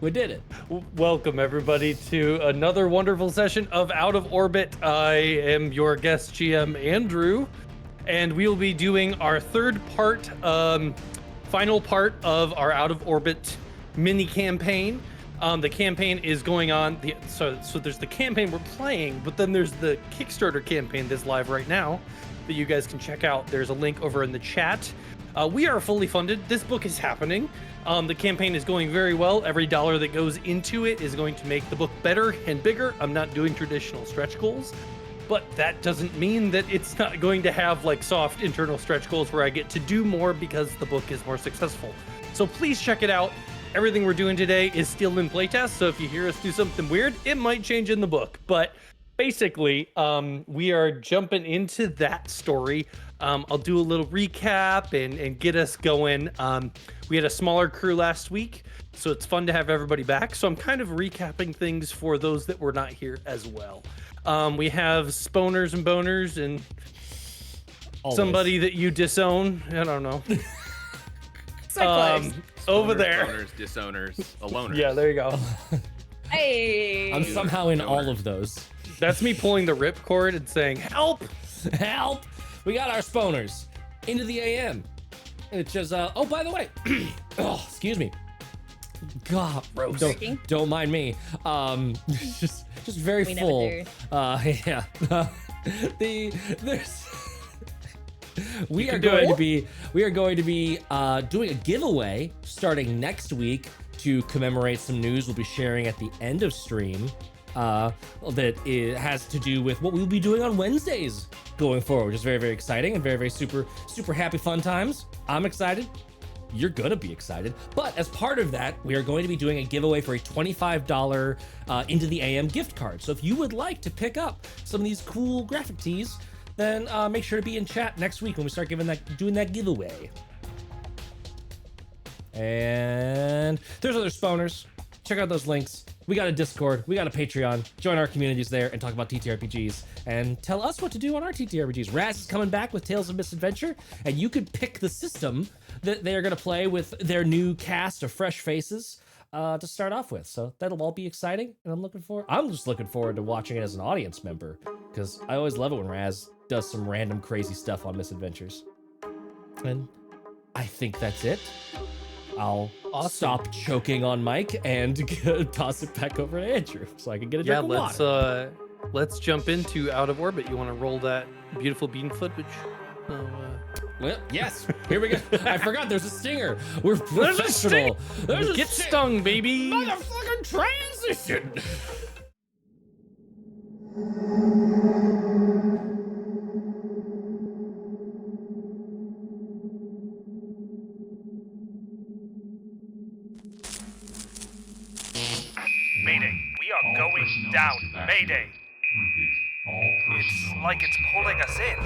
We did it. Welcome, everybody, to another wonderful session of Out of Orbit. I am your guest GM, Andrew, and we will be doing our third part, final part of our Out of Orbit mini campaign. The campaign is going on. So there's the campaign we're playing, but then there's the Kickstarter campaign that's live right now that you guys can check out. There's a link over in the chat. We are fully funded. This book is happening. The campaign is going very well. Every dollar that goes into it is going to make the book better and bigger. I'm not doing traditional stretch goals, but that doesn't mean that it's not going to have like soft internal stretch goals where I get to do more because the book is more successful. So please check it out. Everything we're doing today is still in playtest, so if you hear us do something weird, it might change in the book. But basically, we are jumping into that story. I'll do a little recap and get us going. We had a smaller crew last week, so it's fun to have everybody back. So I'm kind of recapping things for those that were not here as well. We have Sponers and Boners and somebody that you disown. I don't know. Over there. Owners, disowners, aloners. Yeah, there you go. Hey. I'm somehow in all of those. That's me pulling the rip cord and saying, help! Help! We got our Sponers into the AM. It's just, oh, by the way, oh, excuse me. God, don't mind me. Just very We full. never do. Yeah. We are going to be doing a giveaway starting next week to commemorate some news we'll be sharing at the end of stream. That it has to do with what we'll be doing on Wednesdays going forward, which is very, very exciting and very, very super happy fun times. I'm excited. You're gonna be excited. But as part of that, we are going to be doing a giveaway for a $25 Into the AM gift card. So if you would like to pick up some of these cool graphic tees, then make sure to be in chat next week when we start doing that giveaway. And there's other Sponers. Check out those links. We got a Discord, we got a Patreon. Join our communities there and talk about TTRPGs and tell us what to do on our TTRPGs. Raz is coming back with Tales of Misadventure, and you could pick the system that they are going to play with their new cast of fresh faces to start off with. So that'll all be exciting, and I'm just looking forward to watching it as an audience member, because I always love it when Raz does some random crazy stuff on Misadventures. And I think that's it. I'll stop choking on Mike and toss it back over to Andrew so I can get a drink of water. Let's jump into Out of Orbit. You want to roll that beautiful bean footage? Well, yes. Here we go. I forgot there's a stinger. We're professional. Get stung, baby. Motherfucking transition. Mayday, we are going down. Mayday. It's like it's pulling us in.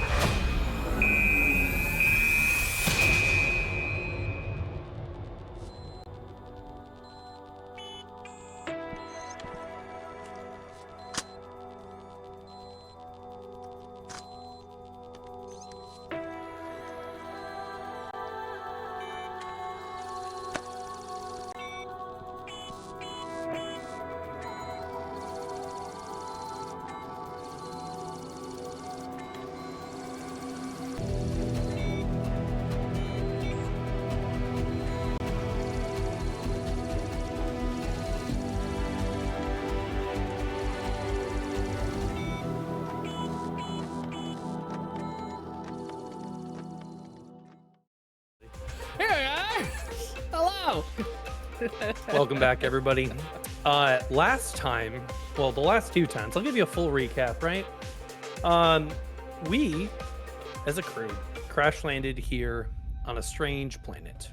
Welcome back, everybody. Last time, well, the last two times, I'll give you a full recap, right? We, as a crew, crash landed here on a strange planet.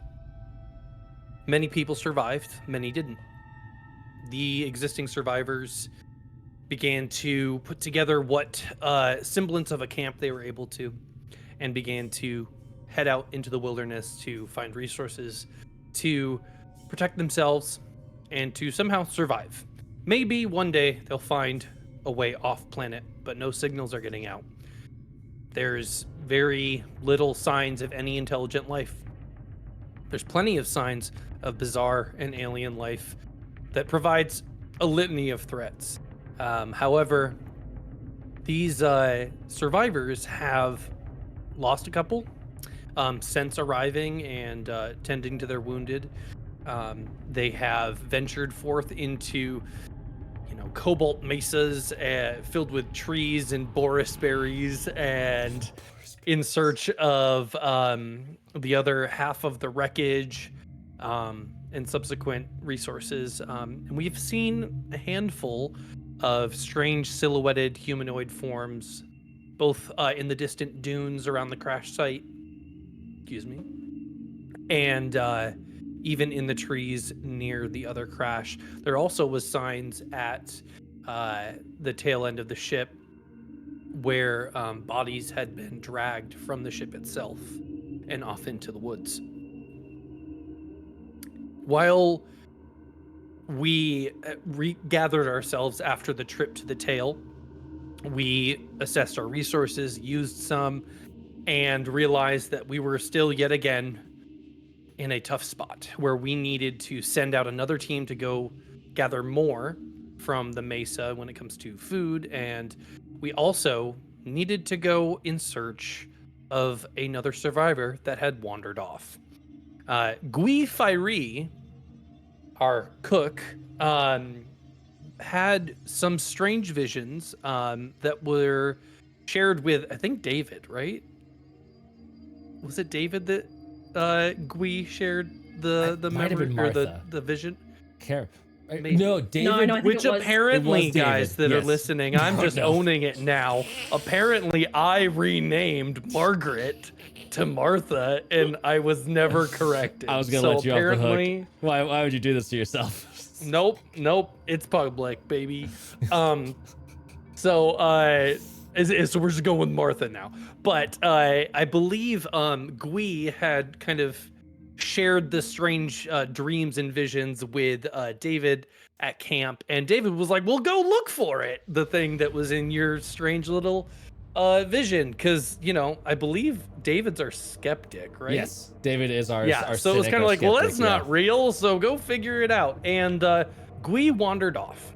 Many people survived, many didn't. The existing survivors began to put together what semblance of a camp they were able to, and began to head out into the wilderness to find resources, to protect themselves, and to somehow survive. Maybe one day they'll find a way off planet, but no signals are getting out. There's very little signs of any intelligent life. there's plenty of signs of bizarre and alien life that provides a litany of threats. However, these survivors have lost a couple since arriving and tending to their wounded. They have ventured forth into, cobalt mesas filled with trees and boris berries, and in search of the other half of the wreckage and subsequent resources. And we've seen a handful of strange silhouetted humanoid forms, both in the distant dunes around the crash site, and even in the trees near the other crash. There also was signs at the tail end of the ship where bodies had been dragged from the ship itself and off into the woods. While we regathered ourselves after the trip to the tail, we assessed our resources, used some, and realized that we were still yet again in a tough spot where we needed to send out another team to go gather more from the mesa when it comes to food, and we also needed to go in search of another survivor that had wandered off. Gui Fiery, our cook, had some strange visions that were shared with, I think, David, right? Was it David that Gui shared the might have memory been or Martha. the vision? Maybe. No, David. No, I think Which it was. apparently, It was guys David, that are yes. listening, I'm Oh, just no. owning it now. Apparently, I renamed Margaret to Martha, and I was never corrected. I was gonna let you off the apparently, hook. Why would you do this to yourself? Nope, it's public, baby. So we're just going with Martha now. But I believe Gui had kind of shared the strange dreams and visions with David at camp, and David was like, "Well, go look for it." The thing that was in your strange little vision, because I believe David's our skeptic, right? Yes, David is our Yeah, so it was cynic, kind our of like, well, skeptic, that's not real, so go figure it out. And Gui wandered off.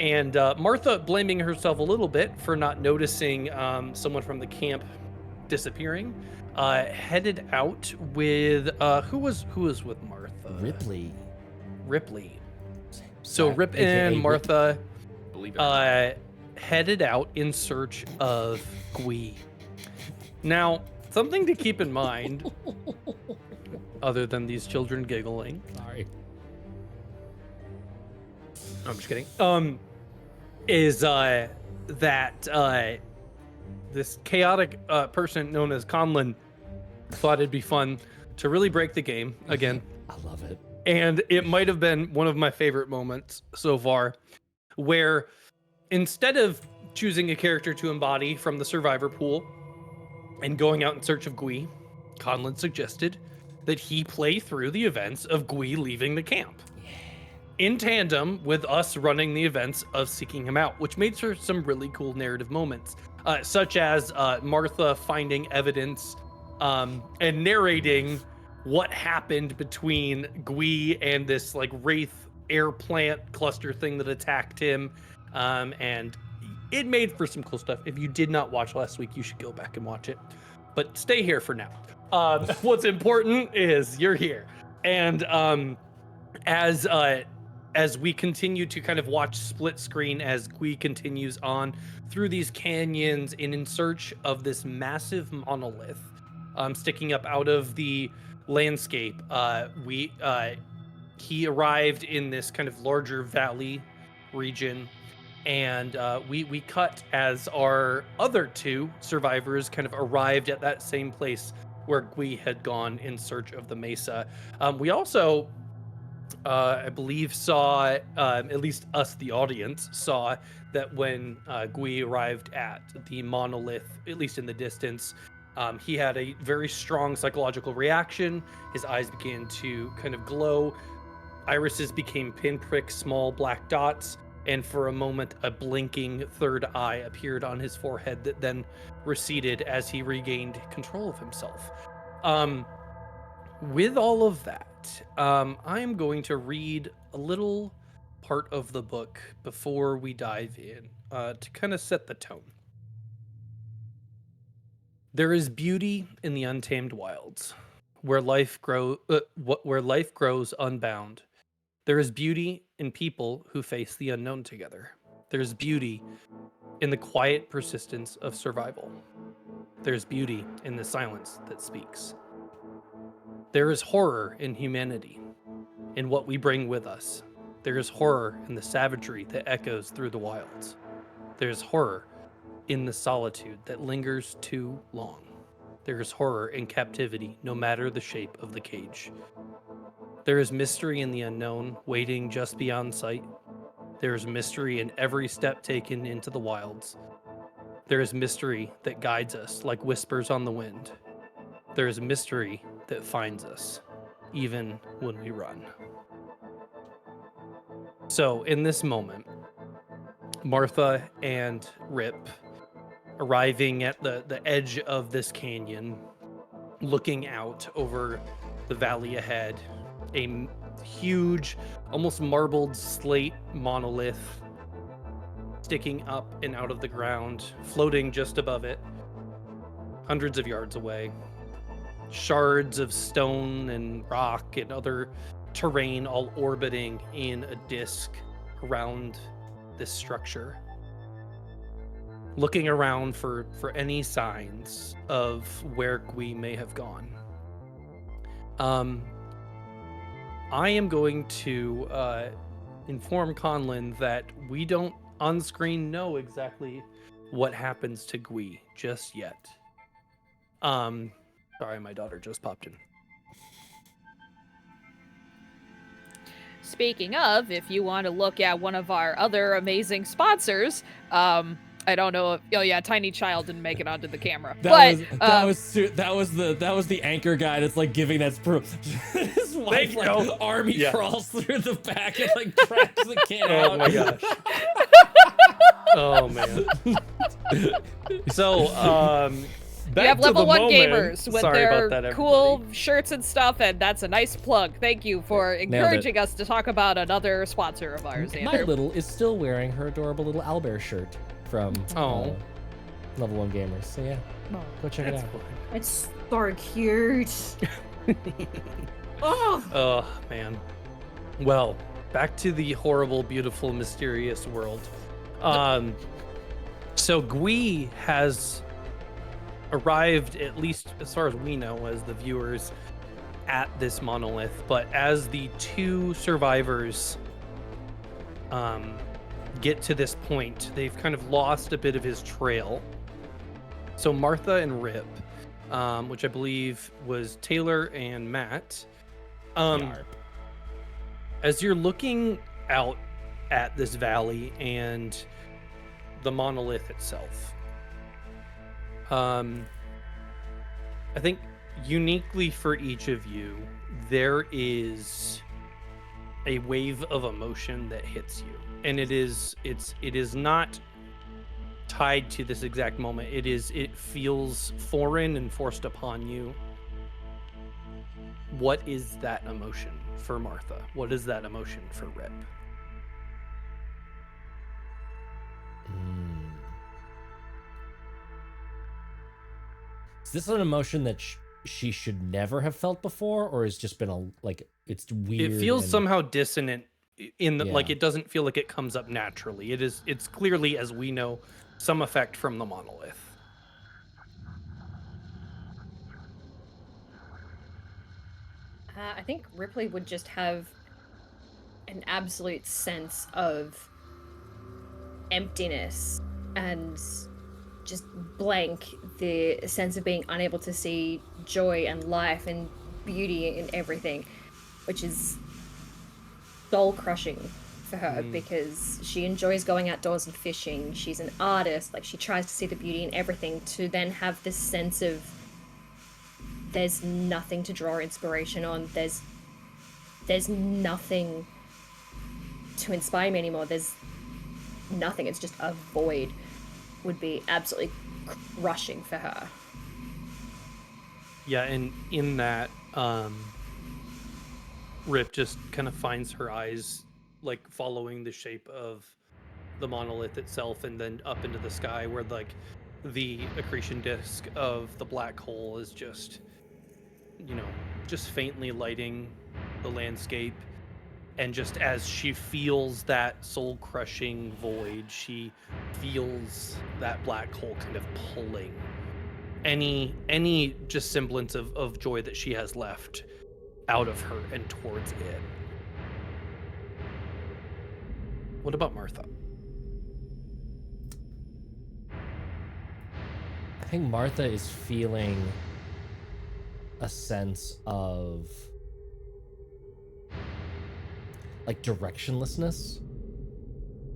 And Martha, blaming herself a little bit for not noticing someone from the camp disappearing, headed out with who was with Martha? Ripley. So Rip and Martha Believe it or not. headed out in search of Gui. Now, something to keep in mind, other than these children giggling. Sorry. I'm just kidding. Is that this chaotic person known as Conlon thought it'd be fun to really break the game again. I love it. And it might have been one of my favorite moments so far, where instead of choosing a character to embody from the survivor pool and going out in search of Gui, Conlon suggested that he play through the events of Gui leaving the camp, in tandem with us running the events of seeking him out, which made for some really cool narrative moments, such as Martha finding evidence and narrating what happened between Gui and this wraith air plant cluster thing that attacked him, and it made for some cool stuff. If you did not watch last week, you should go back and watch it, but stay here for now. What's important is you're here, and as we continue to kind of watch split screen as Gui continues on through these canyons and in search of this massive monolith sticking up out of the landscape, he arrived in this kind of larger valley region, and we cut as our other two survivors kind of arrived at that same place where Gui had gone in search of the mesa. We also I believe saw, at least us, the audience, saw that when Gui arrived at the monolith, at least in the distance, he had a very strong psychological reaction. His eyes began to kind of glow. Irises became pinprick, small black dots, and for a moment, a blinking third eye appeared on his forehead that then receded as he regained control of himself. with all of that, I am going to read a little part of the book before we dive in to kind of set the tone. There is beauty in the untamed wilds, where life grows unbound. There is beauty in people who face the unknown together. There is beauty in the quiet persistence of survival. There is beauty in the silence that speaks. There is horror in humanity, in what we bring with us. There is horror in the savagery that echoes through the wilds. There is horror in the solitude that lingers too long. There is horror in captivity, no matter the shape of the cage. There is mystery in the unknown, waiting just beyond sight. There is mystery in every step taken into the wilds. There is mystery that guides us like whispers on the wind. There is mystery that finds us, even when we run. So, in this moment, Martha and Rip arriving at the edge of this canyon, looking out over the valley ahead, a huge, almost marbled slate monolith sticking up and out of the ground, floating just above it, hundreds of yards away. Shards of stone and rock and other terrain all orbiting in a disk around this structure. Looking around for any signs of where Gui may have gone. I am going to inform Conlon that we don't on screen know exactly what happens to Gui just yet. Sorry, my daughter just popped in. Speaking of, if you want to look at one of our other amazing sponsors, I don't know if, oh yeah, Tiny Child didn't make it onto the camera. That was the anchor guy that's like giving that proof. His wife like army crawls through the back and like cracks the can out. Oh my gosh. Oh man. So you have level 1 moment. gamers with Sorry their about that, cool shirts and stuff, and that's a nice plug. Thank you for encouraging us to talk about another sponsor of ours, My Andrew. little is still wearing her adorable little owlbear shirt from level 1 gamers. So yeah, go check it out. It's so cute. Oh man. Well, back to the horrible, beautiful, mysterious world. So Gui has arrived, at least as far as we know as the viewers, at this monolith, but as the two survivors get to this point, they've kind of lost a bit of his trail. So Martha and Rip, which I believe was Taylor and Matt, as you're looking out at this valley and the monolith itself, I think uniquely for each of you, there is a wave of emotion that hits you, and it is not tied to this exact moment. It feels foreign and forced upon you. What is that emotion for Martha? What is that emotion for Rip? Is this an emotion that she should never have felt before, or has just been it's weird? It feels somehow dissonant in the like it doesn't feel like it comes up naturally. It's clearly, as we know, some effect from the monolith. I think Ripley would just have an absolute sense of emptiness and just blank, the sense of being unable to see joy and life and beauty in everything, which is soul-crushing for her because she enjoys going outdoors and fishing. She's an artist, like she tries to see the beauty in everything, to then have this sense of there's nothing to draw inspiration on, there's nothing to inspire me anymore, there's nothing, it's just a void, would be absolutely crushing for her. Yeah, and in that, Rip just kind of finds her eyes like following the shape of the monolith itself and then up into the sky where like the accretion disk of the black hole is just, just faintly lighting the landscape. And just as she feels that soul crushing void, she feels that black hole kind of pulling any just semblance of joy that she has left out of her and towards it. What about Martha? I think Martha is feeling a sense of like directionlessness.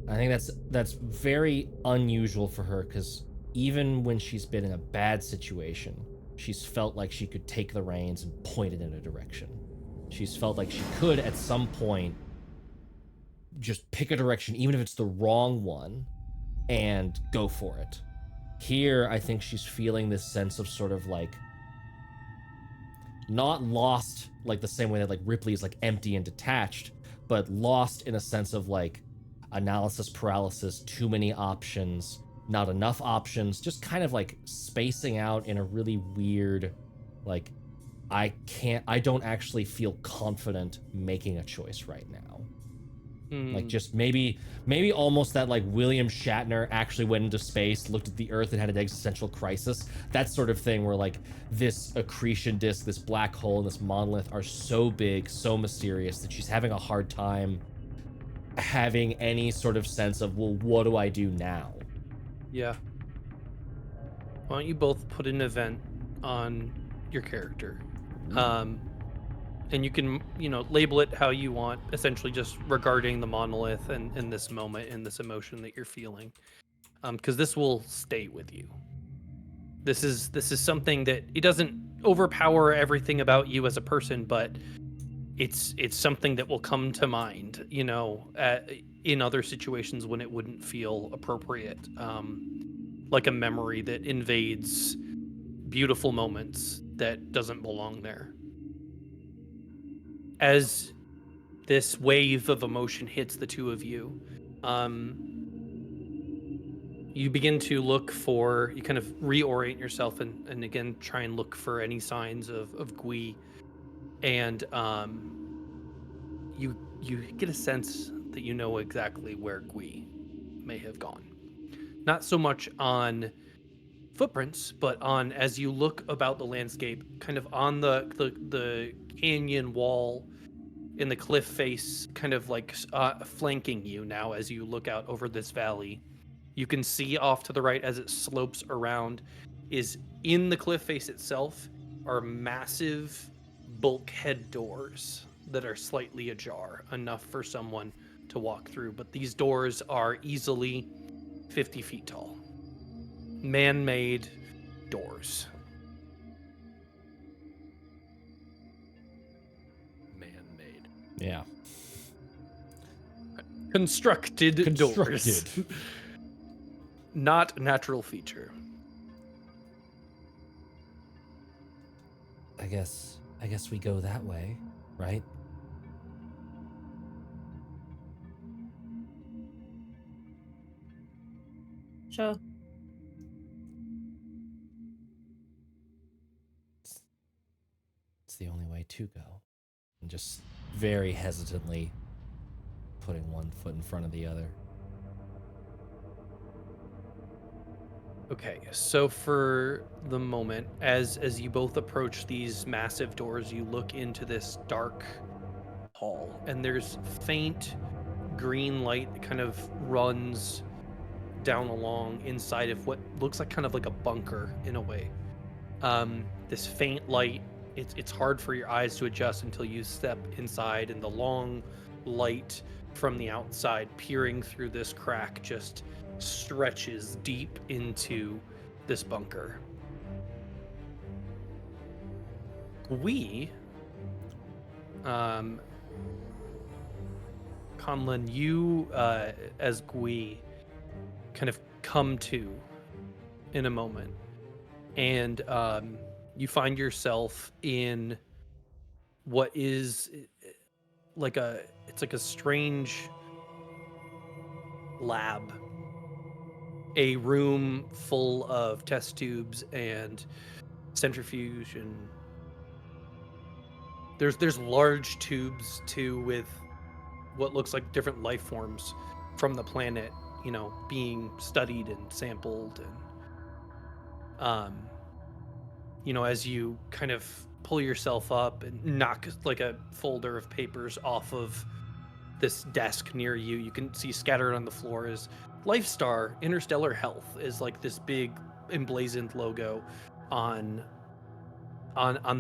I think that's very unusual for her, because even when she's been in a bad situation, she's felt like she could take the reins and point it in a direction. She's felt like she could at some point just pick a direction, even if it's the wrong one, and go for it. Here, I think she's feeling this sense of sort of like not lost like the same way that like Ripley is like empty and detached, but lost in a sense of like analysis paralysis, too many options, not enough options, just kind of like spacing out in a really weird, like, I don't actually feel confident making a choice right now. Like just maybe almost that like William Shatner actually went into space, looked at the Earth, and had an existential crisis. That sort of thing where like this accretion disk, this black hole, and this monolith are so big, so mysterious that she's having a hard time having any sort of sense of, well, what do I do now? Yeah. Why don't you both put an event on your character? And you can, label it how you want, essentially just regarding the monolith and in this moment and this emotion that you're feeling. Because this will stay with you. This is something that it doesn't overpower everything about you as a person, but it's something that will come to mind, in other situations when it wouldn't feel appropriate. Like a memory that invades beautiful moments that doesn't belong there. As this wave of emotion hits the two of you, you begin to you kind of reorient yourself and again try and look for any signs of Gui. And you get a sense that you know exactly where Gui may have gone. Not so much on footprints, but on as you look about the landscape, kind of on the canyon wall in the cliff face, kind of like flanking you now as you look out over this valley. You can see off to the right as it slopes around, is in the cliff face itself are massive bulkhead doors that are slightly ajar, enough for someone to walk through. But these doors are easily 50 feet tall. Man-made doors. Man-made. Yeah. Constructed doors. Not natural feature. I guess we go that way, right? Sure. It's the only way to go. And just very hesitantly putting one foot in front of the other. Okay, so for the moment, as you both approach these massive doors, you look into this dark hall, and there's faint green light that kind of runs down along inside of what looks like kind of like a bunker in a way. This faint light, it's hard for your eyes to adjust until you step inside, and the long light from the outside peering through this crack just stretches deep into this bunker. We, Conlon, you, as Gui, kind of come to in a moment, and you find yourself in what is it's like a strange lab, a room full of test tubes and centrifuge, and there's large tubes too with what looks like different life forms from the planet, being studied and sampled. And as you kind of pull yourself up and knock like a folder of papers off of this desk near you, you can see scattered on the floor is Lifestar Interstellar Health, is like this big emblazoned logo on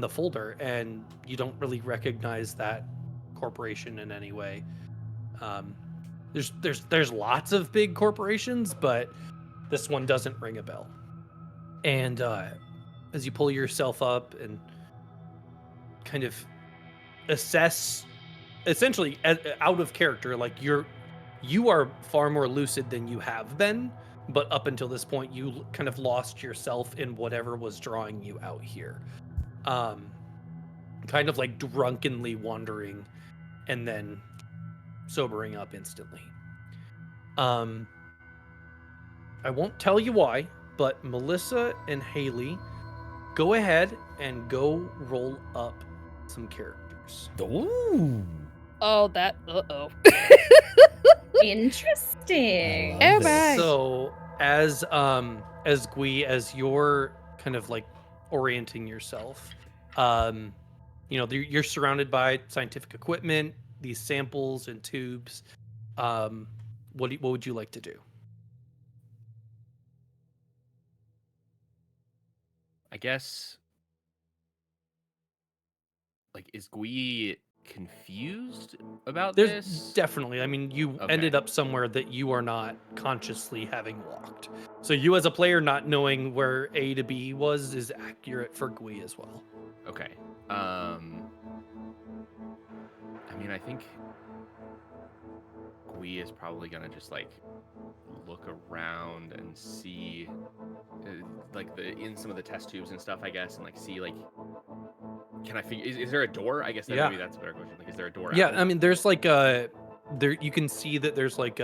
the folder, and you don't really recognize that corporation in any way. There's lots of big corporations, but this one doesn't ring a bell. And as you pull yourself up and kind of assess, essentially out of character, like you are far more lucid than you have been, but up until this point you kind of lost yourself in whatever was drawing you out here, kind of like drunkenly wandering and then sobering up instantly. I won't tell you why, but Melissa and Haley, go ahead and go roll up some characters. Ooh. Oh, that. Uh-oh. Interesting. I Oh love this. my. So as Gui, as you're kind of like orienting yourself, you're surrounded by scientific equipment, these samples and tubes. What would you like to do? I guess, like, is Gui confused about There's this? definitely, I mean, you Okay. ended up somewhere that you are not consciously having walked. So you as a player not knowing where A to B was is accurate for Gui as well. Okay. I mean, I think Gui is probably gonna just like look around and see, like in some of the test tubes and stuff, I guess, and like see like, can I figure? Is there a door? I guess that Yeah. maybe that's a better question. Like, is there a door? Yeah, out? I mean, there's like there you can see that there's like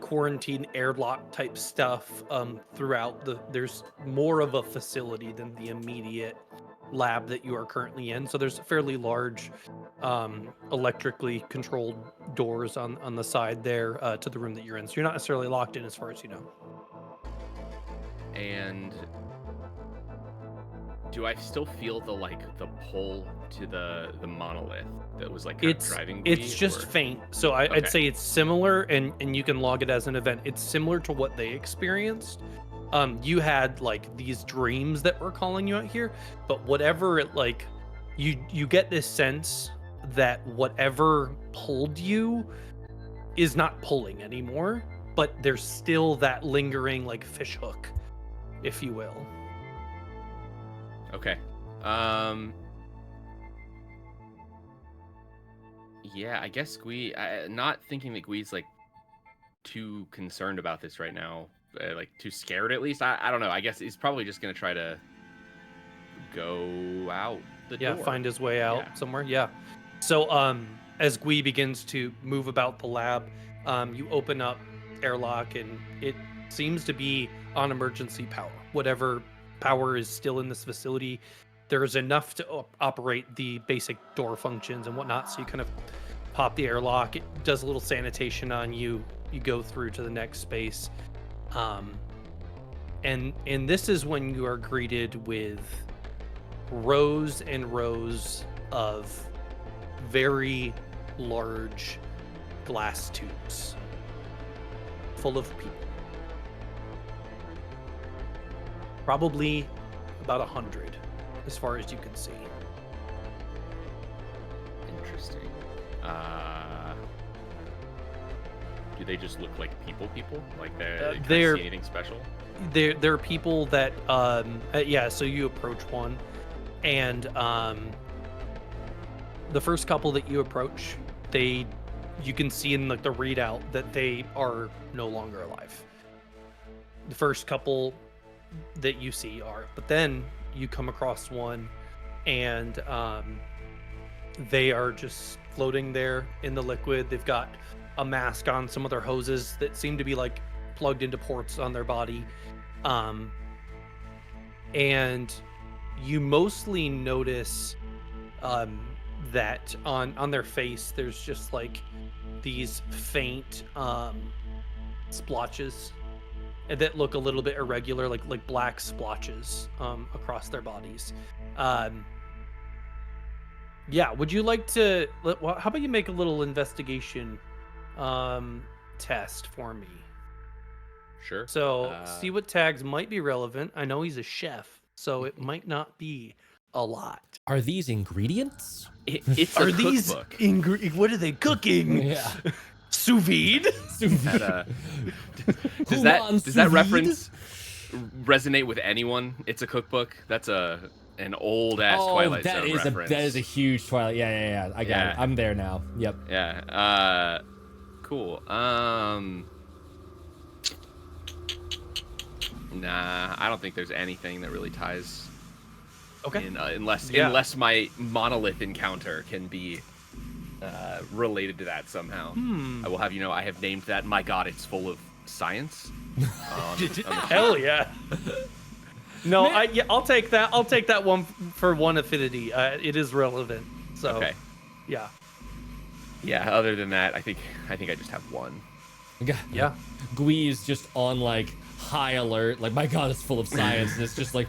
quarantine airlock type stuff throughout there's more of a facility than the immediate lab that you are currently in. So there's fairly large electrically controlled doors on the side there to the room that you're in. So you're not necessarily locked in as far as you know. And do I still feel the pull to the monolith that was like kind of driving me? It's just or- faint. So I'd Okay. say it's similar, and you can log it as an event. It's similar to what they experienced. You had like these dreams that were calling you out here, but whatever it like, you get this sense that whatever pulled you is not pulling anymore, but there's still that lingering like fish hook, if you will. Okay. Yeah, I guess not thinking that Gui's like too concerned about this right now, like too scared at least. I don't know. I guess he's probably just gonna try to go out the door. Find his way out Yeah. somewhere. Yeah. So as Gui begins to move about the lab, you open up airlock, and it seems to be on emergency power. Whatever power is still in this facility, there's enough to operate the basic door functions and whatnot. So you kind of pop the airlock. It does a little sanitation on you. You go through to the next space. And this is when you are greeted with rows and rows of very large glass tubes full of people. Probably about 100 as far as you can see. Interesting. Do they just look like people? Like they they're- see anything special? There are people that so you approach one, and the first couple that you approach, you can see in the readout that they are no longer alive. The first couple that you see are, but then you come across one, and They are just floating there in the liquid. They've got a mask on, some of their hoses that seem to be like plugged into ports on their body. And you motly notice that on their face there's just like these faint splotches that look a little bit irregular, like black splotches across their bodies. Yeah, would you like to? How about you make a little investigation test for me? Sure. So see what tags might be relevant. I know he's a chef, so it might not be a lot. Are these ingredients? It's Are a these cookbook. what are they cooking? Yeah. Sous vide? That, does that reference resonate with anyone? It's a cookbook. That's an old ass Twilight Zone reference. That is a huge Twilight. Yeah. I got it. I'm there now. Yep. Yeah. Cool. Nah, I don't think there's anything that really ties. Okay. Unless my monolith encounter can be related to that somehow. I will have you know I have named that. My God, it's full of science. Hell yeah. No, I'll take that. I'll take that one for one affinity. It is relevant. So okay. Yeah. Yeah. Other than that, I think I just have one. Yeah. Gui is just on like high alert. Like, my God, it's full of science. And it's just like,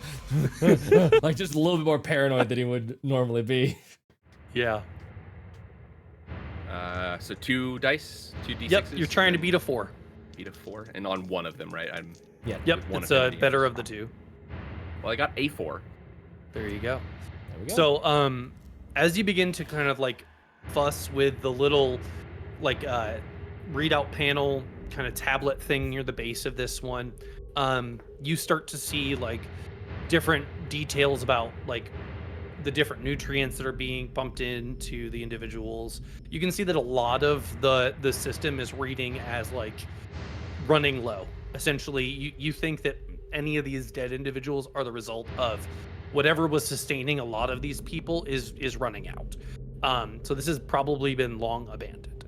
like just a little bit more paranoid than he would normally be. Yeah. So 2 dice, 2 d6s. Yep. You're trying to beat a 4. Beat a 4, and on one of them, right? Yeah. Yep. It's a better of the 2. Well, I got a 4. There you go. There we go. So, as you begin to kind of like fuss with the little like readout panel kind of tablet thing near the base of this one, you start to see like different details about like the different nutrients that are being pumped into the individuals. You can see that a lot of the system is reading as like running low. Essentially, you think that any of these dead individuals are the result of whatever was sustaining a lot of these people is running out. So this has probably been long abandoned.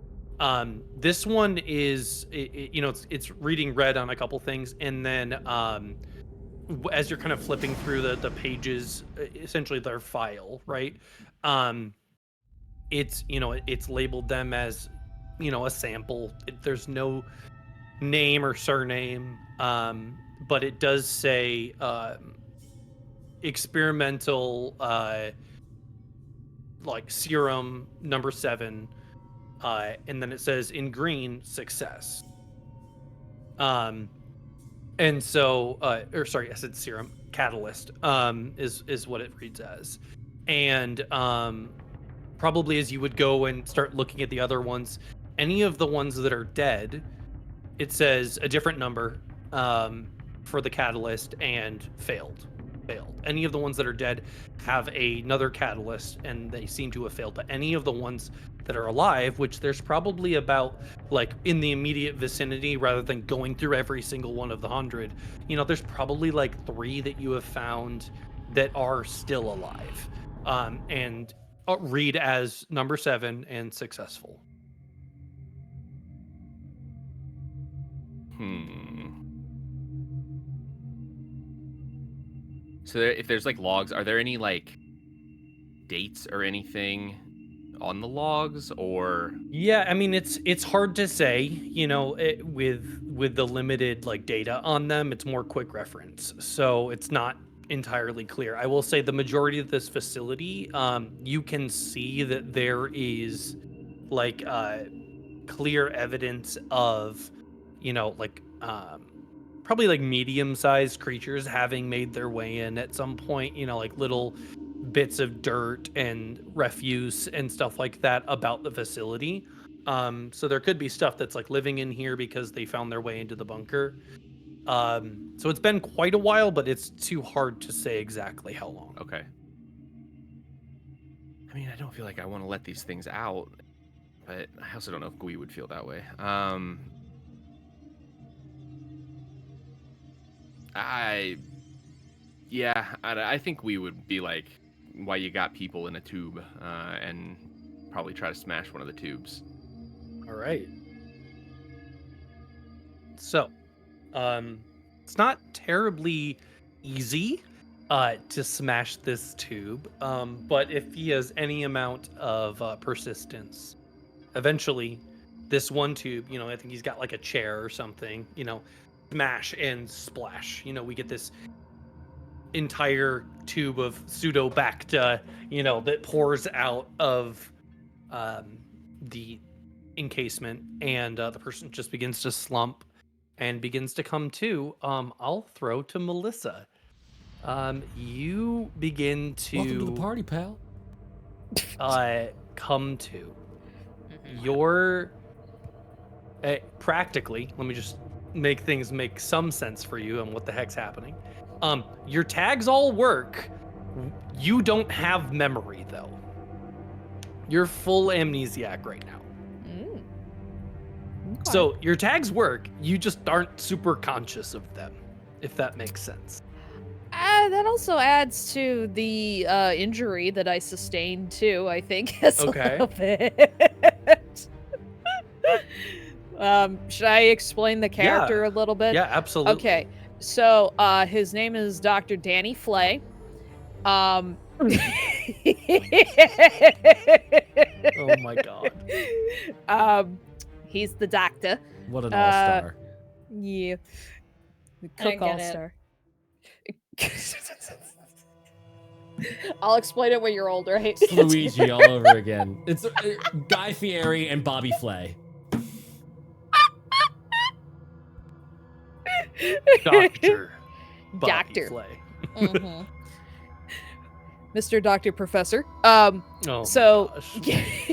This one is, it's reading red on a couple things, and then as you're kind of flipping through the pages, essentially their file, right? It's labeled them as, a sample. There's no name or surname, but it does say experimental like serum number 7, and then it says in green success. And so or sorry, I said serum, catalyst is what it reads as. And probably as you would go and start looking at the other ones, any of the ones that are dead, it says a different number for the catalyst and failed. Any of the ones that are dead have another catalyst and they seem to have failed. But any of the ones that are alive, which there's probably about like in the immediate vicinity, rather than going through every single one of the 100, there's probably like 3 that you have found that are still alive, and read as number 7 and successful. So if there's like logs, are there any like dates or anything on the logs, or? Yeah, I mean it's hard to say, with the limited like data on them. It's more quick reference, so it's not entirely clear. I will say the majority of this facility, you can see that there is like clear evidence of, probably like medium-sized creatures having made their way in at some point, like little bits of dirt and refuse and stuff like that about the facility. So there could be stuff that's like living in here because they found their way into the bunker. So it's been quite a while, but it's too hard to say exactly how long. Okay. I mean, I don't feel like I want to let these things out, but I also don't know if Gui would feel that way. I think we would be like, why you got people in a tube, and probably try to smash one of the tubes. All right. So, it's not terribly easy to smash this tube, but if he has any amount of persistence, eventually this one tube, I think he's got like a chair or something, smash and splash. We get this entire tube of pseudobacta, that pours out of the encasement, and the person just begins to slump and begins to come to. I'll throw to Melissa. You begin to Welcome to the party, pal. come to. Your practically, let me just make things make some sense for you and what the heck's happening. Your tags all work. You don't have memory though. You're full amnesiac right now. Okay. So your tags work, you just aren't super conscious of them, if that makes sense. That also adds to the injury that I sustained too, I think, as a Okay. little bit. Should I explain the character a little bit? Yeah, absolutely. Okay, so his name is Dr. Danny Flay. Oh my god. He's the doctor. What an all-star. Yeah. The I don't cook get all-star. I'll explain it when you're older. It's Luigi all over again. It's Guy Fieri and Bobby Flay. Doctor. Bobby Doctor. Flay. Mhm. Mr. Doctor Professor. Oh So, gosh.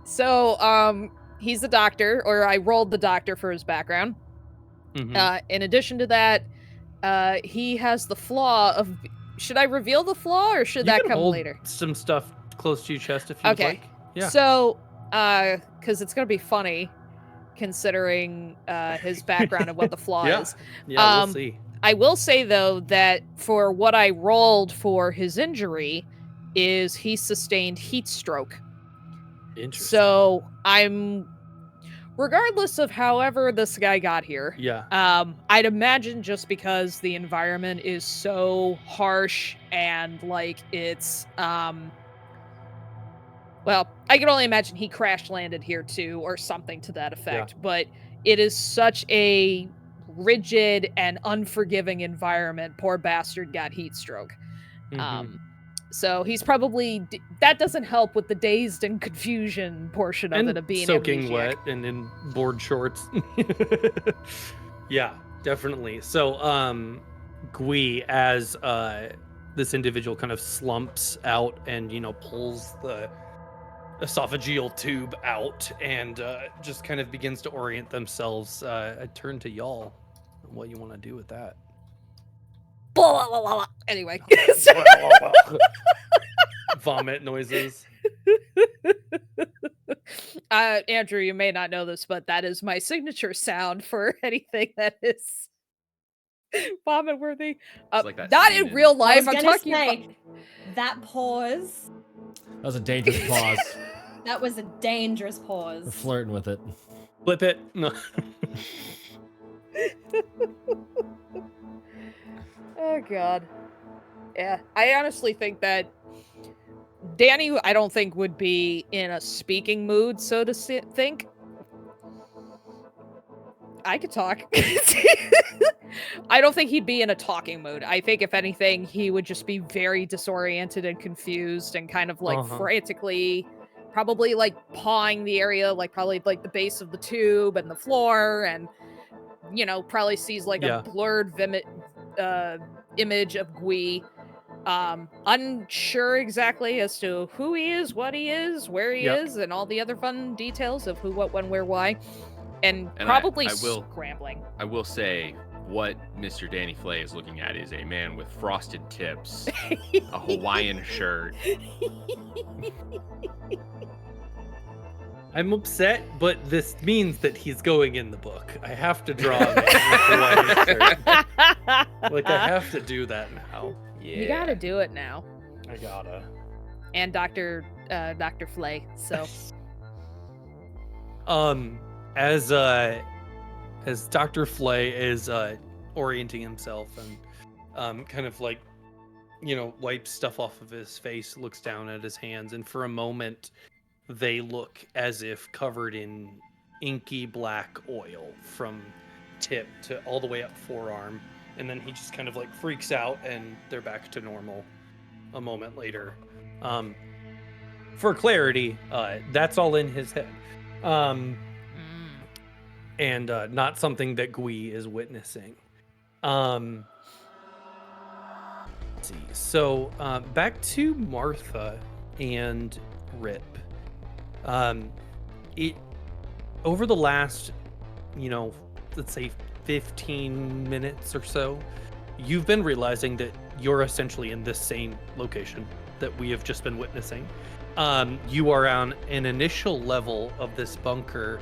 so he's the doctor, or I rolled the doctor for his background. Mhm. In addition to that, he has the flaw of. Should I reveal the flaw, or should You that can come hold later? some stuff close to your chest if you'd Okay. like. Yeah. So, because it's gonna be funny, considering his background and what the flaw Yeah. is. Yeah, we'll see. I will say though that for what I rolled for his injury, is he sustained heat stroke. Interesting. So I'm, regardless of however this guy got here, Yeah. I'd imagine just because the environment is so harsh and like it's, well, I can only imagine he crash landed here too, or something to that effect. But it is such a rigid and unforgiving environment. Poor bastard got heat stroke. Mhm. So he's probably that doesn't help with the dazed and confusion portion of it And of being soaking amnesiac. wet and in board shorts. Yeah, definitely. So, Gui, as this individual kind of slumps out and pulls the esophageal tube out and just kind of begins to orient themselves, I turn to y'all. What you want to do with that? Blah, blah, blah, blah. Anyway. Vomit noises. Andrew, you may not know this, but that is my signature sound for anything that is vomit worthy. It's like that Not scene in in- real I life. was I'm gonna talking say, about. that pause, That was a dangerous pause. that was a dangerous We're pause. flirting with it. Flip it. No. Oh god. Yeah, I honestly think that Danny, I don't think would be in a speaking mood, so to think. I could talk. I don't think he'd be in a talking mood. I think if anything, he would just be very disoriented and confused and kind of like frantically, probably like pawing the area, like probably like the base of the tube and the floor, and probably sees like a blurred image of Gui. Unsure exactly as to who he is, what he is, where he is, and all the other fun details of who, what, when, where, why. And probably scrambling. I will say, what Mr. Danny Flay is looking at is a man with frosted tips, a Hawaiian shirt. I'm upset, but this means that he's going in the book. I have to draw him in Hawaiian shirt. Like, I have to do that now. Yeah. You gotta do it now. I gotta. And Dr. Flay. So as Dr. Flay is orienting himself and kind of like, wipes stuff off of his face, looks down at his hands, and for a moment they look as if covered in inky black oil from tip to all the way up forearm, and then he just kind of like freaks out and they're back to normal a moment later. For clarity, that's all in his head. And not something that Gui is witnessing. Let's see. So back to Martha and Rip. It over the last, let's say 15 minutes or so, you've been realizing that you're essentially in this same location that we have just been witnessing. You are on an initial level of this bunker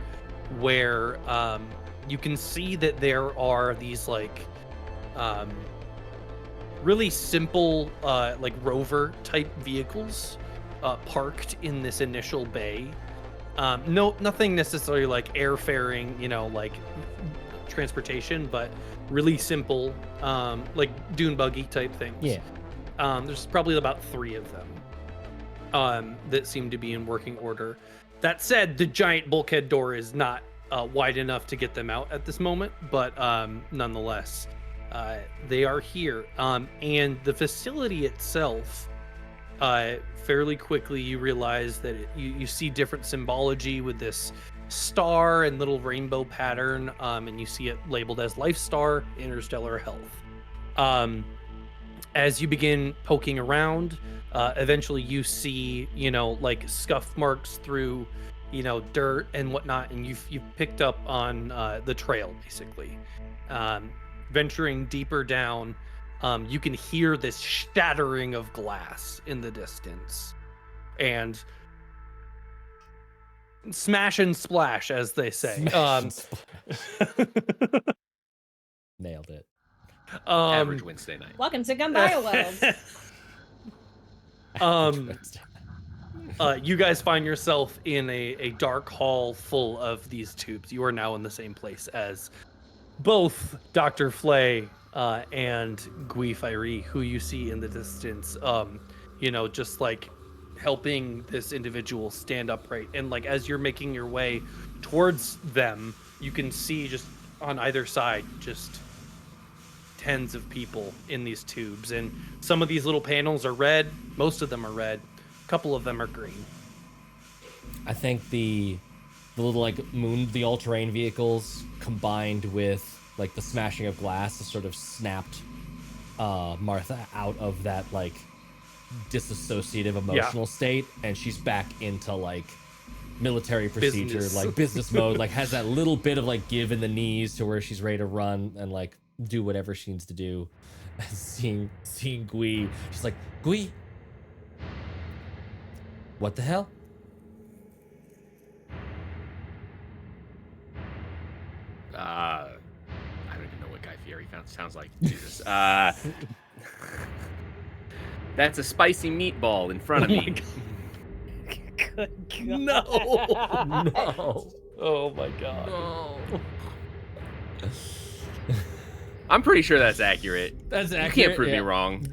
where you can see that there are these like really simple like rover type vehicles parked in this initial bay. Nothing necessarily like airfaring, like transportation, but really simple like dune buggy type things. Yeah. There's probably about 3 of them that seem to be in working order. That said, the giant bulkhead door is not wide enough to get them out at this moment, but nonetheless, they are here. And the facility itself, fairly quickly you realize that you see different symbology with this star and little rainbow pattern, and you see it labeled as Life Star Interstellar Health. As you begin poking around, eventually you see, like scuff marks through, dirt and whatnot, and you've picked up on the trail, basically. Venturing deeper down, you can hear this shattering of glass in the distance. And smash and splash, as they say. Nailed it. Average Wednesday night. Welcome to Gunbio World. You guys find yourself in a dark hall full of these tubes. You are now in the same place as both Dr. Flay and Gui Fiery, who you see in the distance, just like helping this individual stand upright. And like as you're making your way towards them, you can see just on either side just tens of people in these tubes, and some of these little panels are red, most of them are red, a couple of them are green. I think the little like the all-terrain vehicles combined with like the smashing of glass has sort of snapped Martha out of that like disassociative emotional state, and she's back into like military procedure, Business. like business mode, like has that little bit of like give in the knees to where she's ready to run and like do whatever she needs to do. Seeing Gui, she's like, Gui, what the hell? I don't even know what Guy Fieri sounds like. Jesus. That's a spicy meatball in front of me. good God. No. Oh my God. No. I'm pretty sure that's accurate. That's accurate. You can't prove me wrong.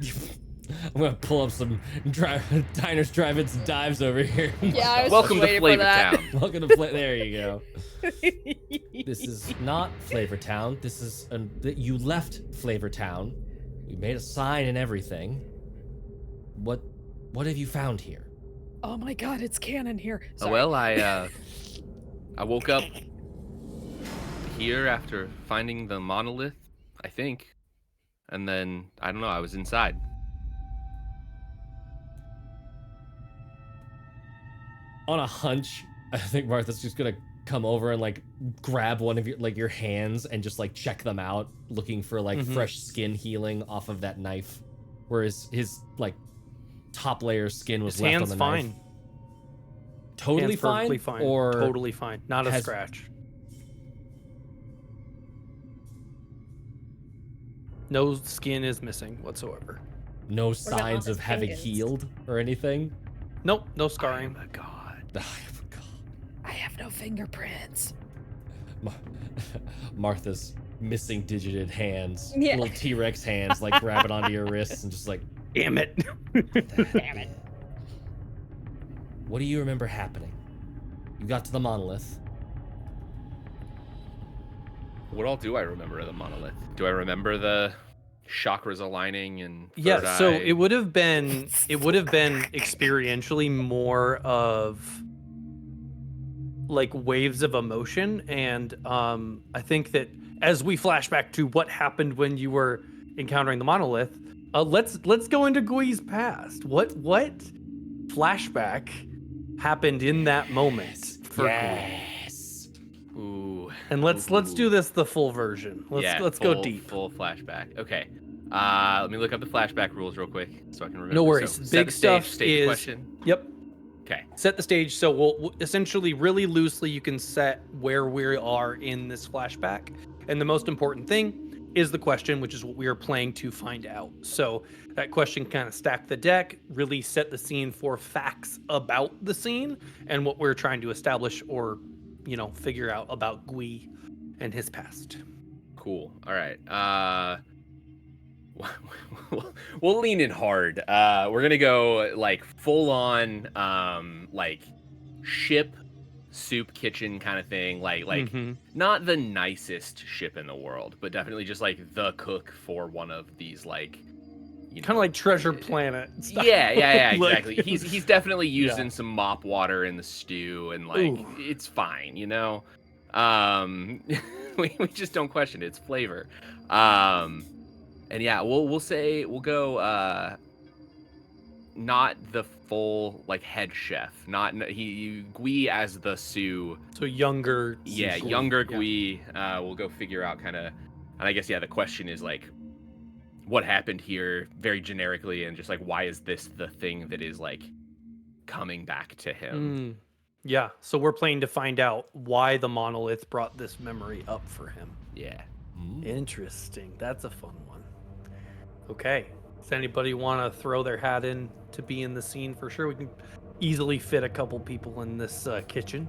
I'm gonna pull up some diners, drive-ins, and dives over here. Yeah, I was Welcome just to waiting Flavor for that. Town. Welcome to play. There you go. This is not Flavor Town. This is you left Flavor Town. You made a sign and everything. What have you found here? Oh my God, it's canon here. Oh, Sorry. well, I woke up here after finding the monolith, I think. And then, I don't know, I was inside. On a hunch, I think Martha's just gonna come over and like grab one of your hands and just like check them out, looking for like fresh skin healing off of that knife. Whereas his like top layer skin was His left hand's on the fine. knife. Totally Hand's perfectly fine? Or totally fine. Not a has- scratch. No skin is missing whatsoever. No signs his of having fingers. healed or anything. Nope, no scarring. Oh my god. I have no fingerprints. Martha's missing digited hands, Yeah. little T-Rex hands, like grabbing onto your wrists and just like, Damn it. Damn it. what do you remember happening? You got to the monolith. What all do I remember of the monolith? Do I remember the chakras aligning and Yeah, third so eye? it would have been experientially more of like waves of emotion, and I think that as we flash back to what happened when you were encountering the monolith, let's go into Gui's past. What flashback happened in that moment for Gui? Yes. Ooh. And let's do this the full version. Let's go deep. Full flashback. Okay. Let me look up the flashback rules real quick so I can remember. No worries. So, set Big the stage, stuff state the is question. Yep. Okay. Set the stage. So we'll essentially really loosely you can set where we are in this flashback. And the most important thing is the question, which is what we are playing to find out. So that question kind of stack the deck, really set the scene for facts about the scene and what we're trying to establish or, figure out about Gui and his past. Cool. All right. We'll lean in hard. We're gonna go like full on like ship soup kitchen kind of thing, like Mhm. not the nicest ship in the world, but definitely just like the cook for one of these like Kind of like Treasure Planet stuff. yeah, Like- exactly. He's definitely using Yeah. some mop water in the stew, and like Ooh. it's fine, we just don't question its flavor. And yeah, we'll go not the full like head chef, not Gui as the sous. So younger. Yeah, Gui. younger Yeah. Gui. We'll go figure out kind of, and I guess the question is like, what happened here, very generically, and just like why is this the thing that is like coming back to him? Yeah, so we're playing to find out why the monolith brought this memory up for him. Yeah. Interesting. That's a fun one. Okay. Does anybody want to throw their hat in to be in the scene for sure? We can easily fit a couple people in this kitchen.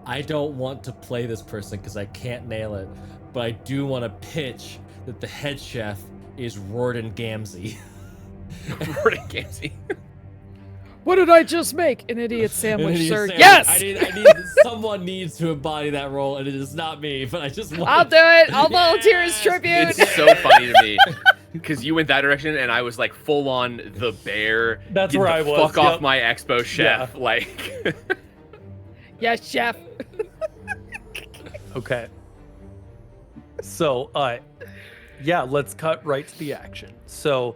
I don't want to play this person because I can't nail it, but I do want to pitch that the head chef is Rorden Gamzee. Rorden Gamzee. What did I just make? An idiot sandwich, An idiot sir. sandwich. Yes! I need someone needs to embody that role, and it is not me, but I just want I'll do it. I'll volunteer as tribute. It's so funny to me because you went that direction, and I was like full on the bear. That's get where the I was, Fuck off yep. my expo chef. Like. Yes, chef. Okay. So, yeah, let's cut right to the action. So,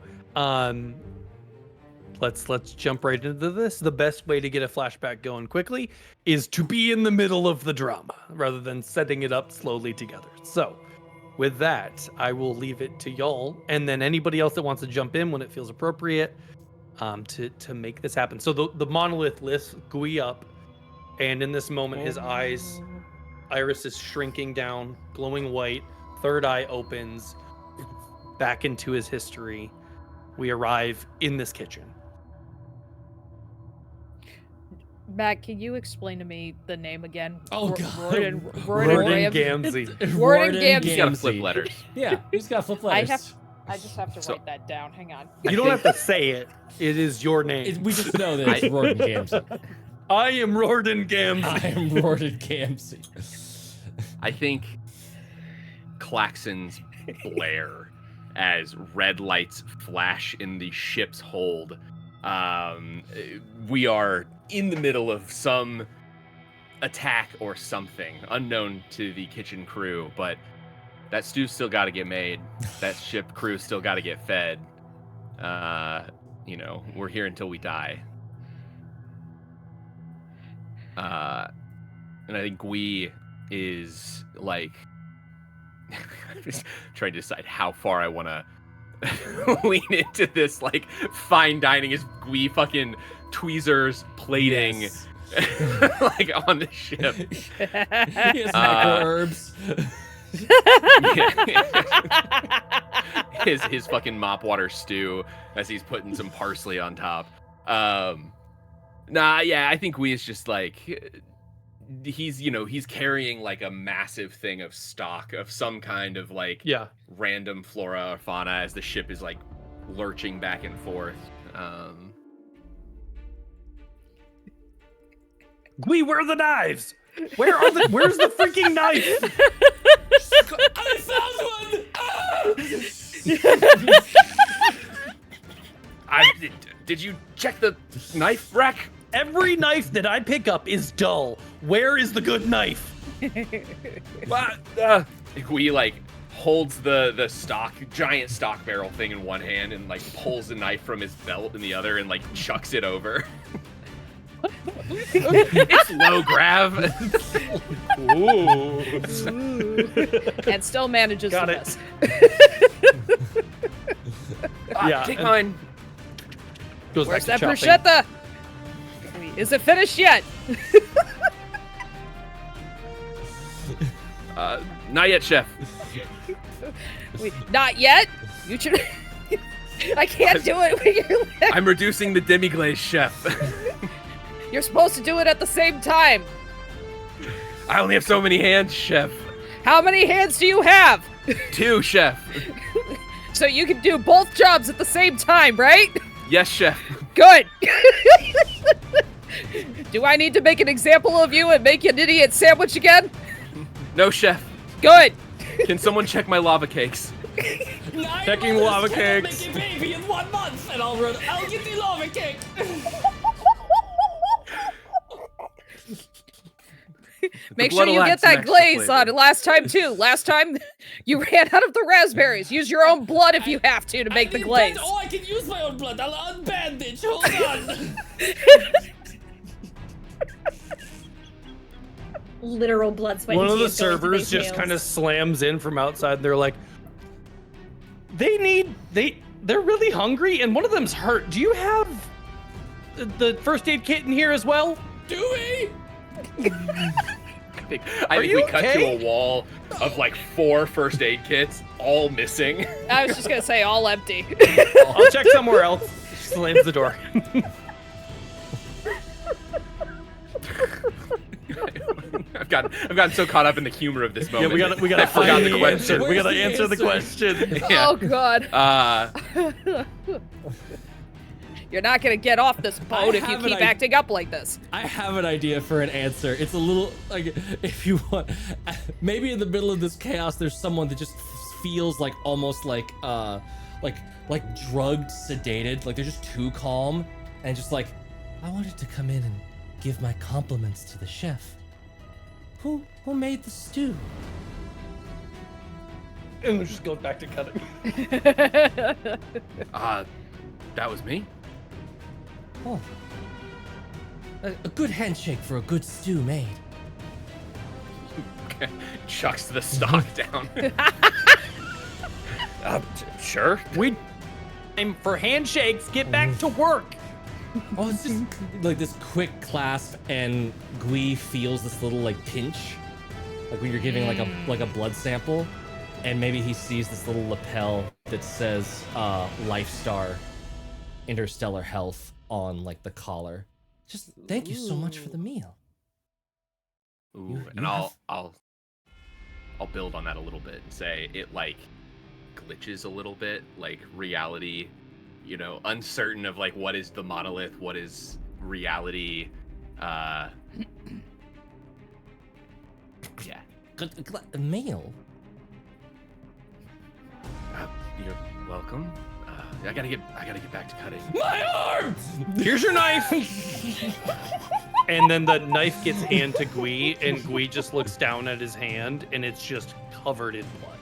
let's jump right into this. The best way to get a flashback going quickly is to be in the middle of the drama rather than setting it up slowly together. So, with that, I will leave it to y'all, and then anybody else that wants to jump in when it feels appropriate, to make this happen. So the monolith lifts Gui up, and in this moment, his iris is shrinking down, glowing white. Third eye opens back into his history. We arrive in this kitchen. Matt, can you explain to me the name again? Oh, God. Rorden Rorden Gamzee. Rorden Gamzee. You gotta flip letters. Yeah, he's got flip letters. I just have to So- write that down. Hang on. You don't have to say it. It is your name. We just know that it's Rorden Gamzee. I am Rorden Gamzee. I am Rorden Gamzee. I think klaxons blare as red lights flash in the ship's hold. We are in the middle of some attack or something unknown to the kitchen crew, but that stew's still got to get made. That ship crew still got to get fed. We're here until we die. And I think Gui is like I'm just trying to decide how far I want to lean into this like fine dining. Is Gui fucking tweezers plating Yes. like on the ship? He has macro herbs. his fucking mop water stew as he's putting some parsley on top. I think Gui is just like, he's carrying like a massive thing of stock of some kind of like random flora or fauna as the ship is like lurching back and forth. Gui, where are the knives? Where's the freaking knife? I found one! Did you check the knife rack? Every knife that I pick up is dull. Where is the good knife? Gui like holds the giant stock barrel thing in one hand and like pulls the knife from his belt in the other and like chucks it over. It's low grav. Ooh. And still manages Got to it. miss. Take mine. Goes Where's back that to chopping. bruschetta? Is it finished yet? Not yet, chef. Not yet? You should. I can't do it when you're. I'm reducing the demi-glaze, chef. You're supposed to do it at the same time. I only have so many hands, chef. How many hands do you have? 2, chef. So you can do both jobs at the same time, right? Yes, chef. Good. Do I need to make an example of you and make you an idiot sandwich again? No, chef. Good. Can someone check my lava cakes? Checking lava cakes. Make a baby in 1 month, and I'll get the lava cake. Make sure you get that glaze on it last time too. Last time you ran out of the raspberries. Use your own blood if you have to make the glaze. Oh, I can use my own blood. I'll unbandage. Hold on. Literal blood, sweat, One and of the tears going into servers these just meals. kind of slams in from outside. And they're like, they're really hungry, and one of them's hurt. Do you have the first aid kit in here as well? Do we? I think you we cut to okay? a wall of like 4 first aid kits, all missing. I was just gonna say all empty. I'll check somewhere else. Slams the door. I've gotten so caught up in the humor of this moment. we gotta I forgot find the the question. answer. We gotta Where's the answer the answer? question. Yeah. Oh god. You're not gonna get off this boat if you keep acting up like this. I have an idea for an answer. It's a little like, if you want, maybe in the middle of this chaos, there's someone that just feels like almost like drugged, sedated. Like they're just too calm and just like, I wanted to come in and give my compliments to the chef. Who made the stew? And we just go back to cutting. That was me. Oh. A good handshake for a good stew made. Chucks the stock down. Sure. We time for handshakes. Get back to work. Oh, it's just like this quick clasp, and Gui feels this little like pinch, like when you're giving like a blood sample, and maybe he sees this little lapel that says Life Star Interstellar Health on like the collar. Just thank you so much for the meal. Ooh, and I'll build on that a little bit and say it like glitches a little bit, like reality, uncertain of like what is the monolith, what is reality. Yeah. A meal? You're welcome. I gotta get back to cutting. My arm! Here's your knife. And then the knife gets handed to Gui, and Gui just looks down at his hand, and it's just covered in blood.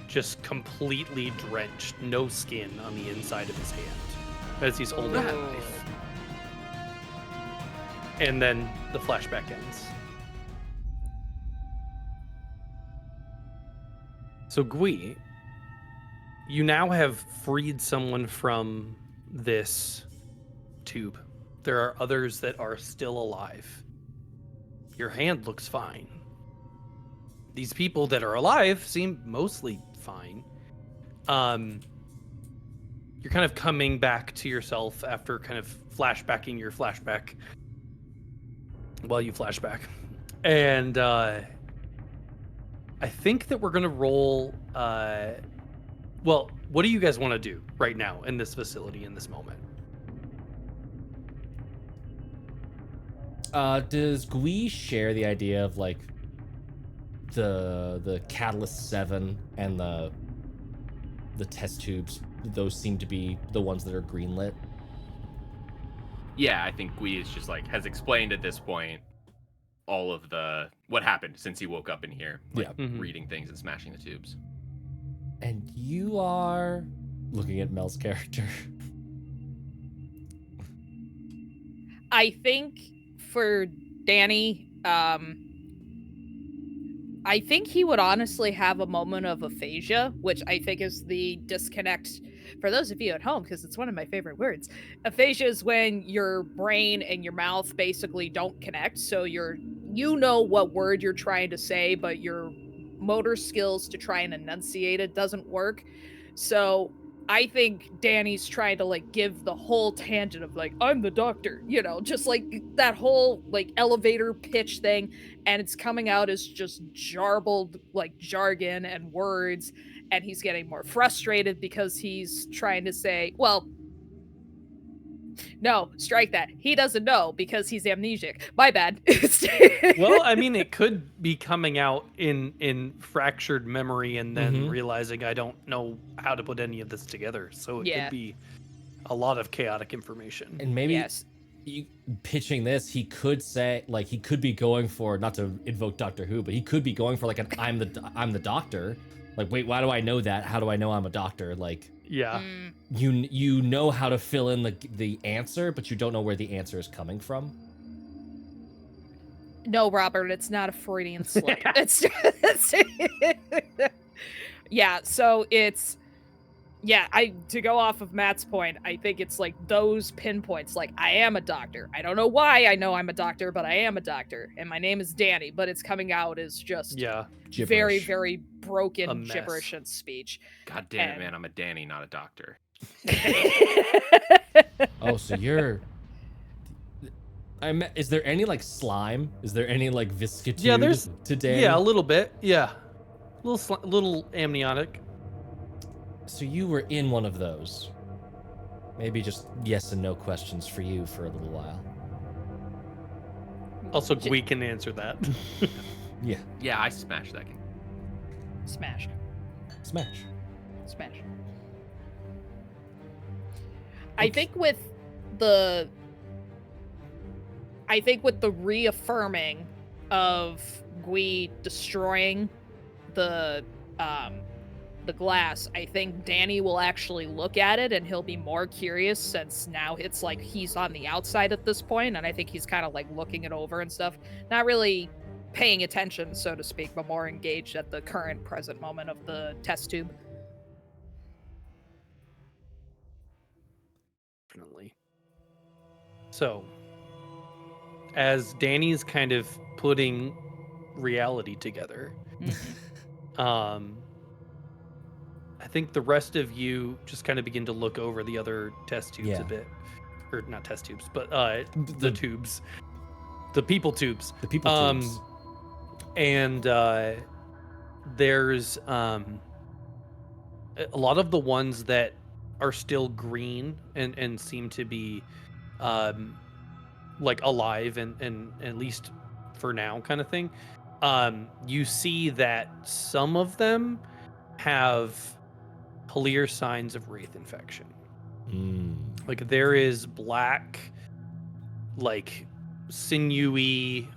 Just completely drenched, no skin on the inside of his hand as he's holding the knife. And then the flashback ends. So Gui, you now have freed someone from this tube. There are others that are still alive. Your hand looks fine. these people that are alive seem mostly fine. You're kind of coming back to yourself after kind of flashbacking your flashback while you flashback. And I think that we're going to roll... well, what do you guys want to do right now in this facility in this moment? Does Gui share the idea of like the Catalyst 7 and the test tubes? Those seem to be the ones that are greenlit. Yeah, I think Gui is just like has explained at this point all of what happened since he woke up in here, like Yeah. reading things and smashing the tubes. And you are looking at Mel's character. I think for Danny, I think he would honestly have a moment of aphasia, which I think is the disconnect for those of you at home, because it's one of my favorite words. Aphasia is when your brain and your mouth basically don't connect. So you know what word you're trying to say, but your motor skills to try and enunciate it doesn't work. So I think Danny's trying to like give the whole tangent of like, I'm the doctor, just like that whole like elevator pitch thing. And it's coming out as just jarbled like jargon and words. And he's getting more frustrated because he's trying to say, well, no, strike that. He doesn't know because he's amnesiac. My bad. Well, I mean, it could be coming out in fractured memory and then realizing I don't know how to put any of this together. So it could be a lot of chaotic information. And maybe Yes. Pitching this, he could say, like, he could be going for, not to invoke Doctor Who, but he could be going for like an I'm the doctor. Like, wait, why do I know that? How do I know I'm a doctor? Like, yeah. You know how to fill in the answer, but you don't know where the answer is coming from. No, Robert, it's not a Freudian slip. Yeah, so it's to go off of Matt's point, I think it's like those pinpoints, like I am a doctor. I don't know why I know I'm a doctor, but I am a doctor, and my name is Danny, but it's coming out as just Gibberish. very, very broken gibberish and speech. God damn it, man, I'm a Danny, not a doctor. Oh, so you're... is there any like slime? Is there any like viscitude to Danny? Yeah, a little bit. Yeah. Little amniotic. So you were in one of those. Maybe just yes and no questions for you for a little while. Also, we can answer that. Yeah. Yeah, I smashed that game. Smash. I think with the reaffirming of Gui destroying the glass, I think Danny will actually look at it and he'll be more curious, since now it's like he's on the outside at this point, and I think he's kind of like looking it over and stuff, not really paying attention, so to speak, but more engaged at the current present moment of the test tube. Definitely. So, as Danny's kind of putting reality together, I think the rest of you just kind of begin to look over the other test tubes a bit. Or not test tubes, but the tubes. The people tubes. The people tubes. And there's a lot of the ones that are still green and seem to be like alive and at least for now kind of thing. You see that some of them have clear signs of wraith infection. Like there is black, like sinewy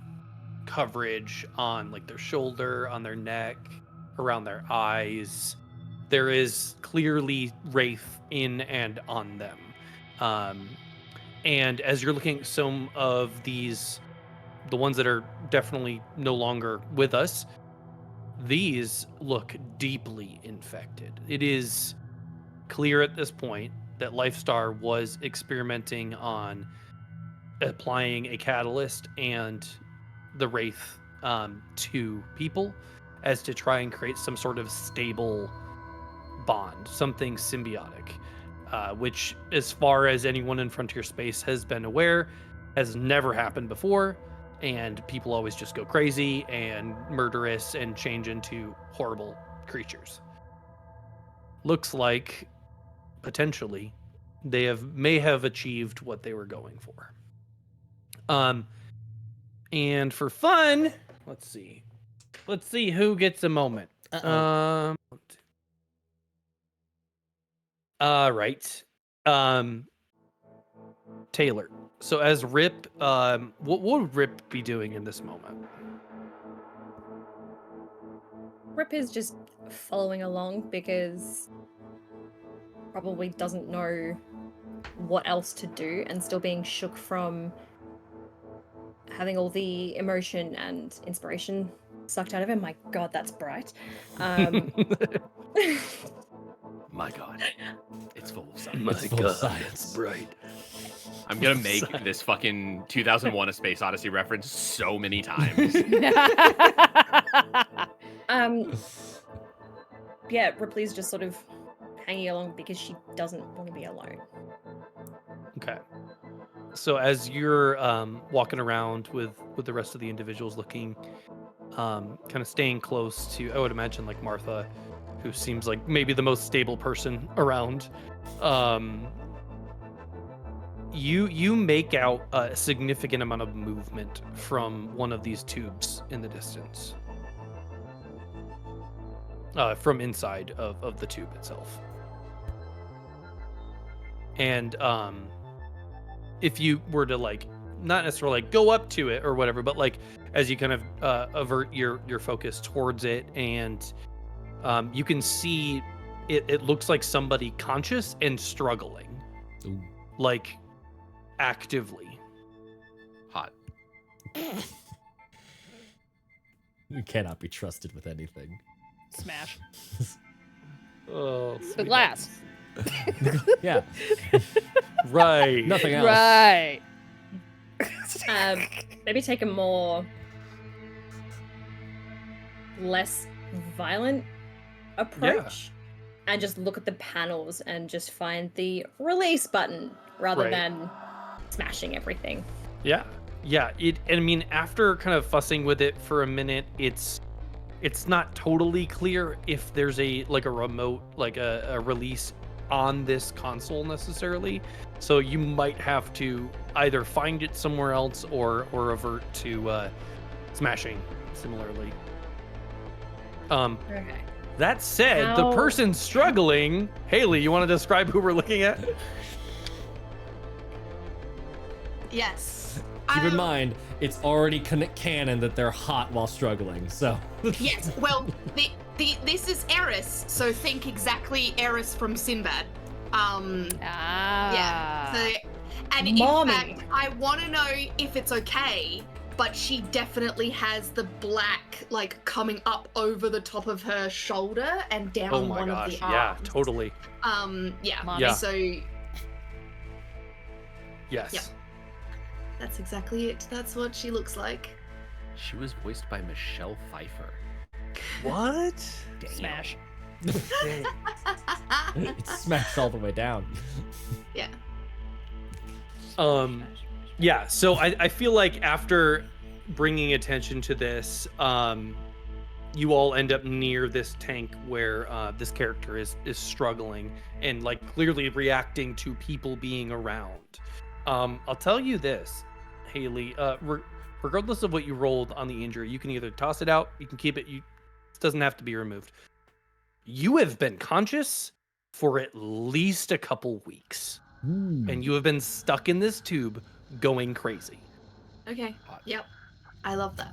coverage on like their shoulder, on their neck, around their eyes. There is clearly wraith in and on them. And as you're looking at some of these, the ones that are definitely no longer with us, these look deeply infected. It is clear at this point that Lifestar was experimenting on applying a catalyst and the wraith to people, as to try and create some sort of stable bond, something symbiotic, which, as far as anyone in Frontier Space has been aware, has never happened before, and people always just go crazy and murderous and change into horrible creatures. Looks like, potentially, they may have achieved what they were going for. And for fun, let's see who gets a moment. Right. Taylor. So as Rip, what would Rip be doing in this moment? Rip is just following along because probably doesn't know what else to do and still being shook from having all the emotion and inspiration sucked out of him. My God, that's bright. My God, it's full of science. My It's full of God, science. that's bright. I'm gonna make this fucking 2001: A Space Odyssey reference so many times. Yeah, Ripley's just sort of hanging along because she doesn't want to be alone. Okay. So as you're walking around with the rest of the individuals, looking, kind of staying close to, I would imagine, like Martha, who seems like maybe the most stable person around. You make out a significant amount of movement from one of these tubes in the distance. From inside of the tube itself. And if you were to, like, not necessarily like go up to it or whatever, but like as you kind of avert your focus towards it, and you can see it looks like somebody conscious and struggling. Ooh. Like actively. Hot. We cannot be trusted with anything. Smash. Oh, The glass. Yeah, right. nothing else. Right. Maybe take a more less violent approach and just look at the panels and just find the release button rather Right. than smashing everything. Yeah. I mean, after kind of fussing with it for a minute, it's not totally clear if there's a remote, like a release on this console necessarily. So you might have to either find it somewhere else or revert to smashing similarly. Okay. That said, the person struggling, Haley, you want to describe who we're looking at? Yes. Keep in mind, it's already canon that they're hot while struggling. So Yes. Well, this is Eris, so think exactly Eris from Sinbad. Yeah. So, and Mommy. in fact, I want to know if it's okay, but she definitely has the black, like, coming up over the top of her shoulder and down Oh my one gosh, of the yeah, arms. totally. Yeah. Mommy. Yeah. So Yes. Yep. that's exactly it. That's what she looks like. She was voiced by Michelle Pfeiffer. What? Smash. it's smashed all the way down. Yeah. Yeah, so I feel like after bringing attention to this, you all end up near this tank where this character is struggling and, like, clearly reacting to people being around. I'll tell you this, Haley, regardless of what you rolled on the injury, you can either toss it out, you can keep it, it doesn't have to be removed. You have been conscious for at least a couple weeks, and you have been stuck in this tube going crazy. Okay. Yep. I love that.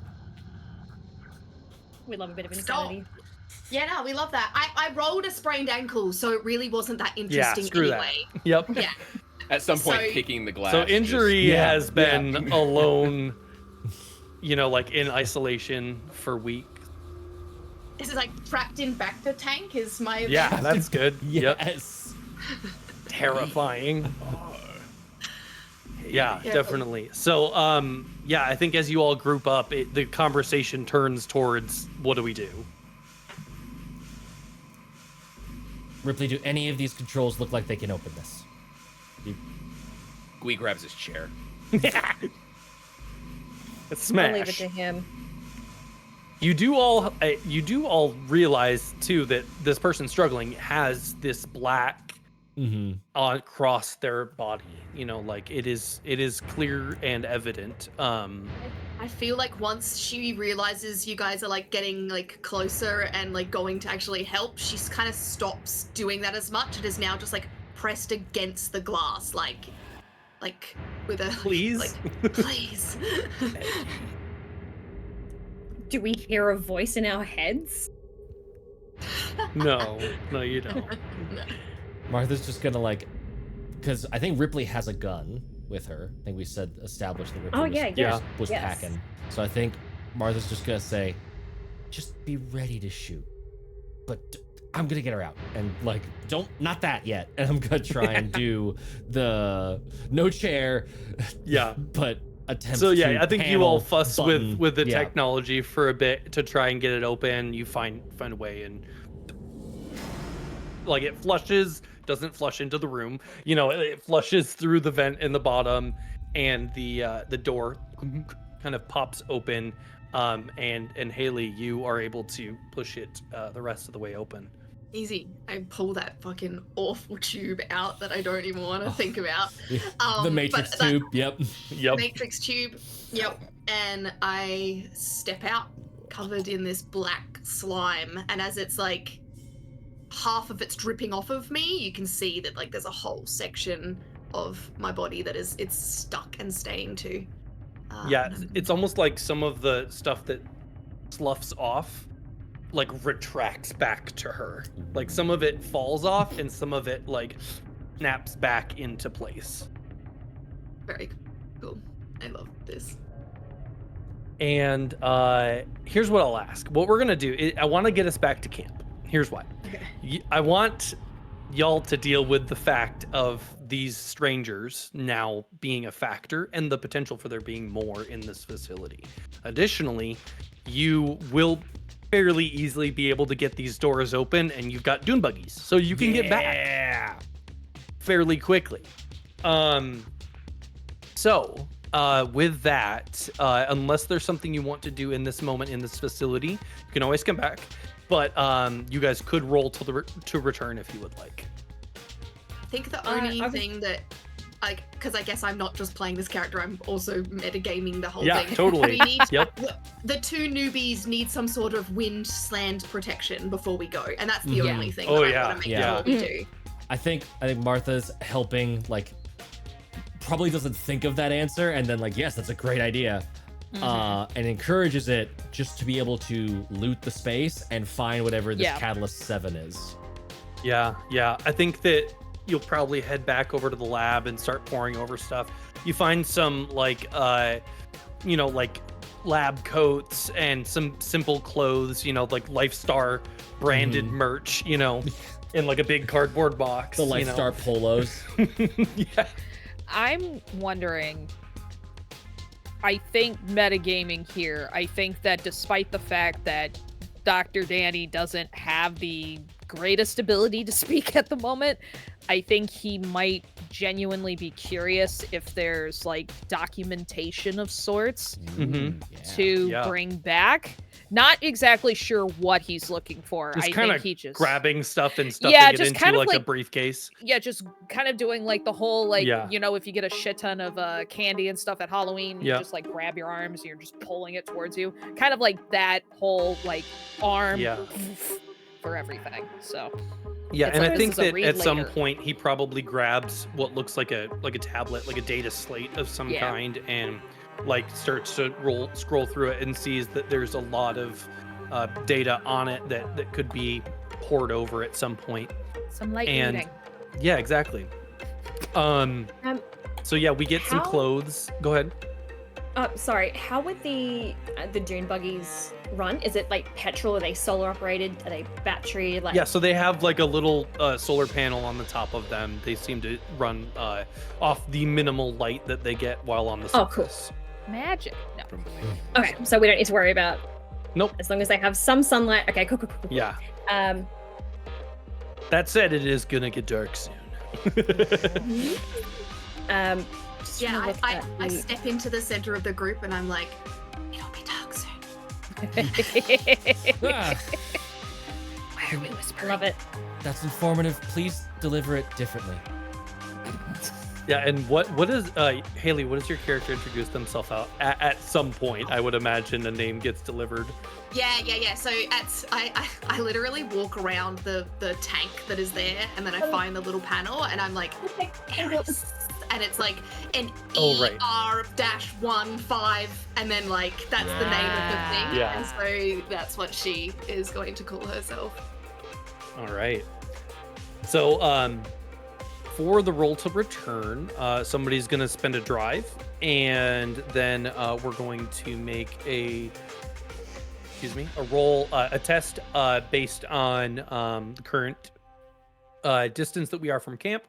We love a bit of Stop. insanity. Yeah, no, we love that. I rolled a sprained ankle, so it really wasn't that interesting screw that. anyway. Yep. Yeah. At some point, So- kicking the glass. So injury Yeah, has been alone, like in isolation for weeks. This is like trapped in Bacta tank is my Yeah, that's good. Yep. Yes. Terrifying. Yeah, Yeah. definitely. So, I think as you all group up, the conversation turns towards what do we do? Ripley, do any of these controls look like they can open this? Gwee grabs his chair. It's I'll smash. leave it to him. You do all realize too that this person struggling has this black across their body. You know, like it is clear and evident. I feel like once she realizes you guys are like getting like closer and like going to actually help, she kind of stops doing that as much. It is now just like pressed against the glass, like with a Please? like, please. Do we hear a voice in our heads? No, you don't. Martha's just gonna like, because I think Ripley has a gun with her. I think we established that Ripley Oh, was, yeah. was Yes. packing. So I think Martha's just gonna say, just be ready to shoot. But I'm gonna get her out. And like, not that yet. And I'm gonna try and do the no chair. Yeah. But attempt So yeah, to I think you panel all fuss button. with the Yeah. technology for a bit to try and get it open. You find a way, and like it flushes, doesn't flush into the room. You know, it flushes through the vent in the bottom, and the door kind of pops open. And Haley, you are able to push it the rest of the way open. Easy. I pull that fucking awful tube out that I don't even want to think about. The Matrix but that- tube. Yep. Yep. Matrix tube. Yep. And I step out covered in this black slime, and as it's like half of it's dripping off of me, you can see that like there's a whole section of my body that it's stuck and staying to. Yeah, it's almost like some of the stuff that sloughs off like retracts back to her. Like some of it falls off and some of it like snaps back into place. Very cool. I love this. And here's what I'll ask. What we're gonna do, I want to get us back to camp. Here's why. Okay. I want y'all to deal with the fact of these strangers now being a factor and the potential for there being more in this facility. Additionally, you will fairly easily be able to get these doors open, and you've got dune buggies, so you can get back fairly quickly. So with that, unless there's something you want to do in this moment in this facility, you can always come back. But you guys could roll to return if you would like. I think the only thing that, like, because I guess I'm not just playing this character, I'm also metagaming the whole thing. Yeah, totally. We need, Yep. the two newbies need some sort of wind slant protection before we go, and that's the Yeah. only thing Oh, that I yeah. want to make Yeah. sure we do. I think Martha's helping, like, probably doesn't think of that answer, and then like, yes, that's a great idea. And encourages it just to be able to loot the space and find whatever this Catalyst 7 is. Yeah. I think that you'll probably head back over to the lab and start pouring over stuff. You find some like lab coats and some simple clothes, like Lifestar branded merch, in like a big cardboard box. The Lifestar polos. Yeah. I'm wondering, I think metagaming here, I think that despite the fact that Dr. Danny doesn't have the greatest ability to speak at the moment, I think he might genuinely be curious if there's like documentation of sorts to bring back. Not exactly sure what he's looking for. Just I kind think of he just grabbing stuff and stuffing Yeah, it just into kind of like a like- briefcase. Yeah, just kind of doing like the whole like, Yeah. if you get a shit ton of candy and stuff at Halloween, you Yeah. just like grab your arms and you're just pulling it towards you. Kind of like that whole like arm Yeah. for everything. So Yeah, It's and like, I this think is a that read at some later. point he probably grabs what looks like a tablet, like a data slate of some Yeah. kind, and like starts to scroll through it and sees that there's a lot of data on it that could be poured over at some point. some light And- reading. Yeah, exactly. So yeah, we get some How- clothes. Go ahead. Sorry, how would the dune buggies run? Is it like petrol? Are they solar operated? Are they battery? Like Yeah, so they have like a little solar panel on the top of them. They seem to run off the minimal light that they get while on the Oh, cool. surface. Magic. No. Okay, so we don't need to worry about. Nope. As long as they have some sunlight. Okay, cool. Yeah. That said, it is gonna get dark soon. Just Yeah, trying to look I at the- step into the center of the group and I'm like, it'll be dark soon. Ah, Why are we whispering? Love it. that's informative. Please deliver it differently. Yeah, and what is Haley? What does your character introduce themselves out at some point? I would imagine a name gets delivered. Yeah. So I literally walk around the tank that is there, and then I find the little panel, and I'm like, Eris. And it's like an Oh, right. ER-15, and then like that's the name of the thing. Yeah. And so that's what she is going to call herself. All right. So for the roll to return, somebody's gonna spend a drive, and then we're going to make a roll, a test based on the current distance that we are from camp,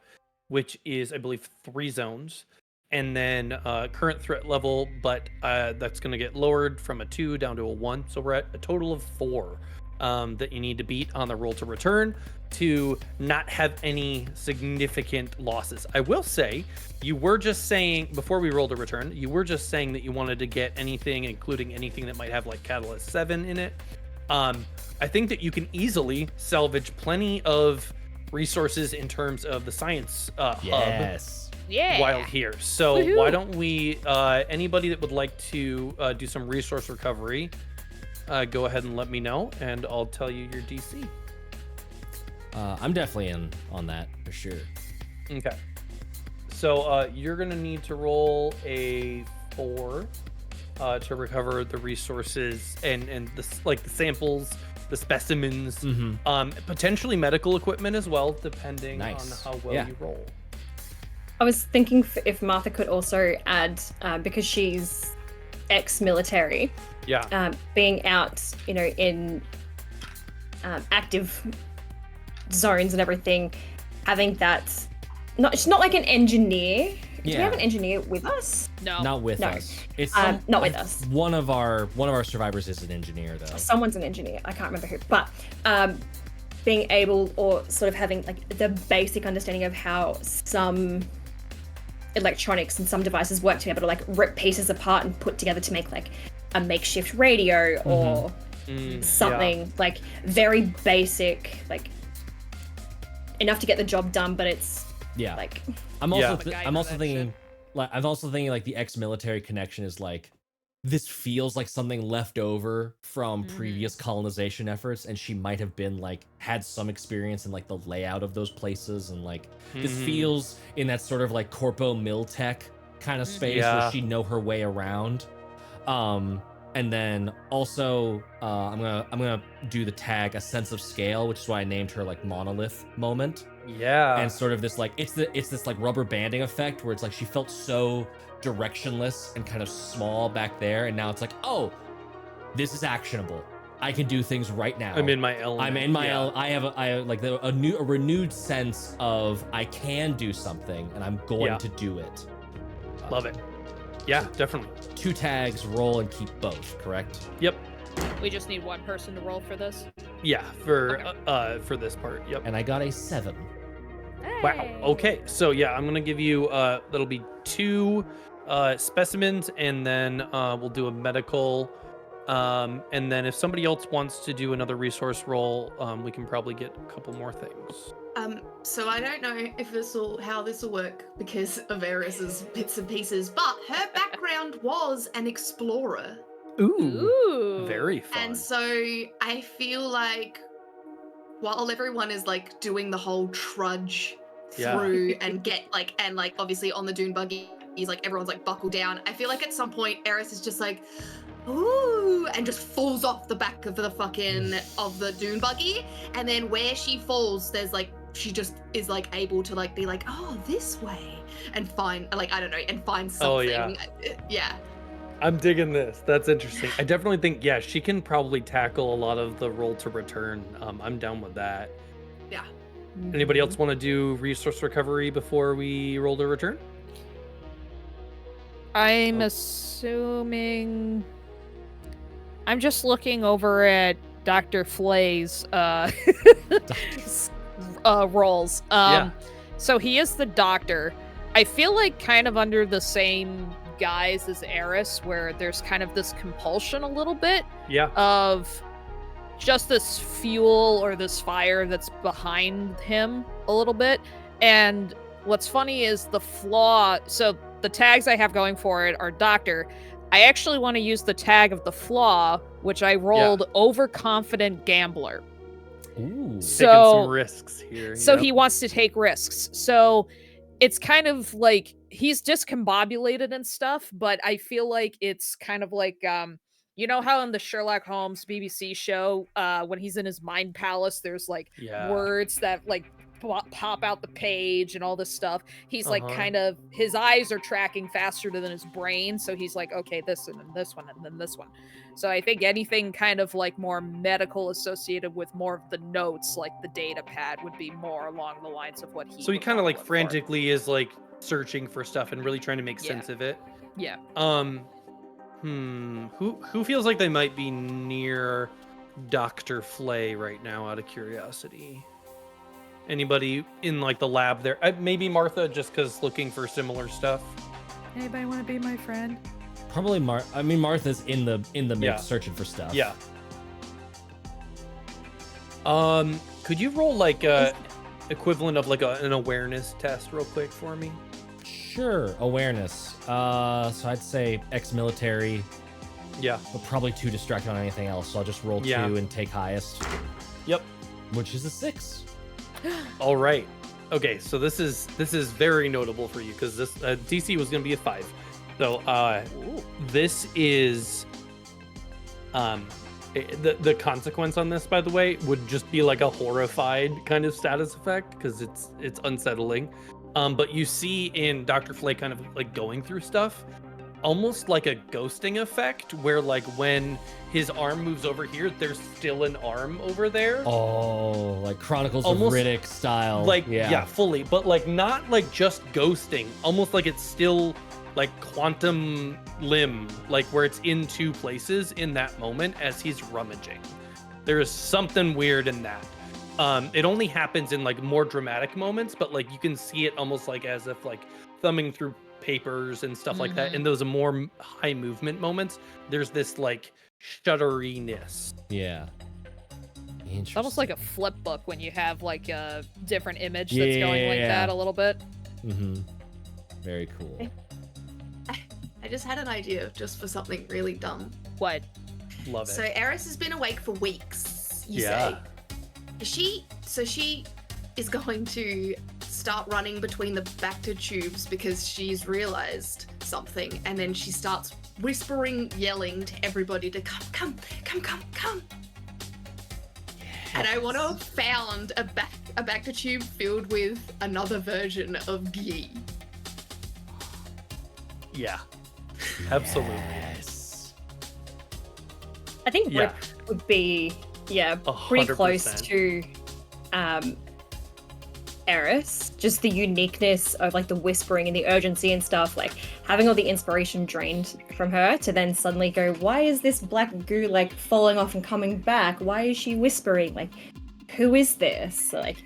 which is, I believe, 3 zones, and then current threat level, but that's going to get lowered from a 2 down to a 1. So we're at a total of 4 that you need to beat on the roll to return to not have any significant losses. I will say, you were just saying, before we rolled a return, you were just saying that you wanted to get anything, including anything that might have like Catalyst 7 in it. I think that you can easily salvage plenty of resources in terms of the science hub Yeah. while here. So Woohoo. why don't we, anybody that would like to do some resource recovery, go ahead and let me know, and I'll tell you your DC. I'm definitely in on that for sure. Okay. So you're gonna need to roll a 4 to recover the resources and the samples, the specimens, potentially medical equipment as well, depending Nice. on how well Yeah. you roll. I was thinking if Martha could also add, because she's ex-military, Yeah. being out, in active zones and everything, having that, it's not like an engineer. Do we Yeah. have an engineer with us? No. Not with No. us. It's Not with us. One of our survivors is an engineer though. Someone's an engineer. I can't remember who, but being able, or sort of having like the basic understanding of how some electronics and some devices work, to be able to like rip pieces apart and put together to make like a makeshift radio or something like very basic, like enough to get the job done, but it's Yeah. like I'm also MacGyver I'm also that thinking like the ex-military connection is like, this feels like something left over from previous colonization efforts, and she might have been like had some experience in like the layout of those places, and like this feels in that sort of like corpo miltech kind of space where she'd know her way around. And then also I'm gonna do the tag a sense of scale, which is why I named her like monolith moment. Yeah. And sort of this like it's this like rubber banding effect where it's like she felt so directionless and kind of small back there, and now it's like, oh, this is actionable. I can do things right now. I'm in my element. I'm in my element. I have a renewed sense of I can do something, and I'm going to do it. Love it. Yeah, definitely. 2 tags, roll and keep both. Correct. Yep. We just need one person to roll for this. Yeah, for this part. Yep. And I got a 7. Wow. Hey. Okay. So yeah, I'm gonna give you that'll be 2 specimens, and then we'll do a medical, and then if somebody else wants to do another resource roll, we can probably get a couple more things. So I don't know how this will work because of Eris's bits and pieces, but her background was an explorer. Ooh. Very fun. And so I feel like while everyone is like doing the whole trudge Yeah. through and obviously on the dune buggy, he's like everyone's like buckled down. I feel like at some point Eris is just like, ooh, and just falls off the back of the dune buggy, and then where she falls, there's like she just is like able to like be like, oh, this way, and find find something. Oh, yeah. Yeah. I'm digging this. That's interesting. I definitely think, yeah, she can probably tackle a lot of the roll to return. I'm down with that. Yeah. Anybody else want to do resource recovery before we roll to return? I'm assuming. I'm just looking over at Dr. Flay's roles. Yeah. So he is the doctor. I feel like kind of under the same guise as Eris, where there's kind of this compulsion a little bit Yeah. of just this fuel or this fire that's behind him a little bit. And what's funny is the flaw. So the tags I have going for it are doctor. I actually want to use the tag of the flaw, which I rolled overconfident gambler. Ooh. Taking So some risks here. so yep. he wants to take risks. So it's kind of like he's discombobulated and stuff, but I feel like it's kind of like you know how in the Sherlock Holmes BBC show, when he's in his mind palace, there's like words that like pop out the page and all this stuff. He's like kind of, his eyes are tracking faster than his brain, so he's like, okay, this and then this one and then this one. So I think anything kind of like more medical associated with more of the notes, like the data pad, would be more along the lines of what he. So he would kind of wanna like look for. frantically is like searching for stuff and really trying to make Yeah. sense of it. Yeah. Who feels like they might be near Dr. Flay right now, out of curiosity? Anybody in like the lab there? Maybe Martha, just because looking for similar stuff. Anybody want to be my friend? Probably Martha's in the mix Yeah. searching for stuff. Yeah. Could you roll like a equivalent of like an awareness test real quick for me? Sure. Awareness. So I'd say ex-military, Yeah. but probably too distracted on anything else. So I'll just roll 2 and take highest. Yep. Which is a 6. All right. Okay, so this is very notable for you because this DC was going to be a 5. So this is the consequence on this, by the way, would just be like a horrified kind of status effect because it's unsettling. But you see in Dr. Flay kind of like going through stuff, almost like a ghosting effect where like when his arm moves over here, there's still an arm over there. Oh, like Chronicles Almost of Riddick style. Like yeah, fully, but like not like just ghosting, almost like it's still like quantum limb, like where it's in 2 places in that moment as he's rummaging. There is something weird in that. It only happens in like more dramatic moments, but like you can see it almost like as if like thumbing through papers and stuff like that. In those more high movement moments, there's this like shudderiness. Yeah. Interesting. It's almost like a flip book when you have like a different image that's going like that a little bit. Mm-hmm. Very cool. I just had an idea just for something really dumb. What? Love it. So Eris has been awake for weeks, you say. She is going to start running between the Bacta tubes because she's realized something, and then she starts whispering, yelling to everybody to come. And I want to have found a Bacta tube filled with another version of ghee. Yeah. Absolutely. Yes. I think Rip would be, pretty close 100%. to Eris. Just the uniqueness of like the whispering and the urgency and stuff, like having all the inspiration drained from her to then suddenly go, why is this black goo like falling off and coming back? Why is she whispering? Like, who is this? Like,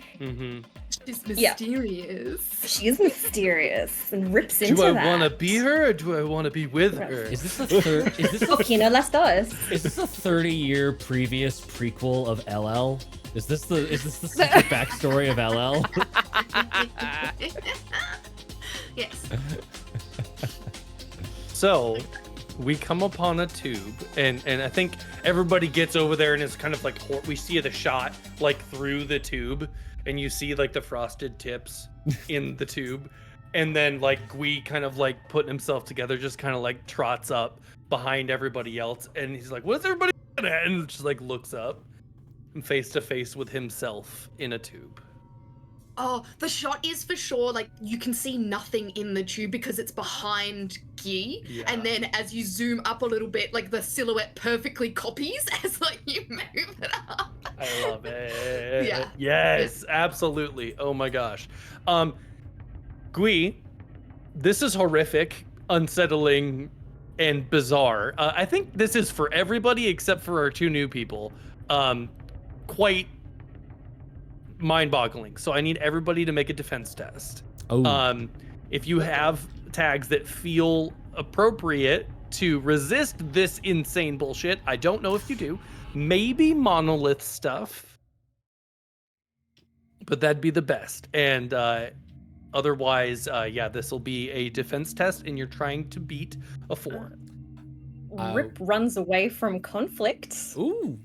She's mysterious. she is mysterious and rips into Do I that. want to be her or do I want to be with her? Is this the third? Look, you know, less does. Is this a 30-year previous prequel of LL? Is this the secret backstory of LL? Yes. So we come upon a tube, and I think everybody gets over there, and it's kind of like we see the shot like through the tube, and you see like the frosted tips in the tube, and then like Gui kind of like putting himself together, just kind of like trots up behind everybody else, and he's like, "What's everybody looking at?" And just like looks up, and face to face with himself in a tube. Oh, the shot is for sure, like, you can see nothing in the tube because it's behind Guy. Yeah. And then as you zoom up a little bit, like, the silhouette perfectly copies as, like, you move it up. I love it. Yeah. Yes, absolutely. Oh my gosh. Gui, this is horrific, unsettling, and bizarre. I think this is for everybody except for our 2 new people. Quite mind-boggling. So I need everybody to make a defense test. Oh, If you have tags that feel appropriate to resist this insane bullshit, I don't know if you do. Maybe monolith stuff, but that'd be the best. And otherwise, yeah, this will be a defense test, and you're trying to beat a 4. Rip runs away from conflict. ooh.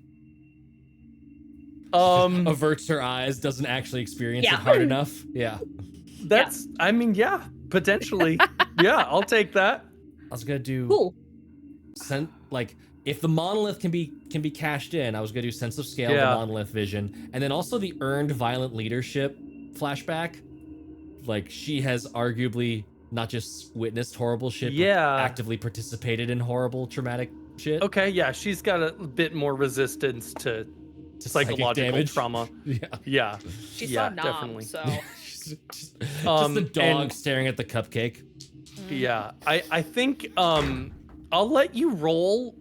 Averts her eyes, doesn't actually experience it Yeah. hard enough. Yeah. That's, I mean, yeah, potentially. Yeah, I'll take that. I was gonna do Cool. like if the monolith can be cashed in, I was gonna do sense of scale, Yeah. the monolith vision, and then also the earned violent leadership flashback. Like she has arguably not just witnessed horrible shit, Yeah. but actively participated in horrible traumatic shit. Okay, yeah, she's got a bit more resistance to To psychic psychological damage. trauma. Yeah. Yeah, She yeah, saw Nom, definitely. so just Um, the dog and- staring at the cupcake. Yeah, I think I'll let you roll,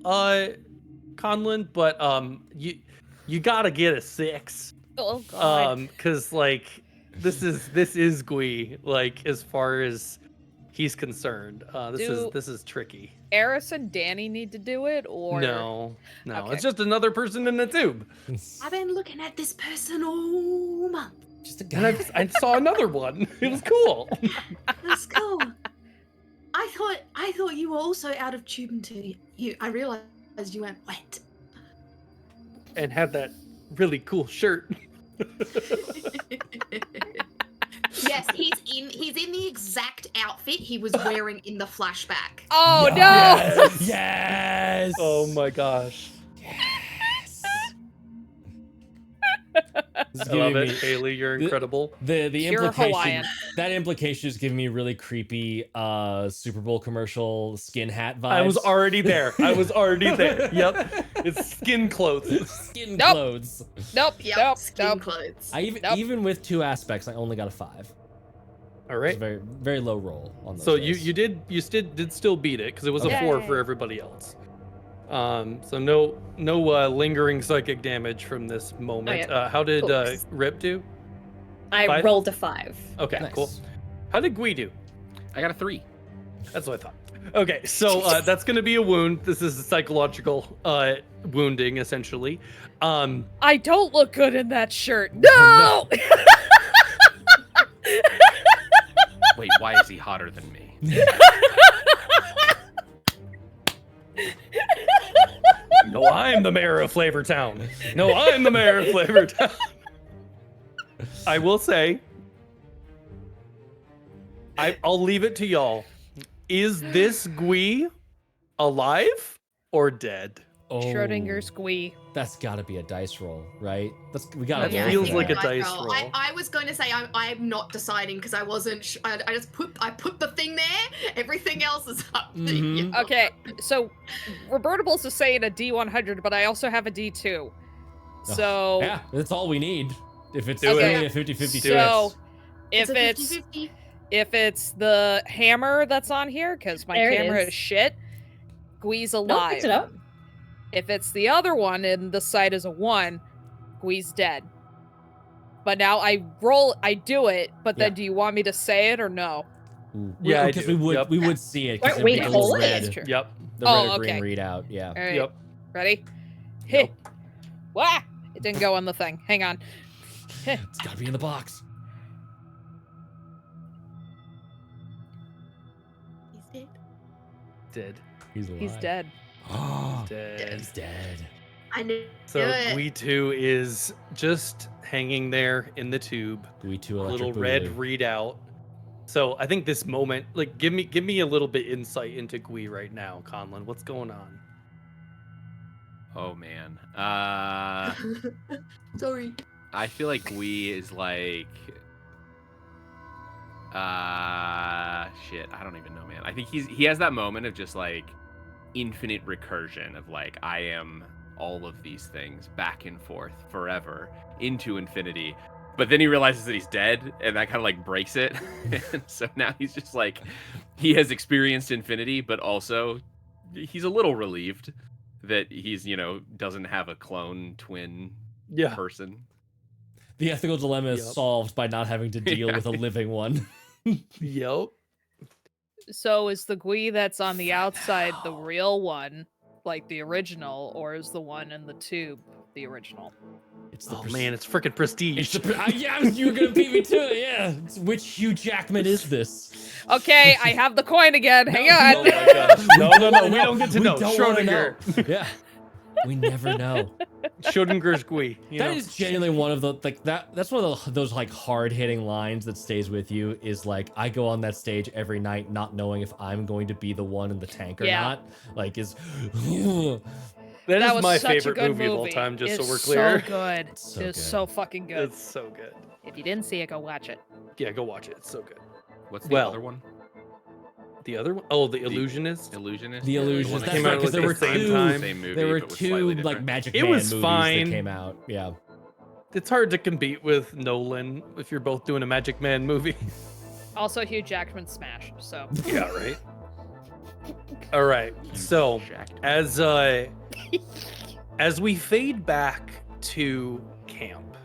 Conlon, but you gotta get a 6. oh god. Cause like this is Gui, like as far as he's concerned. This is tricky. Eris and Danny need to do it, or No, Okay. it's just another person in the tube. I've been looking at this person all month. Just a And guy. I saw another one. It was cool. That's cool. I thought you were also out of tube until I realized you went wet. And had that really cool shirt. Yes, he's in the exact outfit he was wearing in the flashback. oh no! Yes! Yes! Oh my gosh. Yes! This is I love giving it. me Haley, you're incredible. the Pure implication. Hawaiian. That implication is giving me really creepy Super Bowl commercial skin hat vibes. I was already there. Yep. It's skin clothes. skin Nope. clothes. Nope. Yep, Nope. skin Nope. clothes. I even Nope. even with 2 aspects, I only got a 5. All It's right. a very very low roll on those. So dice. you did still beat it because it was a Okay. 4 Yay. for everybody else. So no lingering psychic damage from this moment. yeah. How did Cool. Rip do? I 5? rolled a 5. Okay, Nice. cool. How did Gui do? I got a 3. That's what I thought. Okay, so that's gonna be a wound. This is a psychological wounding essentially. I don't look good in that shirt. No! Wait, why is he hotter than me? No, I'm the mayor of Flavortown. No, I'm the mayor of Flavortown. I will say, I'll leave it to y'all. Is this Gui alive or dead? Oh, Schrodinger's Gui. That's got to be a dice roll, right? We got That to. Yeah, I feels think like a I dice roll. roll. I was going to say I'm not deciding because I wasn't. I just put the thing there. Everything else is up to Mhm. you. Okay, so Robertables is saying a D100, but I also have a D2. So Yeah, that's all we need. If it's Do it. really a 50-50 Do it. chance. so if a it's 50-50. if it's the hammer that's on here, because my There it camera is. is shit, Gui's No, alive. picked it up. If it's the other one and the side is a 1, Gui's dead. But now I do it, but then Yeah. do you want me to say it or no? Ooh. Yeah, I because do. we would Yep. we would see it. 'cause Wait, it'd wait, be hold the it. red, That's true. Yep. the Oh, red or green okay. readout. Yeah. All right. Yep. Ready? Yep. Hey. Wah! It didn't go on the thing. Hang on. It's got to be in the box. He's dead. Dead. He's alive. He's dead. Oh, Dead. he's dead. I knew So it. Gui 2 is just hanging there in the tube. We two A electric little red boogaloo. readout. So I think this moment, like, give me a little bit insight into Gui right now, Conlon. What's going on? Oh man. Sorry. I feel like Gui is like shit, I don't even know, man. I think he has that moment of just like infinite recursion of like I am all of these things back and forth forever into infinity. But then he realizes that he's dead and that kind of like breaks it. And so now he's just like he has experienced infinity, but also he's a little relieved that he's, doesn't have a clone twin Yeah. person. The ethical dilemma is Yep. solved by not having to deal Yeah. with a living one. Yep. So is the Gui that's on the outside the real one, like the original, or is the one in the tube the original? It's the Oh man, it's freaking prestige. It's the yeah, you were gonna beat me to it. Yeah. Which Hugh Jackman is this? Okay, I have the coin again. Hang No, on. Oh my gosh. No, we don't get to We know. don't wanna know. Schrodinger. Yeah. We never know. Schrodinger's Gui. That is genuinely one of the like that's one of those like hard hitting lines that stays with you is like I go on that stage every night not knowing if I'm going to be the one in the tank or Yeah. not. Like is That is was my such a favorite good movie of all time, just so It's we're clear. so good. It's so It's good. so fucking good. It's so good. If you didn't see it, go watch it. Yeah, go watch it. It's so good. What's the Well, other one? The other one? Oh, The Illusionist? Illusionist. The one Illusionist. that That's came right, out because at there were the same two. time, same movie, There were but was two slightly like different. Magic It Man was movies fine. that came out. Yeah. It's hard to compete with Nolan if you're both doing a Magic Man movie. Also, Hugh Jackman smash. So Yeah, right. All right. So, as we fade back to camp,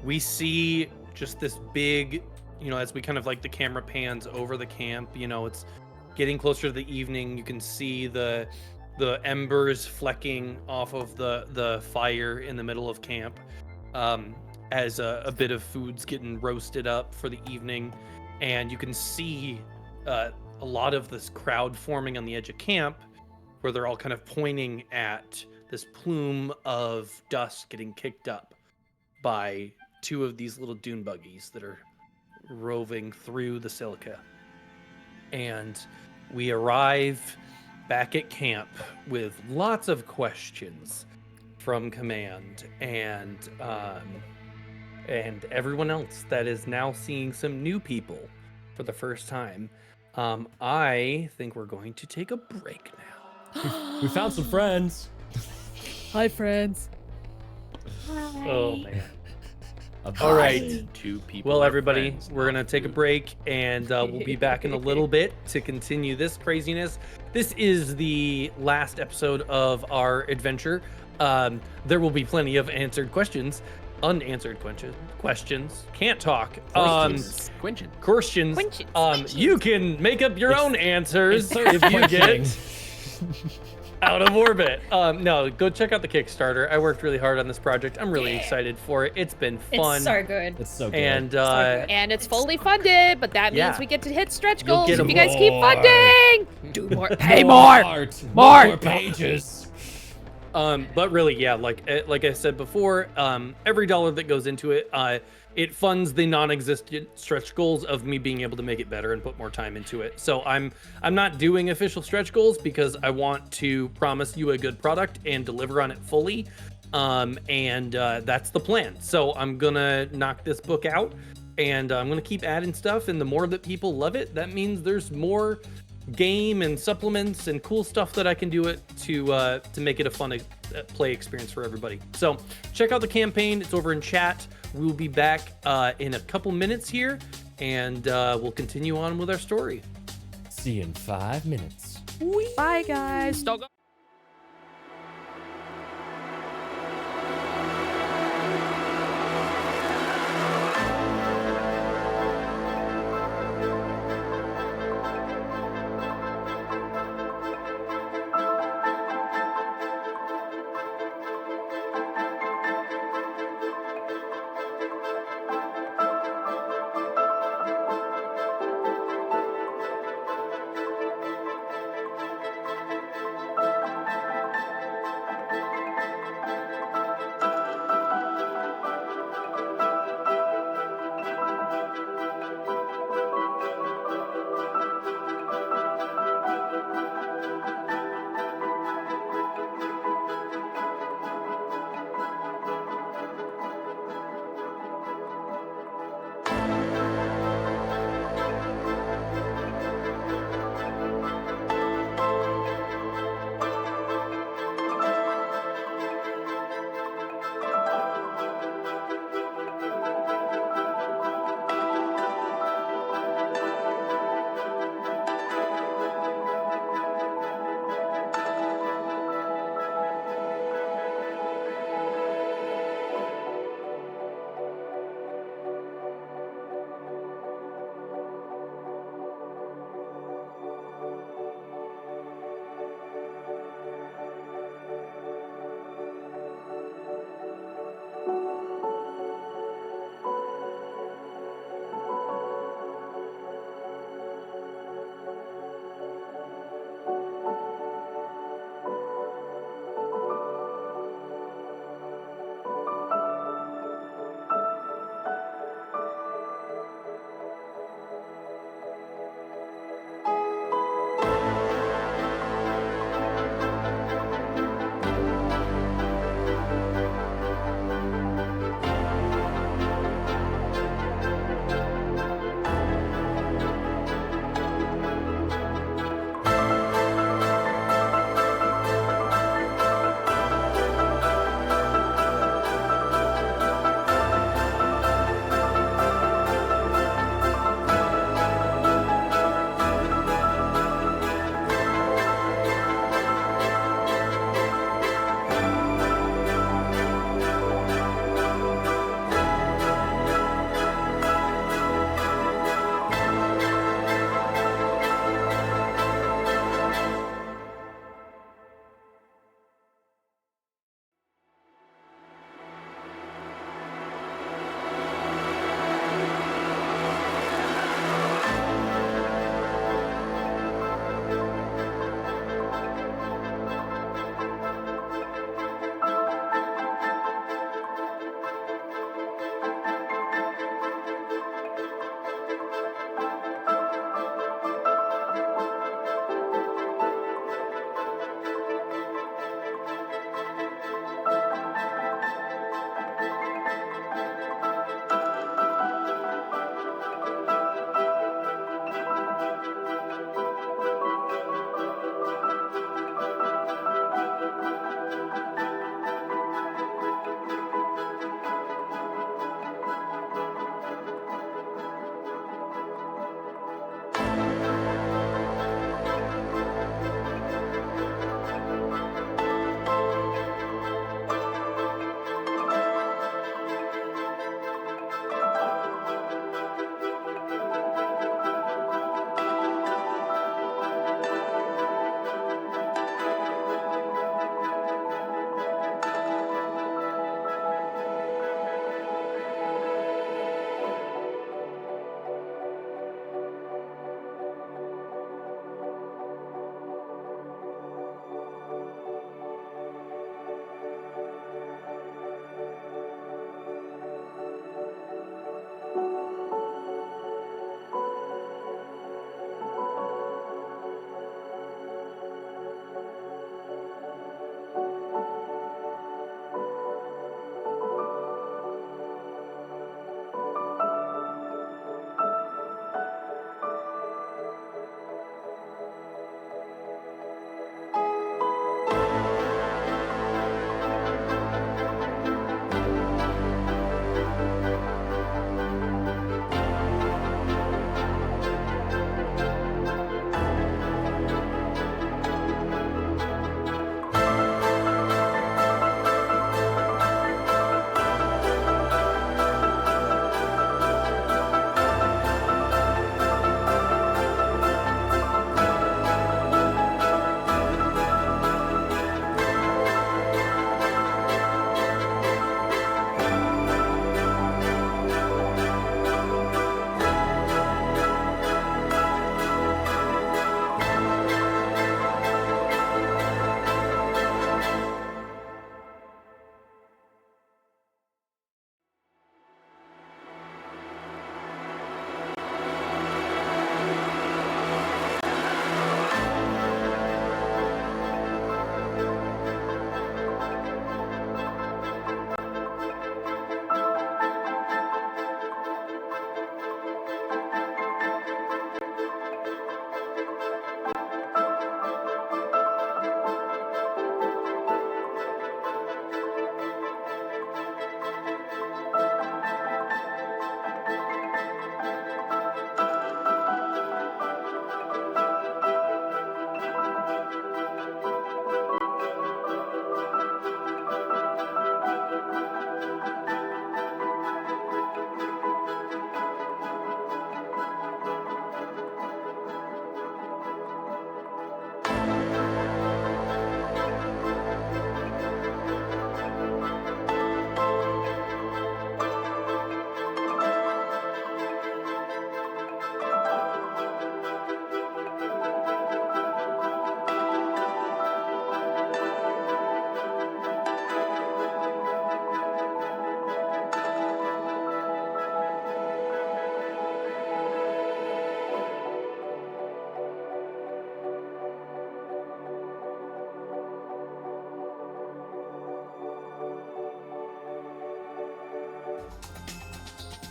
we see just this big, as we kind of like the camera pans over the camp, it's getting closer to the evening. You can see the embers flecking off of the fire in the middle of camp, as a bit of food's getting roasted up for the evening, and you can see a lot of this crowd forming on the edge of camp, where they're all kind of pointing at this plume of dust getting kicked up by two of these little dune buggies that are roving through the silica. And we arrive back at camp with lots of questions from command and everyone else that is now seeing some new people for the first time. I think we're going to take a break now. We found some friends. hi, friends. Oh man. All right. Two people. Well, are everybody, friends, we're not going to take a food. break, and we'll be back in a little bit to continue this craziness. This is the last episode of our adventure. There will be plenty of unanswered questions. Can't talk. Quenchins. Questions. You can make up your own answers Insert if you questioning. get out of orbit. No, go check out the Kickstarter. I worked really hard on this project. I'm really excited for it. It's been fun. It's so good. It's so good. And So good. And it's fully funded, but that means Yeah. we get to hit stretch You'll goals get if you guys keep more. funding. Do more. Pay More more. art, More. more pages. But really, yeah, like I said before, every dollar that goes into it, it funds the non-existent stretch goals of me being able to make it better and put more time into it. So I'm not doing official stretch goals because I want to promise you a good product and deliver on it fully. And that's the plan. So I'm gonna knock this book out, and I'm gonna keep adding stuff. And the more that people love it, that means there's more game and supplements and cool stuff that I can do it to make it a fun play experience for everybody. So check out the campaign. It's over in chat. We'll be back in a couple minutes here, and we'll continue on with our story. See you in 5 minutes. Bye, guys. Don't go.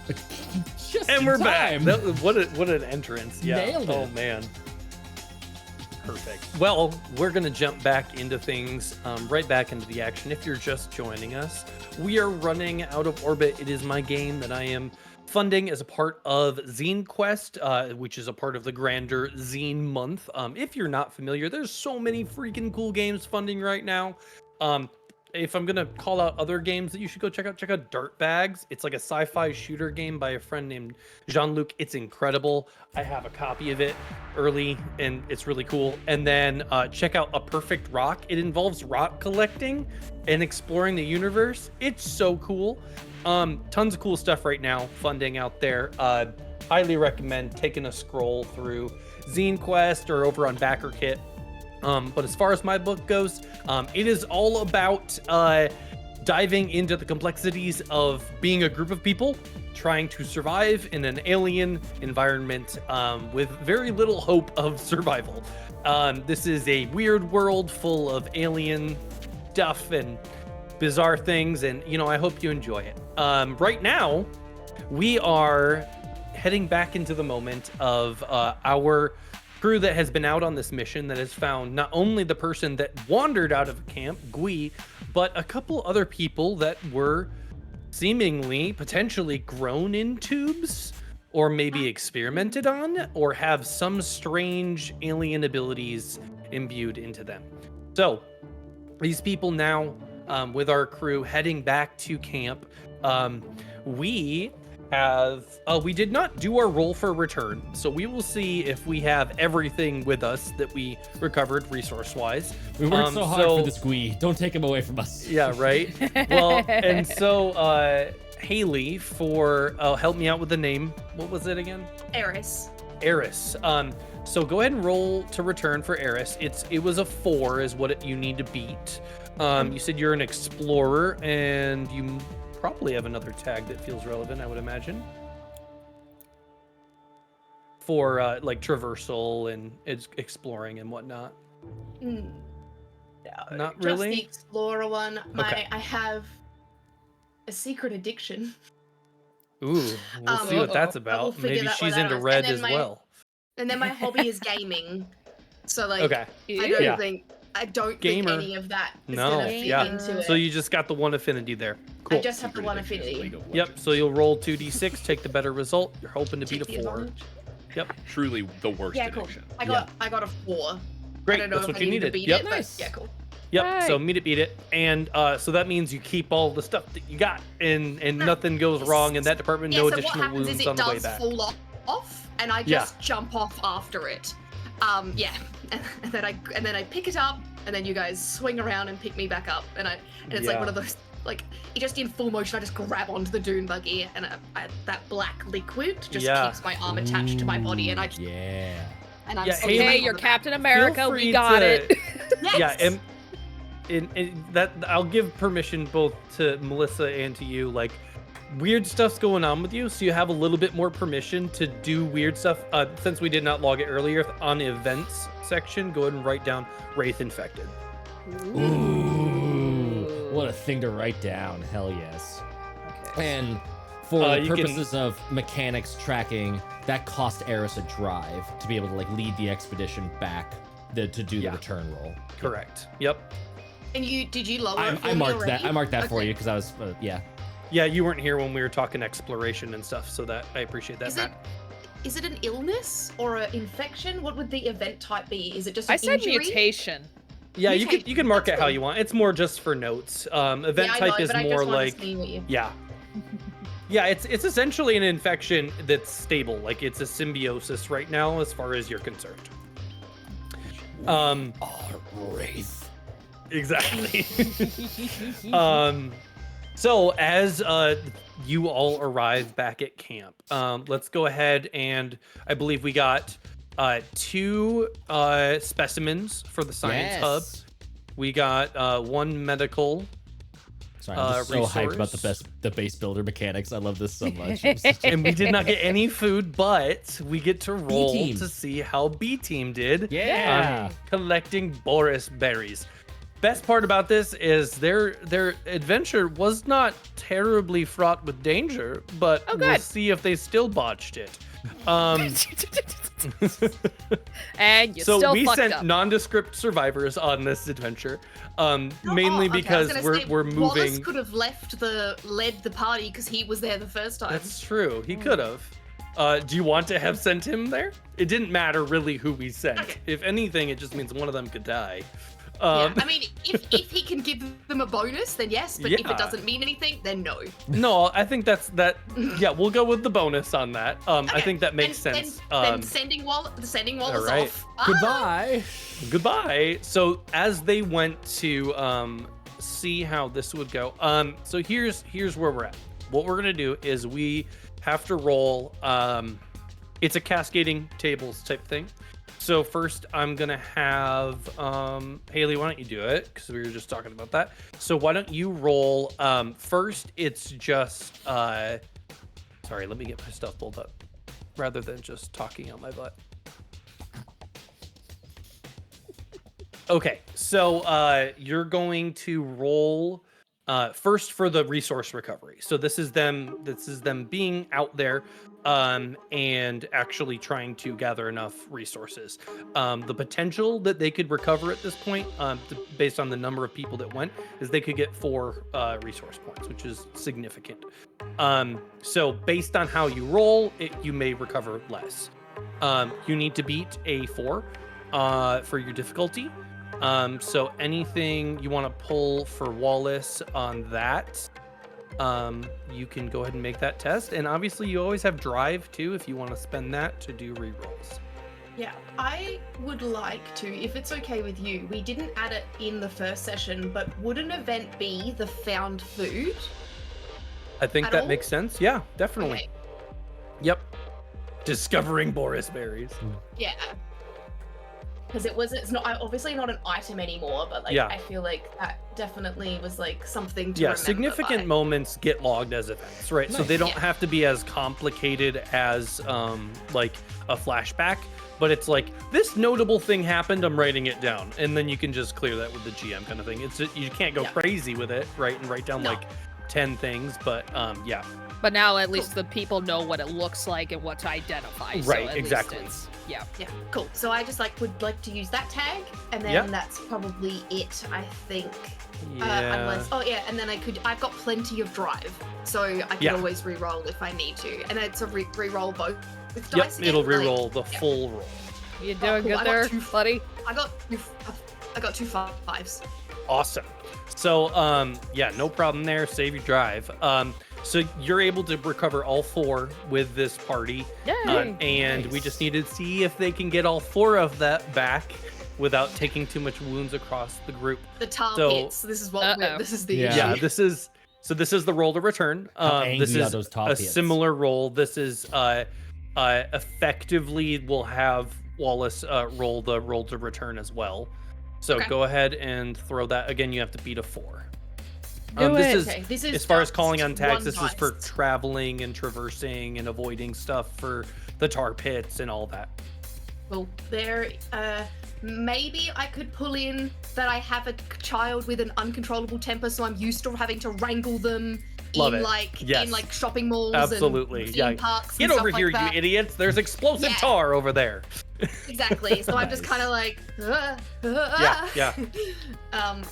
Just And in we're back. time. What an entrance. Yeah. Nailed it. Oh, man. Perfect. Well, we're going to jump back into things, right back into the action. If you're just joining us, we are running Out of Orbit. It is my game that I am funding as a part of Zine Quest, which is a part of the grander Zine month. If you're not familiar, there's so many freaking cool games funding right now. If I'm gonna call out other games that you should go check out Dirtbags. It's like a sci-fi shooter game by a friend named Jean-Luc. It's incredible. I have a copy of it early, and it's really cool. And then check out A Perfect Rock. It involves rock collecting and exploring the universe. It's so cool. Tons of cool stuff right now, funding out there. Highly recommend taking a scroll through Zine Quest or over on BackerKit. But as far as my book goes, it is all about diving into the complexities of being a group of people trying to survive in an alien environment with very little hope of survival. This is a weird world full of alien stuff and bizarre things, and I hope you enjoy it. Right now, we are heading back into the moment of our crew that has been out on this mission that has found not only the person that wandered out of camp, Gui, but a couple other people that were seemingly potentially grown in tubes, or maybe experimented on, or have some strange alien abilities imbued into them. So these people now, with our crew heading back to camp, we did not do our roll for return, so we will see if we have everything with us that we recovered resource-wise. We worked so hard for this Gui. Don't take him away from us. Yeah, right? Well, and so, Haley, help me out with the name. What was it again? Eris. Eris. So go ahead and roll to return for Eris. It was a 4 is what you need to beat. You said you're an explorer, and you probably have another tag that feels relevant, I would imagine, for like traversal and exploring and whatnot. No, Not really? Just the explorer one. Okay. I have a secret addiction. Ooh, we'll see what that's We'll about. figure Maybe that she's one out. into And red then as my- well. And then my hobby is gaming. So like, Okay. I don't Gamer. think any of that is No, gonna fit yeah. into it. So you just got the one affinity there. Cool. I just have the one affinity. Yep, so you'll roll 2d6, take the better result. You're hoping to beat Take a the 4. advantage. Yep. Truly the worst Yeah, cool. addiction. I got a 4. Great, I don't know that's if what I you need to needed. beat Yep. it, Nice. but yeah, cool. Yep, so Right. meet it, beat it. And so that means you keep all the stuff that you got, and nothing goes wrong in that department. Yeah, No so what additional happens wounds is on it the way does back. fall off, and I Yeah. just jump off after it. Yeah, and then I pick it up, and then you guys swing around and pick me back up, and it's like Yeah. one of those, like, just in full motion. I just grab onto the dune buggy, and that black liquid just Yeah. keeps my arm attached to my body, and I just, Yeah. and I'm Yeah, swinging Haley- Okay, on you're the back. Captain Feel America. free We got to- it. Yes! Yeah, and that I'll give permission both to Melissa and to you. Like, weird stuff's going on with you, so you have a little bit more permission to do weird stuff. Since we did not log it earlier on the events section, go ahead and write down Wraith Infected. Ooh, what a thing to write down. Hell yes. And for the you can- purposes of mechanics tracking, that cost Eris a drive to be able to like lead the expedition back to do the Yeah. return roll. Correct. Yep. And did you lower it for I me marked already? that. I marked that for Okay. you because I was yeah. Yeah, you weren't here when we were talking exploration and stuff, so that I appreciate that, Matt. Is it an illness or an infection? What would the event type be? Is it just an I said injury? mutation. Yeah, you Okay, can mark that's it how cool. you want. It's more just for notes. Event Yeah, I know, type is but I more just wanted like to see what you... yeah. Yeah, it's essentially an infection that's stable. Like, it's a symbiosis right now as far as you're concerned. Wraith. Exactly. So as you all arrive back at camp, let's go ahead and I believe we got 2 specimens for the science hub. We got 1 medical. Sorry, I'm just so hyped about resource. the base builder mechanics. I love this so much. And we did not get any food, but we get to roll B-team. to see how B team did. Yeah. Collecting Boris berries. best part about this is their adventure was not terribly fraught with danger, but Oh, we'll good. see if they still botched it. And you So still we fucked sent up. nondescript survivors on this adventure, mainly Oh, okay, I was because gonna say, we're Wallace moving. could have led the party because he was there the first time. That's true. He could have. Do you want to have sent him there? It didn't matter really who we sent. Okay. If anything, it just means one of them could die. Yeah, I mean, if he can give them a bonus, then yes. But if Yeah. it doesn't mean anything, then no. No, I think that. Yeah, we'll go with the bonus on that. I Okay, think that makes then- sense. Then sending Wallace right. off. Goodbye. Goodbye. So as they went to see how this would go, so here's where we're at. What we're gonna do is we have to roll. It's a cascading tables type thing. So first, I'm gonna have Haley. Why don't you do it? Because we were just talking about that. So why don't you roll? First, it's just. Sorry, let me get my stuff pulled up, rather than just talking out my butt. Okay, so you're going to roll first for the resource recovery. So this is them being out there and actually trying to gather enough resources. The potential that they could recover at this point, based on the number of people that went, is they could get 4 resource points, which is significant. So based on how you roll, you may recover less. You need to beat a 4 for your difficulty. So anything you want to pull for Wallace on that, you can go ahead and make that test. And obviously you always have drive too, if you want to spend that to do rerolls. Yeah, I would like to, if it's okay with you, we didn't add it in the first session, but would an event be the found food? I think At that all? makes sense. Yeah, definitely. Okay. Yep. Discovering Boris berries. Yeah. Because it's not obviously not an item anymore, but like Yeah. I feel like that definitely was like something to Yeah, remember significant by. moments get logged as events, right? So they don't Yeah. have to be as complicated as like a flashback, but it's like this notable thing happened, I'm writing it down, and then you can just clear that with the GM kind of thing. It's you can't go Yeah. crazy with it, right? And write down No. like 10 things, but yeah. But now at least the people know what it looks like and what to identify. So Right, at least exactly. Yeah. Yeah, cool. So I just would like to use that tag, and then Yeah. that's probably it, I think. Yeah. And then I've got plenty of drive, so I can Yeah. always re-roll if I need to, and it's a re-roll both with Yep, dice again, it'll like- re-roll the yeah. full roll. You Oh, doing cool. good I got there, 2 buddy? I got 2 5s. Awesome. So yeah, no problem there. Save your drive. So you're able to recover all 4 with this party. Yay! And we Nice. just need to see if they can get all 4 of that back without taking too much wounds across the group. The tar So- pits. This is what this is the Yeah. Yeah, issue. this is the roll to return. How angry This are is those top a hits? similar roll. This is effectively we'll have Wallace roll the roll to return as well. So Okay. go ahead and throw that again. You have to beat a 4. Do This it. is Okay, this is as far as just calling on tags. one This is for dice. traveling and traversing and avoiding stuff for the tar pits and all that. Well, there, maybe I could pull in that I have a child with an uncontrollable temper, so I'm used to having to wrangle them Love in it. like Yes. in like shopping malls Absolutely. and yeah. theme parks. Get and stuff over like here, that. you idiots! There's explosive Yeah. tar over there. Exactly. So I'm just Nice. kind of like, Yeah.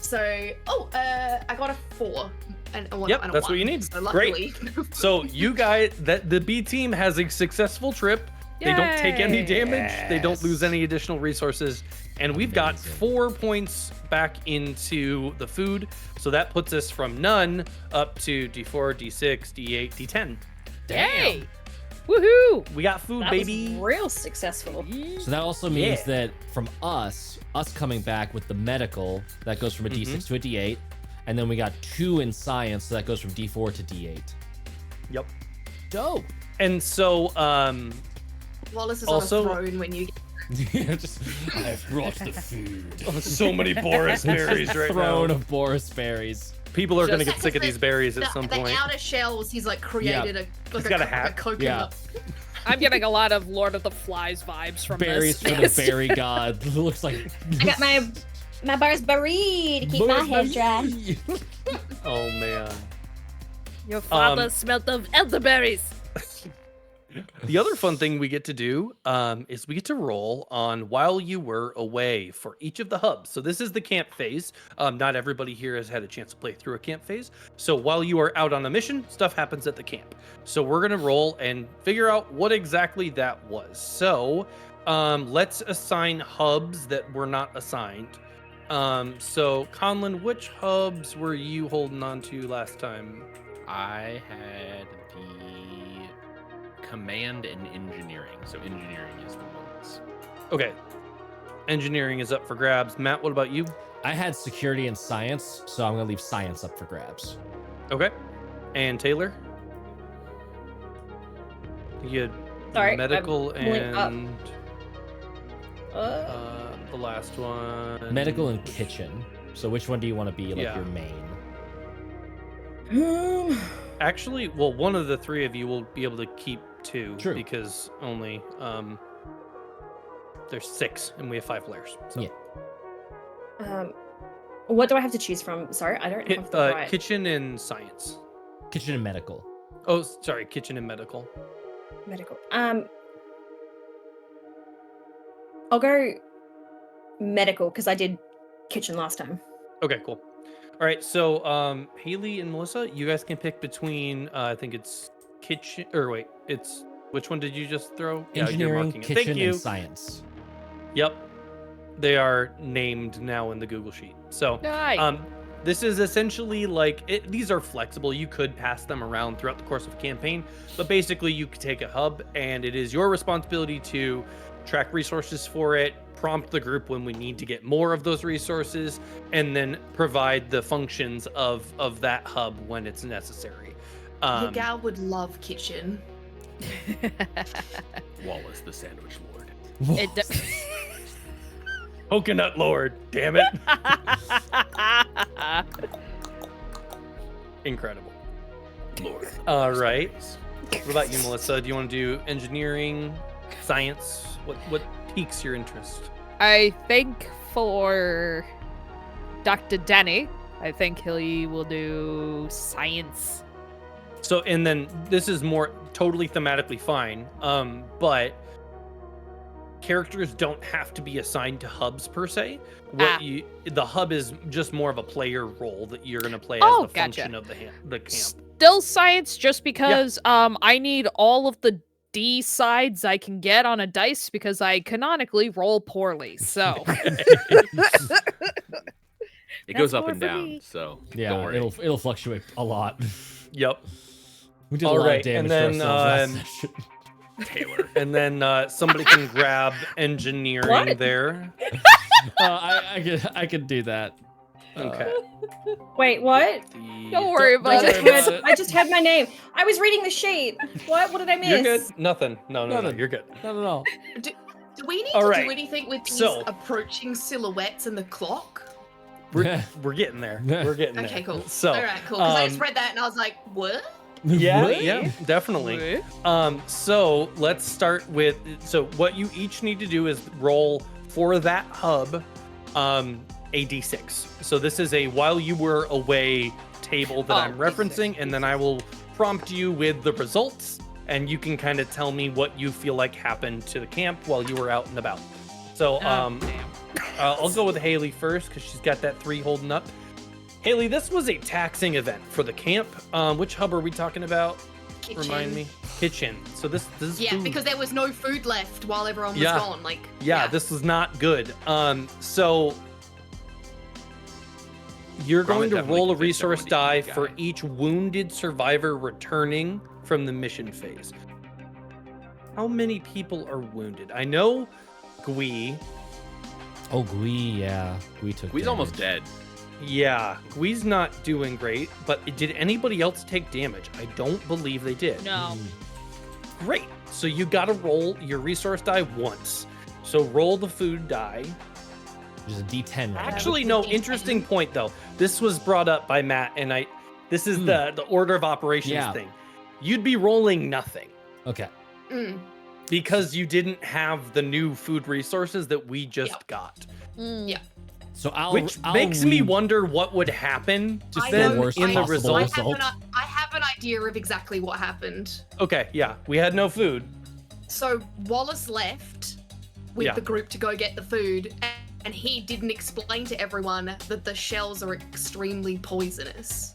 So, I got a 4 and a 1. Yep, and a that's what 1. you need. So Great. luckily, So you guys, the B team has a successful trip. They don't take any Yay. damage. They don't Yes. lose any additional resources. And we've got Amazing. 4 points back into the food. So that puts us from none up to D4, D6, D8, D10. Yay! Woohoo! We got food, That baby. was real successful. So that also means Yeah. that from us coming back with the medical, that goes from a D6 to a D8. And then we got 2 in science, so that goes from D4 to D8. Yep. Dope. And so, Wallace is Also- on a throne when you. Just, I've brought the food. so many Boris berries right Throne now. of Boris berries. People are going to Just- get sick of these berries at some The point. outer shells, he's like created He's got a a hat. coconut. I'm getting a lot of Lord of the Flies vibes from Berries this. for the berry god. Looks like I got my My bar's buried to keep my head dry. Oh man. Your father smelt of elderberries. The other fun thing we get to do is we get to roll on while you were away for each of the hubs. So this is the camp phase. Not everybody here has had a chance to play through a camp phase. So while you are out on a mission, stuff happens at the camp. So we're going to roll and figure out what exactly that was. So let's assign hubs that were not assigned. So Conlon, which hubs were you holding on to last time? I had the command and engineering. So engineering is the ones. Okay. Engineering is up for grabs. Matt, what about you? I had security and science, so I'm gonna leave science up for grabs. Okay. And Taylor? You had Sorry, medical I'm pulling up. and the last one. Medical and kitchen. So which one do you want to be like Yeah. your main? Actually, well, one of the three of you will be able to keep two. True. Because only there's 6 and we have 5 players. So. Yeah. What do I have to choose from? Sorry, I don't have the right. Kitchen and science. Kitchen and medical. Oh, sorry, kitchen and medical. Medical. I'll go medical because I did kitchen last time. Okay, cool. All right, so Haley and Melissa, you guys can pick between I think it's kitchen or wait, it's which one did you just throw? Engineering, Thank kitchen, you. and science. Yep. They are named now in the Google Sheet. So Nice. this is essentially like these are flexible. You could pass them around throughout the course of a campaign, but basically you could take a hub and it is your responsibility to track resources for it, prompt the group when we need to get more of those resources, and then provide the functions of that hub when it's necessary. Your gal would love kitchen. Wallace, the sandwich lord. It Coconut Lord, damn it. Incredible. Lord. All right. What about you, Melissa? Do you want to do engineering, science? What piques your interest? I think for Dr. Denny, I think he will do science. So, and then this is more totally thematically fine, but characters don't have to be assigned to hubs per se. The hub is just more of a player role that you're going to play as the function of the camp. Still science, just because I need all of the D sides I can get on a dice because I canonically roll poorly. So It goes That's up more and for down, me. so don't Yeah, worry. it'll fluctuate a lot. Yep. We did a All lot right, of damage and to then, ourselves last session. Taylor. And then somebody can grab engineering What? there. I could do that. Okay. Wait, what? don't worry Don't about worry it. about it. I just had my name. I was reading the sheet. What? What did I miss? You're good. Nothing. No, Nothing. you're good. Not at all. Do we need All to right, do anything with these so- approaching silhouettes and the clock? We're getting there. We're getting there. Okay, cool. So, all right, cool. Because I just um, read that and I was like, what? yeah, What? yeah, definitely. So let's start with what you each need to do is roll for that hub a d6. So this is a while you were away table that I'm referencing, and then I will prompt you with the results, and you can kind of tell me what you feel like happened to the camp while you were out and about. So I'll go with Haley first because she's got that 3 holding up. Haley, this was a taxing event for the camp. Which hub are we talking about? Kitchen. Remind me. Kitchen. So this is Yeah, food. because there was no food left while everyone was Yeah. gone. Like, Yeah, this was not good. So you're Gromit going to definitely roll a convinced resource everyone to die eat the for guy. each wounded survivor returning from the mission phase. How many people are wounded? I know Gui. Oh, Gui, yeah. Gui took He's almost damage. dead. Yeah, Gui's not doing great, but did anybody else take damage? I don't believe they did. No. Great. So you got to roll your resource die once. So roll the food die. There's a D10 right Actually, no. Interesting point though. This was brought up by Matt, and this is the order of operations Yeah. thing. You'd be rolling nothing now. Okay. because you didn't have the new food resources that we just Yep. got. Mm. Yeah. So Which I'll makes me read wonder what would happen just I the then worst in the possible result. I have an idea of exactly what happened. Okay, yeah, we had no food. So Wallace left with Yeah. the group to go get the food, and he didn't explain to everyone that the shells are extremely poisonous.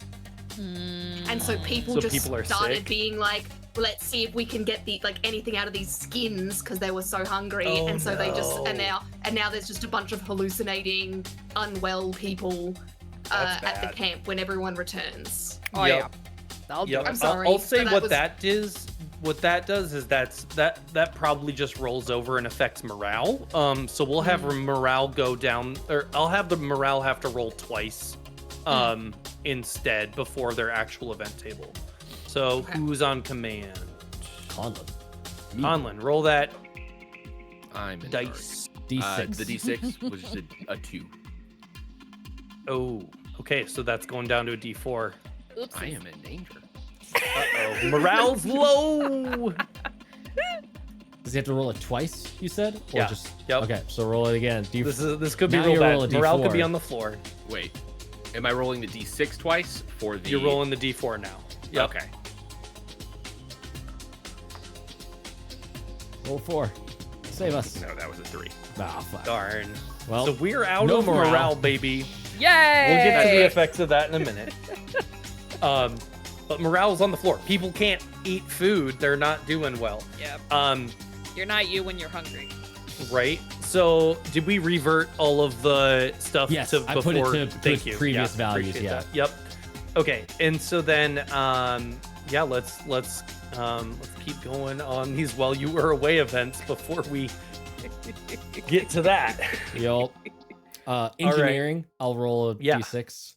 And so people So just people are started sick? being like, let's see if we can get anything out of these skins because they were so hungry. Oh, and so they just no. and now there's just a bunch of hallucinating, unwell people That's at the bad. camp when everyone returns. Oh Yep. yeah. That'll do Yep. it. I'm sorry, I'll say so that what was- that is. What that does is that probably just rolls over and affects morale. So we'll have morale go down, or I'll have the morale have to roll twice, instead before their actual event table. So Okay. who's on command? Conlon. Conlon, roll that I'm in dice. D6. The D6 was just a 2. Oh, okay. So that's going down to a D4. Oops. I am in danger. Uh-oh. Morale's low. Does he have to roll it twice, you said? Or Yeah. Just, Yep. Okay, so roll it again. This could be Now real you roll a bad. Morale could be D4. on the floor. Wait, am I rolling the D6 twice for the? You're rolling the D4 now. Yep. Okay. Roll 4. Save us. No, that was a 3. Ah, fuck. Darn. Well, So we're out no of morale. morale, baby. Yay! We'll get to the effects of that in a minute. But morale's on the floor. People can't eat food. They're not doing well. Yeah. You're not you when you're hungry. Right? So did we revert all of the stuff Yes, to I before? put it to Thank you. previous Yeah, values, appreciate yeah. that. Yep. Okay. And so then yeah, let's keep going on these while you were away events before we get to that. Yup. Engineering, I'll roll a Yeah. D6.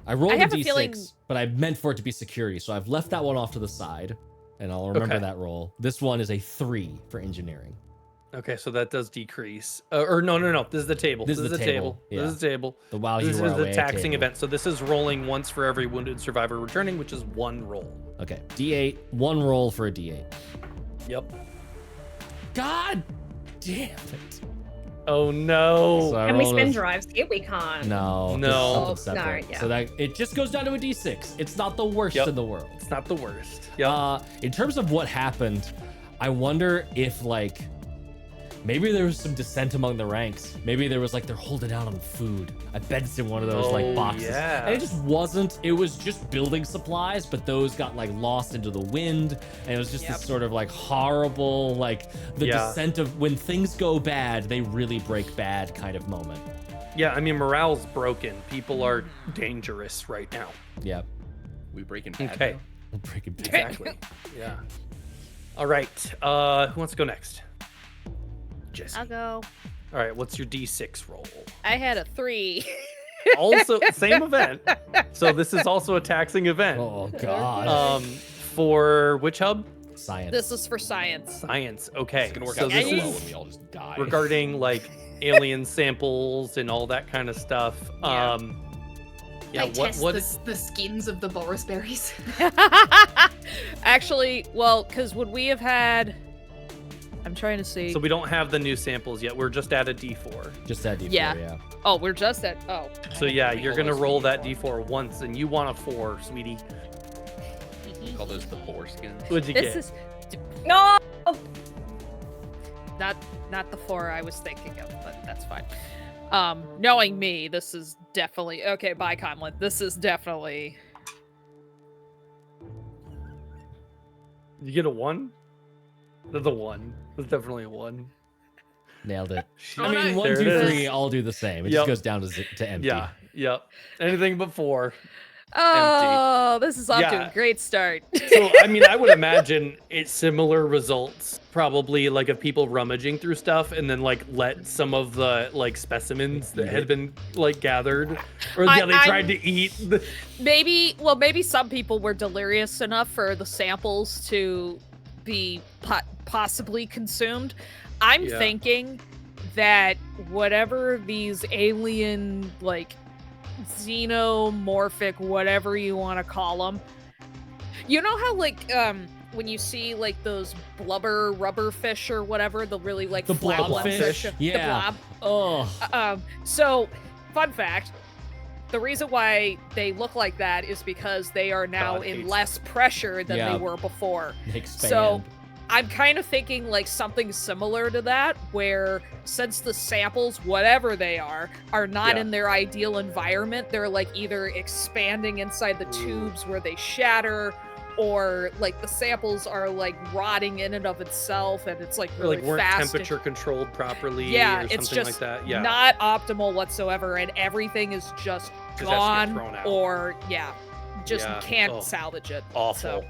I rolled I a have a D6, feeling- but I meant for it to be security, so I've left that one off to the side, and I'll remember Okay. that roll. This one is a 3 for engineering. Okay, so that does decrease. Or no. This is the table. This is the table, This is the table. The while This you were is the away taxing table. event. So this is rolling once for every wounded survivor returning, which is 1 roll. Okay, D8, 1 roll for a D8. Yep. God damn it. Oh no. So I Can we rolled spin a- drives? Yeah, we can't. No. No. just something No, separate. yeah. So that it just goes down to a D6. It's not the worst Yep. in the world. It's not the worst. Yep. In terms of what happened, I wonder if like maybe there was some dissent among the ranks. Maybe there was like they're holding out on food. I bet it's in one of those Oh, like boxes. yeah. And it just wasn't. It was just building supplies, but those got like lost into the wind, and it was just Yep. this sort of like horrible like the Yeah. descent of when things go bad, they really break bad kind of moment. Yeah, I mean morale's broken. People are dangerous right now. Yep. We breaking bad. Okay. now? Breaking bad. Exactly. Yeah. All right. Who wants to go next? Jesse. I'll go. All right, what's your D6 roll? I had a 3. Also same event. So this is also a taxing event. Oh god. For which hub? Science. This is for science. Science. Okay. It's gonna work so out this so is- well when we all just die. regarding like alien samples and all that kind of stuff. Yeah. Yeah, They test what the skins of the Boris berries. Actually, well, because would we have had? I'm trying to see. so we don't have the new samples yet. We're just at a D4. Just that D4, Yeah. yeah. Oh, we're just at. Oh. So yeah, We you're call gonna those roll the that D4 once, and you want a 4, sweetie. We call those the foreskins. What'd you This get? is No! not the 4 I was thinking of, but that's fine. Knowing me, this is definitely okay. Bye, Conlon. This is definitely. You get a 1? That's a 1. That's definitely a 1. Nailed it. Oh, I mean, nice. 1, There 2, it 3, is. all do the same. It Yep. just goes down to empty. Yeah. Yep. Anything but 4. Oh, this is off to Yeah. a great start. So I mean, I would imagine it's similar results, probably like of people rummaging through stuff and then like let some of the like specimens that had been like gathered, or yeah, they I'm- tried to eat. maybe some people were delirious enough for the samples to be possibly consumed. I'm Yeah. thinking that whatever these alien like xenomorphic whatever you want to call them, you know how like when you see like those blubber rubber fish or whatever, the really like The flat ones that blobfish? show- Yeah. the blob. Oh, So fun fact, the reason why they look like that is because they are now God in hates less pressure than Yeah. they were before. They expand. So I'm kind of thinking like something similar to that, where since the samples, whatever they are not Yeah. in their ideal environment, they're like either expanding inside the tubes where they shatter, or like the samples are like rotting in and of itself, and it's like Or really like weren't fast. and- temperature controlled properly yeah, or it's something just like that. Yeah. not optimal whatsoever, and everything is just Just has to get gone, thrown out. or just Yeah. can't Oh. salvage it. Awful. So.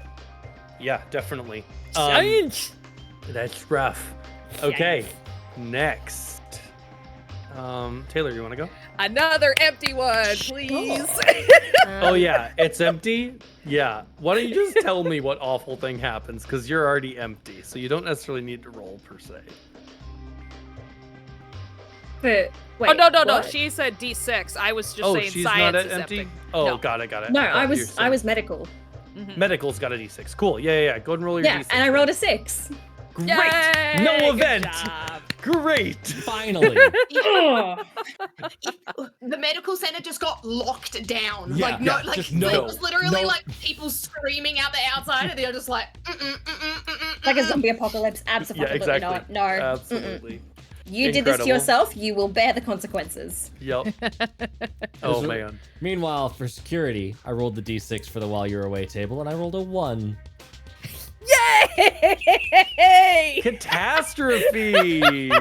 Yeah, definitely. Science! That's rough. Okay, next. Taylor, you want to go? Another empty one, please. Oh yeah, it's empty. Yeah. Why don't you just tell me what awful thing happens? Because you're already empty, so you don't necessarily need to roll per se. But wait. Oh no. what? She said D6. I was just Oh, saying she's science not at is empty. empty. Oh, No. got it. No, thought I you were was saying- medical. Mhm. Medical's got a D6. Cool. Yeah. Go ahead and roll your Yeah, D6. and I rolled a 6. Great. Yay, No good event. job. Great. Finally. Oh, The medical center just got locked down. Yeah, like no, yeah, like just it no, was literally no. like people screaming out the outside, and they're just like, like a zombie apocalypse. Yeah, Absolutely exactly. not. No. Absolutely. You did this to Incredible. yourself. You will bear the consequences. Yep. Oh man. Meanwhile, for security, I rolled the d6 for the while you're away table, and I rolled a 1. Yay! Catastrophe.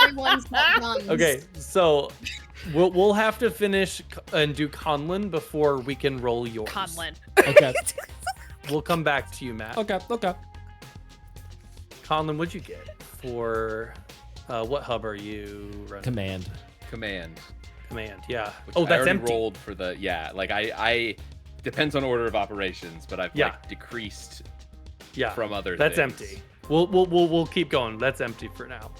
everyone's got guns. Okay, so we'll have to finish and do Conlon before we can roll yours. Conlon. Okay. We'll come back to you, Matt. Okay. Conlon, what'd you get for what hub are you running? Command. Command. Command, yeah. Which Oh, I that's already empty. rolled for the like I depends on order of operations, but I've Yeah. like decreased Yeah. from other That's things. empty. We'll keep going. That's empty for now.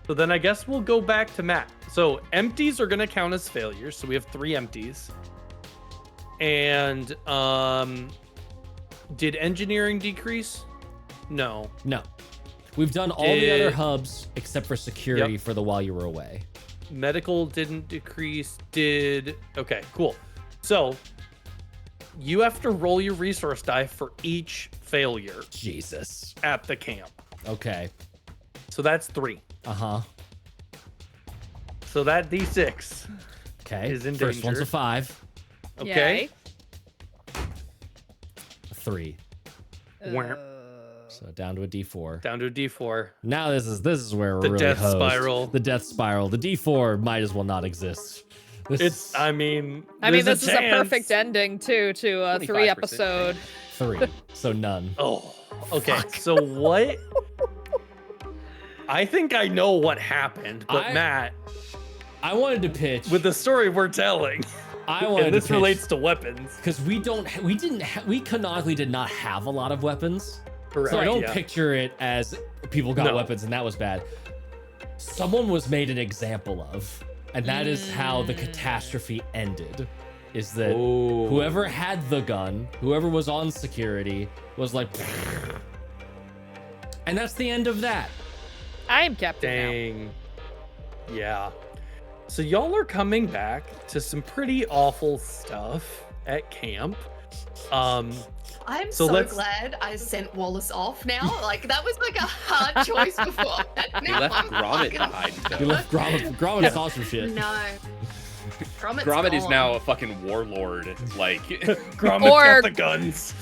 So then I guess we'll go back to Matt. So empties are gonna count as failures. So we have 3 empties. And did engineering decrease? No. No. We've done all the other Did- hubs except for security Yep. for the while you were away. Medical didn't decrease. Okay, cool. So you have to roll your resource die for each failure Jesus. at the camp. Okay. So that's 3. Uh-huh. So that D6. Okay. Is in First one's danger. a 5. Okay. A 3. Wah. So down to a D4. Down to a D4. Now this is where we're The really death hosed. spiral. The death spiral. The D4 might as well not exist. This I mean, This there's is a perfect chance. ending too to a 25% 3-episode. 3. So none. Oh, okay. So what? I think I know what happened, but Matt, I wanted to pitch. with the story we're telling, I wanted and this to pitch, relates to weapons. because we canonically did not have a lot of weapons. Correct. So I don't yeah. picture it as people got No. weapons and that was bad. Someone was made an example of, and that is how the catastrophe ended. Is that Ooh. whoever had the gun, whoever was on security, was like, and that's the end of that. I am captain now. Dang. Yeah. So y'all are coming back to some pretty awful stuff at camp. I'm So so let's- glad I sent Wallace off now. Like that was like a hard choice before. We Now left I'm Gromit fucking- behind. You Though. left Gromit saw some shit. No. Gromit's Gromit is gone. now a fucking warlord. Like Gromit's Or- got the guns.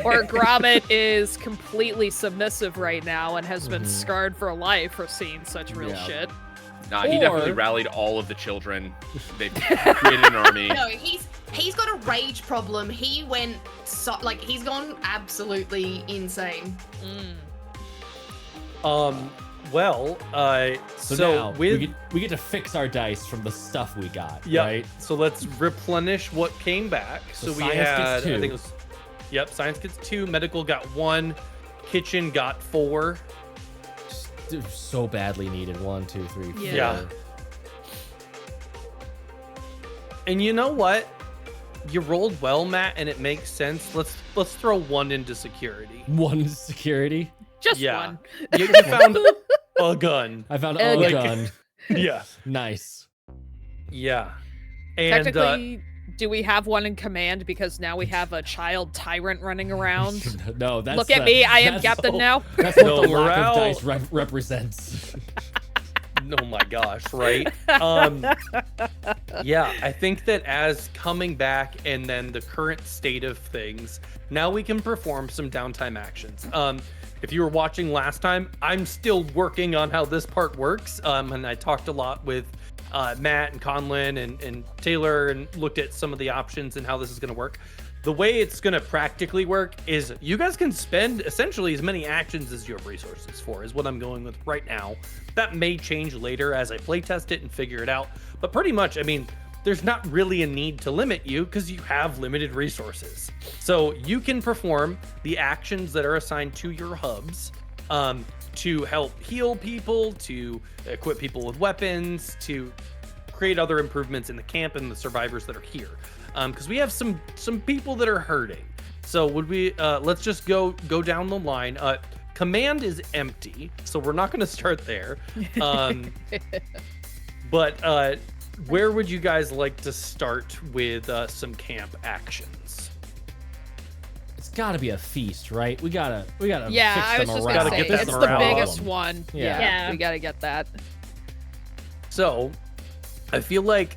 Or Gromit is completely submissive right now and has been scarred for life for seeing such real Yeah. shit. Nah, he definitely Or- rallied all of the children. They created an army. No, he's got a rage problem. He went he's gone absolutely insane. Well, So, so now with we get to fix our dice from the stuff we got, yeah, right? so let's replenish what came back. So, So we science gets had, I 2. think it was, yep, science gets 2, medical got 1, kitchen got 4. So badly needed. 1, 2, 3, 4. Yeah. And you know what? You rolled well, Matt, and it makes sense. Let's throw 1 into security. 1 security. Just Yeah. one. You found a gun. I found A a gun. gun. Yeah. Nice. Yeah. And Technically, do we have one in command? Because now we have a child tyrant running around. No, that's Look at me, I am that's- captain now. That's what No, the we're lack of out. dice represents. oh my gosh, right? Yeah, I think that as coming back and then the current state of things, now we can perform some downtime actions. If you were watching last time, I'm still working on how this part works. And I talked a lot with Matt and Conlin and Taylor and looked at some of the options and how this is going to work. The way it's going to practically work is you guys can spend essentially as many actions as you have resources for, is what I'm going with right now. That may change later as I playtest it and figure it out. But pretty much, I mean, there's not really a need to limit you because you have limited resources. So you can perform the actions that are assigned to your hubs to help heal people, to equip people with weapons, to create other improvements in the camp and the survivors that are here. Because we have some people that are hurting. So would we let's just go down the line. Command is empty, so we're not going to start there. But where would you guys like to start with some camp actions? It's got to be a feast, right? We gotta Yeah, fix I was them just around. gonna Gotta say, get this it's the morale biggest up. one. Yeah. Yeah. We gotta get that. So I feel like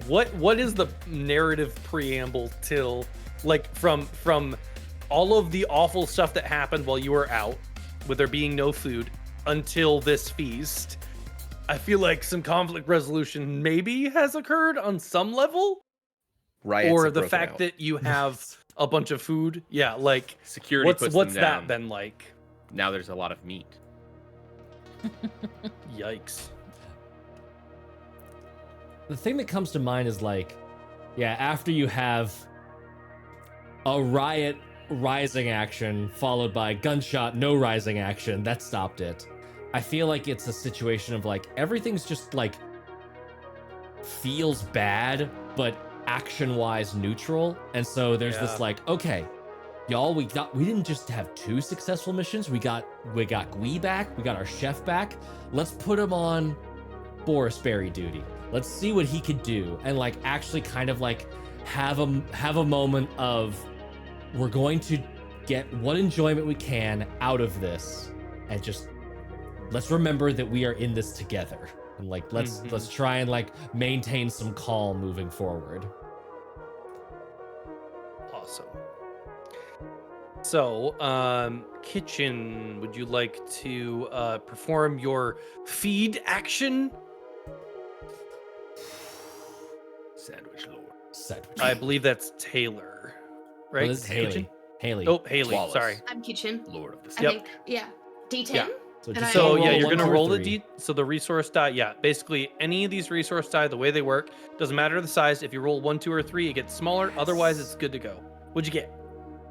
what is the narrative preamble till like from all of the awful stuff that happened while you were out with there being no food until this feast? I feel like some conflict resolution maybe has occurred on some level, Riots or have the broken fact out. that you have a bunch of food. Yeah, like Security puts what's them that down. been like? Now there's a lot of meat. Yikes. The thing that comes to mind is like, yeah, after you have a riot rising action followed by gunshot no rising action, that stopped it. I feel like it's a situation of like everything's just like feels bad, but action-wise neutral. And so there's this Yeah. like, okay, y'all, we didn't just have 2 successful missions. We got Gui back, we got our chef back. Let's put him on Boris Berry duty. Let's see what he could do, and like actually kind of like have a moment of we're going to get what enjoyment we can out of this, and just let's remember that we are in this together, and like let's try and like maintain some calm moving forward. Awesome. So, Kitchen, would you like to perform your feed action? Sandwich Lord. Sandwich. I believe that's Taylor, right? Well, this is Haley. Kitchen? Haley. Oh, Haley. Flawless. Sorry. I'm kitchen. Lord of the I Yep. think, yeah. D10? Yeah. So, And just So roll yeah, roll you're one, gonna two, or roll a three. D. So the resource die. Yeah, basically any of these resource die, the way they work, doesn't matter the size. If you roll 1, 2, or 3, it gets smaller. Otherwise, it's good to go. What'd you get?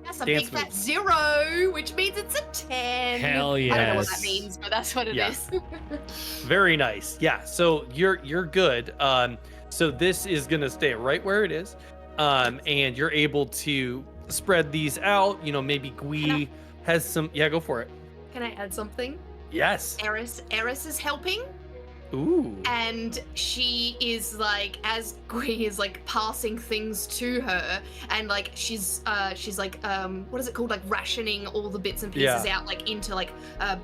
That's a Dance big fat moves. 0, which means it's a 10. Hell I don't know what that yes. means, but that's what it Yeah. is. Very nice. Yeah. So you're good. So this is gonna stay right where it is. And you're able to spread these out. You know, maybe Gui has some. Yeah, go for it. Can I add something? Yes. Eris is helping, Ooh. and she is like, as Gui is like passing things to her, and like she's like what is it called, like rationing all the bits and pieces out like into like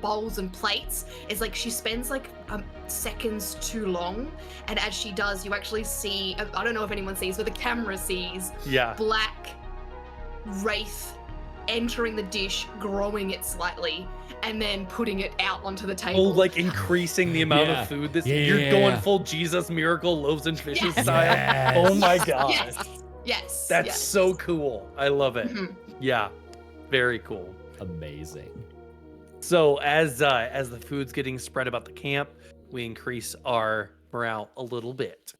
bowls and plates. It's like she spends like seconds too long, and as she does, you actually see, I don't know if anyone sees, but the camera sees Yeah. black wraith entering the dish, growing it slightly, and then putting it out onto the Oh, table. like increasing the amount Yeah. of food. This Yeah, you're yeah, going yeah. full Jesus miracle loaves and fishes Yes. style. Yes. Oh my gosh. Yes. That's yes. so cool. I love it. Mhm. Yeah. Very cool. Amazing. So as the food's getting spread about the camp, we increase our morale a little bit.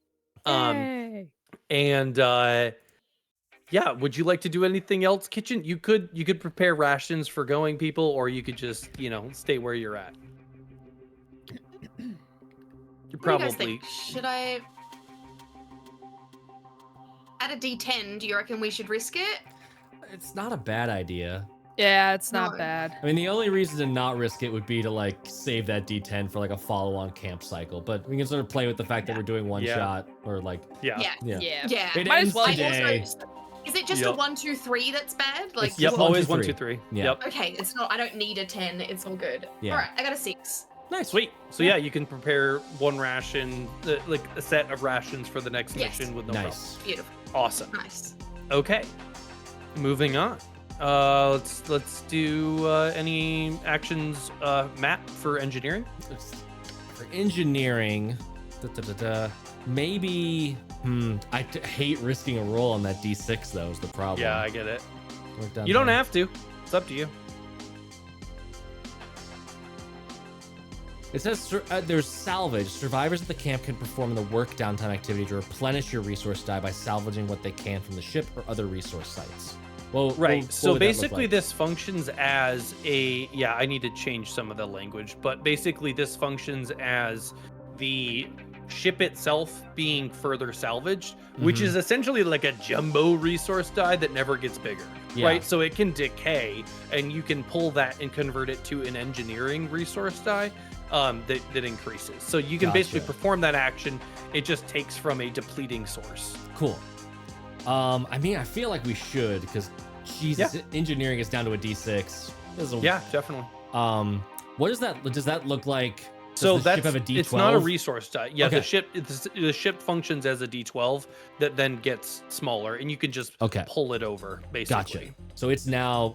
Yay. And yeah, would you like to do anything else, Kitchen? You could prepare rations for going people, or you could just, stay where you're at. You're What do you guys probably think? Should I add a D10? Do you reckon we should risk it? It's not a bad idea. Yeah, it's not No. bad. I mean, the only reason to not risk it would be to like save that D10 for like a follow-on camp cycle. But we can sort of play with the fact that we're doing one Yeah. shot or like, Yeah. Yeah. yeah. Yeah. It Might ends as well today. Is it just a Yep. 1, 2, 3 that's bad? Like, It's Yep. just Always 1, 1, 2, 2, 3. Yeah. Yep. okay, it's not. I don't need a 10. It's all good. Yeah. All right, I got a 6. Nice. Sweet. So yeah, you can prepare one ration, like a set of rations for the next Yes. mission with no Nice. Beautiful. problem. Awesome. Nice. Okay. Moving on. Let's do any actions map for engineering. For engineering, maybe. I hate risking a roll on that D6 though. Is the problem? Yeah, I get it. Work down You don't there. have to. It's up to you. It says there's salvage. Survivors at the camp can perform the work downtime activity to replenish your resource die by salvaging what they can from the ship or other resource sites. Well, Right. what So would that look basically, like? this functions as a. Yeah, I need to change some of the language, but basically, this functions as the ship itself being further salvaged, which Mhm. is essentially like a jumbo resource die that never gets bigger. Yeah. Right. So it can decay, and you can pull that and convert it to an engineering resource die. That increases. So you can basically Gotcha. perform that action. It just takes from a depleting source. Cool. I mean, I feel like we should because Jesus, engineering is down to a D6. This is a, Yeah, definitely. What is that? Does that look like? Does So the that's ship have a D12? it's not a resource die. Yeah, Okay. the ship functions as a D12 that then gets smaller, and you can just Okay. pull it over Gotcha. basically. So it's now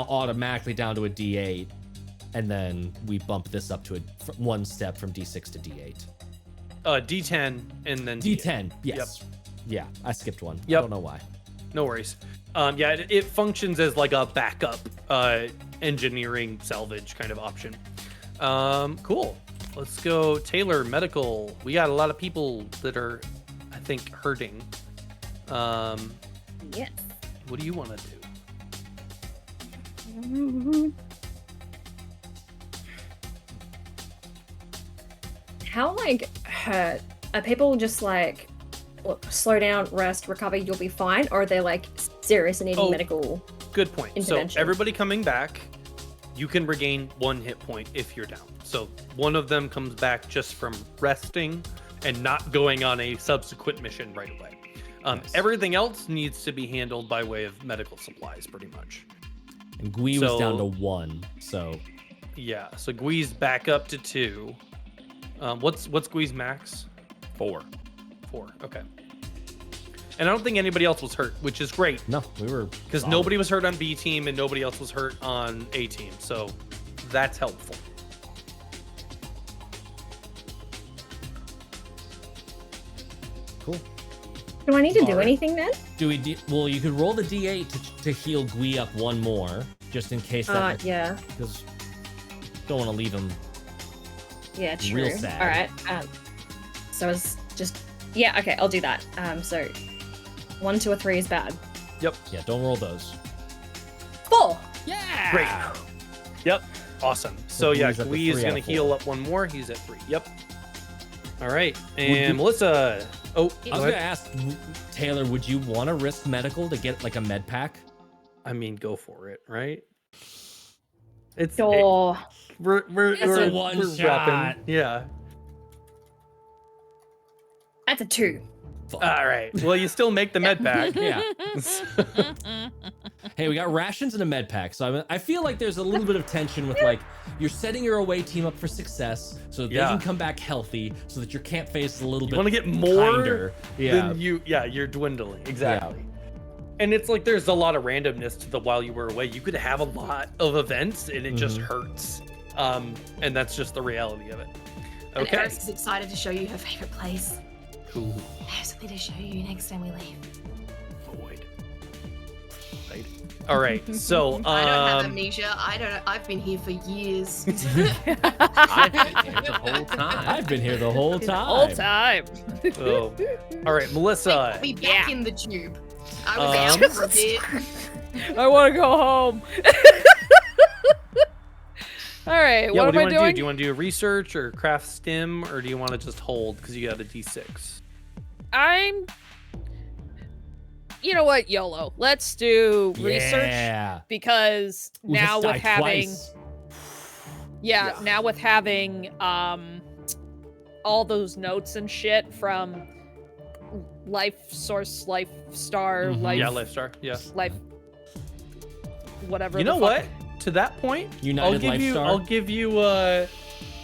automatically down to a D8, and then we bump this up to one step from D6 to D8. D10 and then D8. D10. Yes. Yeah, I skipped one. Yep. I don't know why. No worries. Yeah, it functions as like a backup engineering salvage kind of option. Cool. Let's go Taylor Medical. We got a lot of people that are, I think, hurting. Yes. What do you want to do? How like hurt? Are people just like, look, slow down, rest, recover, you'll be fine, or are they like serious and needing Oh. medical? Good point. So Intervention. everybody coming back, you can regain 1 hit point if you're down. So one of them comes back just from resting and not going on a subsequent mission right away. Nice. Everything else needs to be handled by way of medical supplies, pretty much. And Gui was down to So- 1, so Yeah. So Gui's back up to 2. What's Gui's max? 4. 4. Okay. And I don't think anybody else was hurt, which is great no, we were because solid. nobody was hurt on B team and nobody else was hurt on A team. So that's helpful. Cool. Do I need to do Alright. anything then? Well, you could roll the D8 to heal Gui up 1 more, just in case that. Yeah. Because don't want to leave him. Yeah, true. Real sad. All right. So it's just yeah. Okay, I'll do that. So 1, 2, or 3 is bad. Yeah, don't roll those. 4. Yeah. Great. Yep. Awesome. So yeah, Gui's at the Gui is 3 out going to of 4. heal up 1 more. He's at 3. Yep. All right. you- And Melissa. Oh, I was go gonna ahead. ask Taylor, would you want to risk medical to get like a med pack? I mean, go for it, right? It's Or we're It's a we're one we're shot. repping. Yeah. that's a 2. All right. Well, you still make the med pack. Yeah. Hey, we got rations and a med pack, so I feel like there's a little bit of tension with like you're setting your away team up for success, so that they Yeah. can come back healthy, so that your camp phase is a little You bit. want to get more kinder. Yeah. than you. Yeah, you're dwindling. Exactly. And it's like there's a lot of randomness to the while you were away. You could have a lot of events, and it just hurts. And that's just the reality of it. And Okay. Eris is excited to show you her favorite place. Cool. I have something to show you next time we leave. Void. Right. All right. So I don't have amnesia. I don't know. I've been here for years. I've been here the whole time. I've been here the whole time. Whole time. oh. All right, Melissa. Be back in the tube. I was Um, out for a bit. I want to go home. All right, Yeah, what do am you I want to do? doing? Do you want to do research or craft stim, or do you want to just hold because you got a D6? I'm you know what? YOLO. Let's do research Yeah. because Ooh, now just with die having twice. yeah, now with having all those notes and shit from life source, life star, Mhm. life Yeah, Lifestar. Yeah. life whatever. You the know fuck. what? To that point, United Lifestar? I'll give you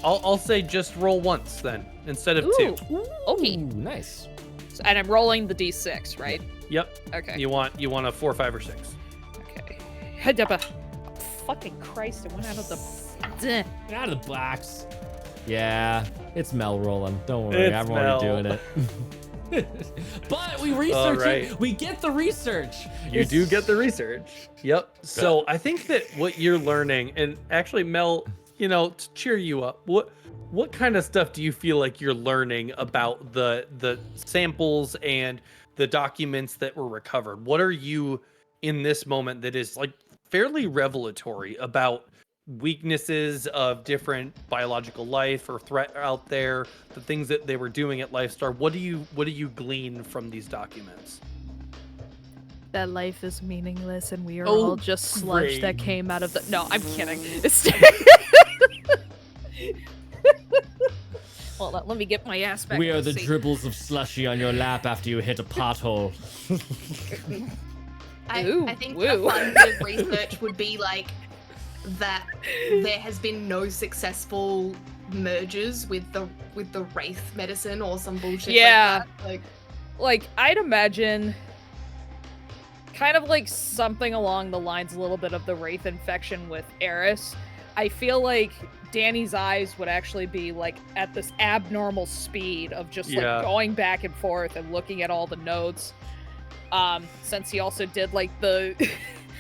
I'll say just roll once then instead of Ooh, 2. okay. Ooh, nice. And I'm rolling the d6, right? Yep. Okay. You want a 4, 5, or 6. Okay. Hedaba. Fucking Christ! It went out of the. Duh. Get out of the box. Yeah, it's Mel rolling. Don't worry, It's I'm already Mel. doing it. But we research right. it. We get the research. You It's- do get the research. Yep. So I think that what you're learning, and actually, Mel, you know, to cheer you up, what kind of stuff do you feel like you're learning about the samples and the documents that were recovered? What are you in this moment that is like fairly revelatory about weaknesses of different biological life or threat out there, the things that they were doing at Lifestar? What do you glean from these documents? That life is meaningless, and we are Oh, all just sludge that great. came out of the. No, I'm kidding. Hold on, let me get my ass back. We in are the seat. dribbles of slushy on your lap after you hit a pothole. Ooh, I think woo. a fun bit of research would be like that there has been no successful mergers with the wraith medicine or some bullshit Yeah. like that. Like, I'd imagine kind of like something along the lines a little bit of the wraith infection with Eris. I feel like Danny's eyes would actually be like at this abnormal speed of just Yeah. like going back and forth and looking at all the notes. Since he also did like the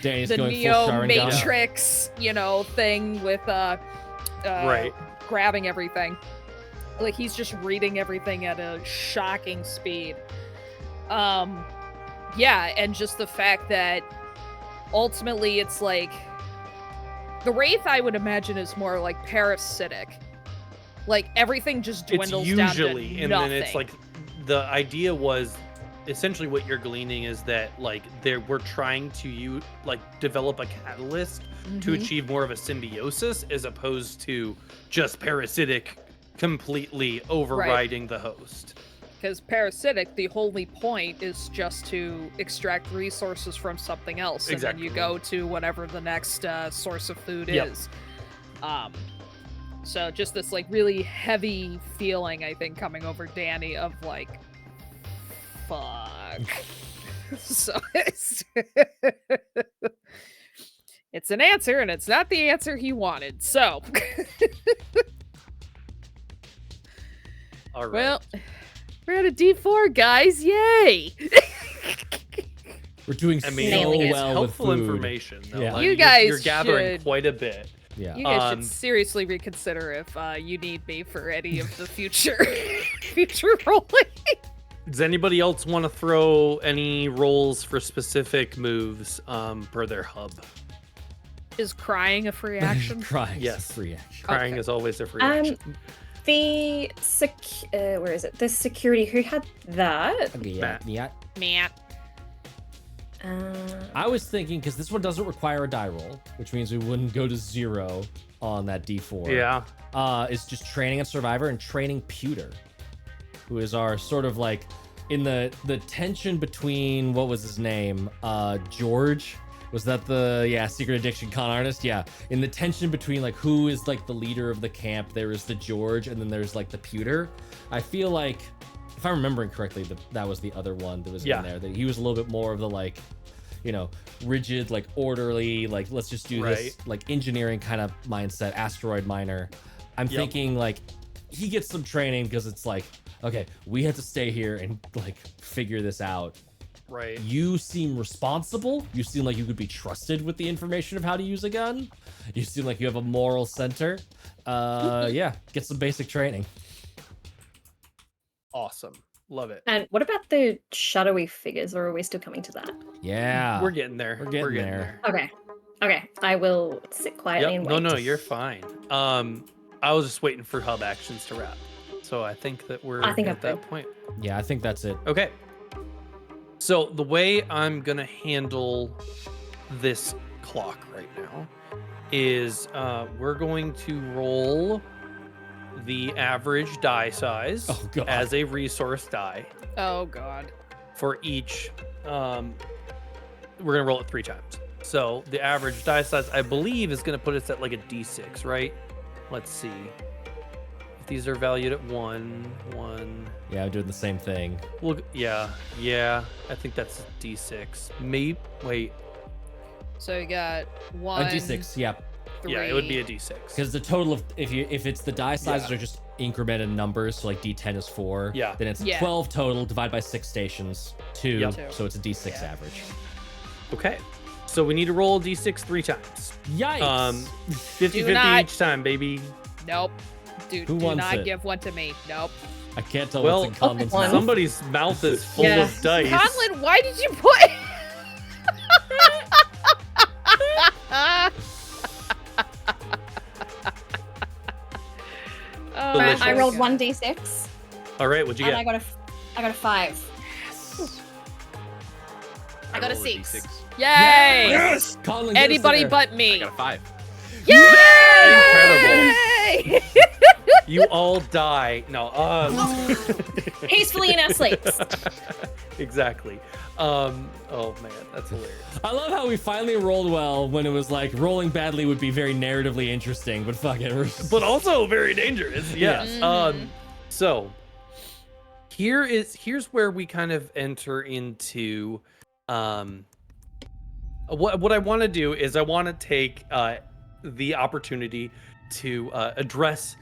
Danny's the going full Neo Sharingan. Matrix, you know, thing with Right. grabbing everything. Like he's just reading everything at a shocking speed. Yeah, and just the fact that ultimately it's like the Wraith, I would imagine, is more like parasitic. Like everything just It's dwindles usually, down to and nothing. then it's like the idea was essentially what you're gleaning is that like we're trying to develop a catalyst to Mhm. achieve more of a symbiosis as opposed to just parasitic completely overriding the host. Because parasitic, the only point is just to extract resources from something else, and then you Exactly. go to whatever the next source of food Yep. is. So just this like really heavy feeling, I think, coming over Danny of like, fuck. So it's an answer, and it's not the answer he wanted. So, All right. well, we're at a D4, guys. Yay! We're doing I mean, so Nailing it. it's well with helpful food. information. Though. Yeah. Like, You you're guys gathering should- quite a bit. Yeah. You guys Um, should seriously reconsider if you need me for any of the future future rolling. Does anybody else want to throw any rolls for specific moves per their hub? Is crying a free action? Crying. Yes. Free action. Crying Okay. is always a free action. The where is it? The security, who had that? Okay, yeah. Matt. Yeah. Man. I was thinking because this one doesn't require a die roll, which means we wouldn't go to 0 on that D4. Yeah. Is just training a survivor and training Pewter, who is our sort of like in the tension between what was his name? George. Was that the secret addiction con artist? Yeah. In the tension between like who is like the leader of the camp, there is the George and then there's like the Pewter. I feel like if I'm remembering correctly, that was the other one that was in there. That he was a little bit more of the like, you know, rigid, like orderly, like let's just do this like engineering kind of mindset, asteroid miner. I'm thinking like he gets some training because it's like, okay, we have to stay here and like figure this out. Right. You seem responsible. You seem like you could be trusted with the information of how to use a gun. You seem like you have a moral center. Yeah, get some basic training. Awesome. Love it. And what about the shadowy figures, or are we still coming to that? Yeah. We're getting there. We're getting there. Okay. I will sit quietly and wait. No, you're fine. I was just waiting for hub actions to wrap. So I think that we're I think at I'm that good. point. Yeah, I think that's it. Okay. So the way I'm gonna handle this clock right now is we're going to roll the average die size Oh, God. as a resource die Oh god. for each. We're gonna roll it 3 times. So the average die size, I believe, is gonna put us at like a D6, right? Let's see. If these are valued at 1. Yeah, I'm doing the same thing. Well, yeah. I think that's a D6. Maybe. Wait. So you got A 1, D6, yeah. 3. Yeah, it would be a D6. Because the total of if it's the die sizes Yeah. are just incremented numbers, so like D10 is 4. Yeah. Then it's Yeah. 12 total divided by 6 stations, 2. Yep. So it's a D6 Yeah. average. Okay. So we need to roll D6 3 times. Yikes! 50-50 not- each time, baby. Nope. Dude, Who do wants not it? give one to me. Nope. I can't tell Well, what's in Conlon's one. mouth. Somebody's mouth is full Yeah. of dice. Conlon, why did you put? Delicious. I rolled 1d6 All right, what'd you and get? I got a 5. I got a roll 6. D6. Yay! Yes! Conlon, get us Anybody there. but I me. got a 5. Yay! You all die. No. Peacefully in our sleeps. Exactly. Oh man, that's hilarious. I love how we finally rolled well when it was like rolling badly would be very narratively interesting, but fuck it. But also very dangerous. Yes. So here's where we kind of enter into what I want to do is I want to take the opportunity to address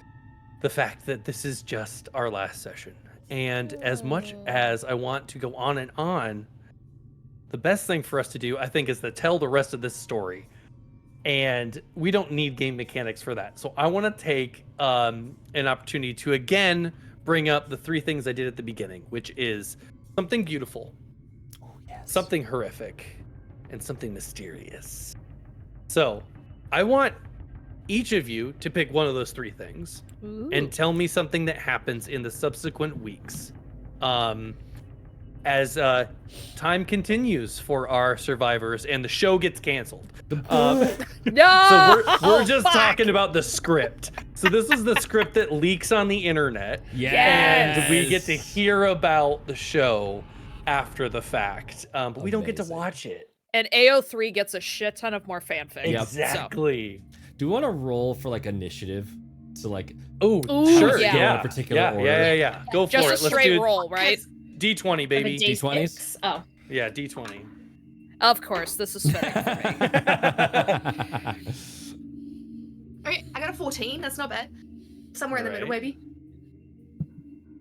the fact that this is just our last session. And as much as I want to go on and on, the best thing for us to do, I think, is to tell the rest of this story. And we don't need game mechanics for that. So I want to take an opportunity to again bring up the 3 things I did at the beginning, which is something beautiful, something horrific, and something mysterious. So I want each of you to pick one of those 3 things and tell me something that happens in the subsequent weeks. As time continues for our survivors and the show gets canceled. No. So we're just fuck. talking about the script. So this is the script that leaks on the internet. Yes. And we get to hear about the show after the fact. But we don't get to Amazing. watch it. And AO3 gets a shit ton of more fanfic. Yep. Exactly. Do we want to roll for like initiative? So like, Oh, Ooh, sure. yeah. Yeah. In a particular yeah, order. yeah. Go for Just it. a Let's straight do roll, right? D20, baby. D20s? Oh. Yeah, D20. Of course, this is fitting for me. Okay, I got a 14. That's not bad. Somewhere in the middle, Alright. maybe.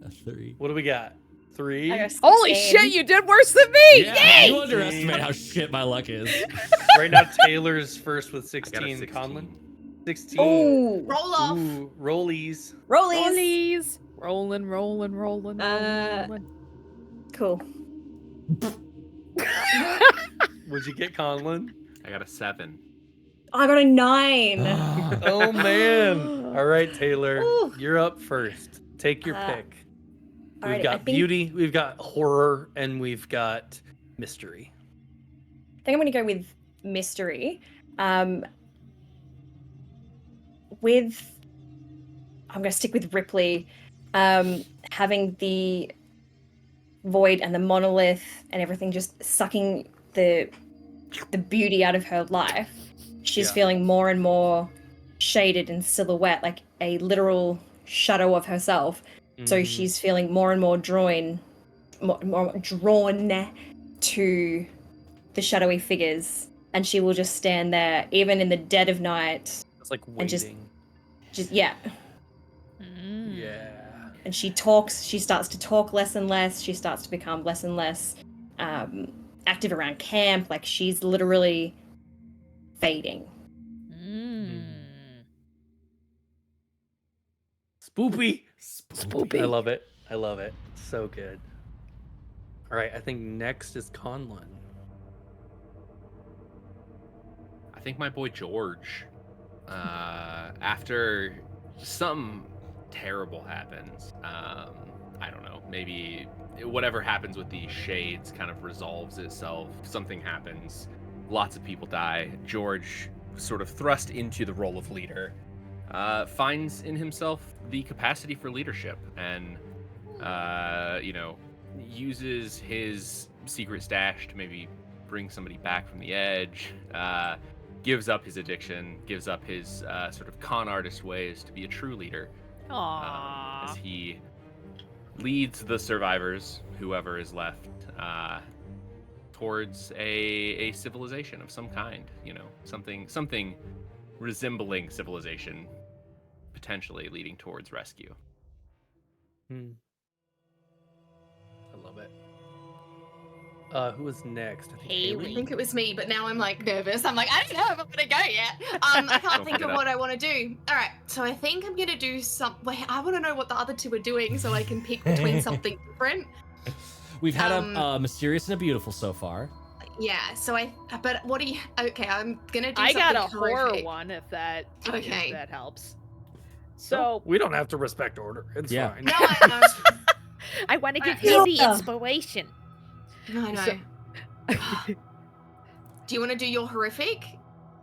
A 3. What do we got? 3? I got a Holy 16. shit, you did worse than me! Yeah, Yay! you underestimate how shit my luck is. Right now, Taylor's first with I got a 16. 16. Conlon? 16. Ooh. Roll off. Ooh, rollies. Rollies. Rollies. Rolling. Cool. What'd you get, Conlon? I got a 7. I got a 9. Oh, man. All right, Taylor. Ooh. You're up first. Take your pick. We've Alrighty, I got think- beauty, we've got horror, and we've got mystery. I think I'm going to go with mystery. I'm going to stick with Ripley. Having the void and the monolith and everything just sucking the beauty out of her life. She's Yeah. feeling more and more shaded and silhouette, like a literal shadow of herself. So Mhm. she's feeling more and more drawn to the shadowy figures, and she will just stand there, even in the dead of night. It's like and just- waiting. Yeah. Yeah. And she talks. She starts to talk less and less. She starts to become less and less active around camp. Like she's literally fading. Spoopy. Spoopy. I love it. I love it. So good. All right, I think next is Conlon. I think my boy George, after something terrible happens, I don't know, maybe whatever happens with these shades kind of resolves itself. Something happens. Lots of people die. George, sort of thrust into the role of leader, finds in himself the capacity for leadership and, uses his secret stash to maybe bring somebody back from the edge, gives up his addiction, gives up his sort of con artist ways to be a true leader. Aww. As he leads the survivors, whoever is left, towards a civilization of some kind, something resembling civilization, potentially leading towards rescue. I love it. Who was next? I think I think it was me, but now I'm like nervous. I'm like, I don't know if I'm gonna go yet. I can't think of what I want to do. All right, so I think I'm gonna do some. Wait, I want to know what the other two are doing so I can pick between something different. We've had a mysterious and a beautiful so far. Yeah. So but what do you? Okay, I'm gonna do. I got a something horror horrific. one if that helps. So So we don't have to respect order. It's Yeah. fine. No, I know. I want to give Alright. you the inspiration. No, I know. So- Do you want to do your horrific?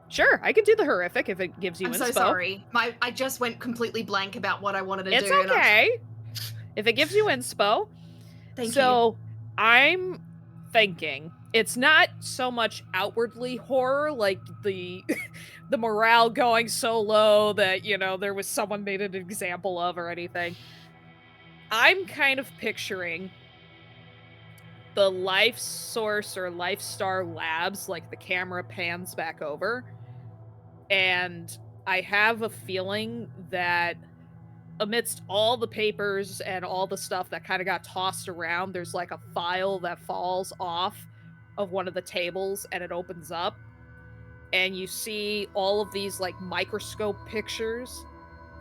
Sure, I could do the horrific if it gives you I'm inspo. so sorry. I just went completely blank about what I wanted to It's do. and I'm- okay. If it gives you inspo. Thank you. So I'm thinking it's not so much outwardly horror, like the the morale going so low that, there was someone made an example of or anything. I'm kind of picturing the Life Source or Life Star Labs, like the camera pans back over. And I have a feeling that amidst all the papers and all the stuff that kind of got tossed around, there's like a file that falls off of one of the tables and it opens up. And you see all of these like microscope pictures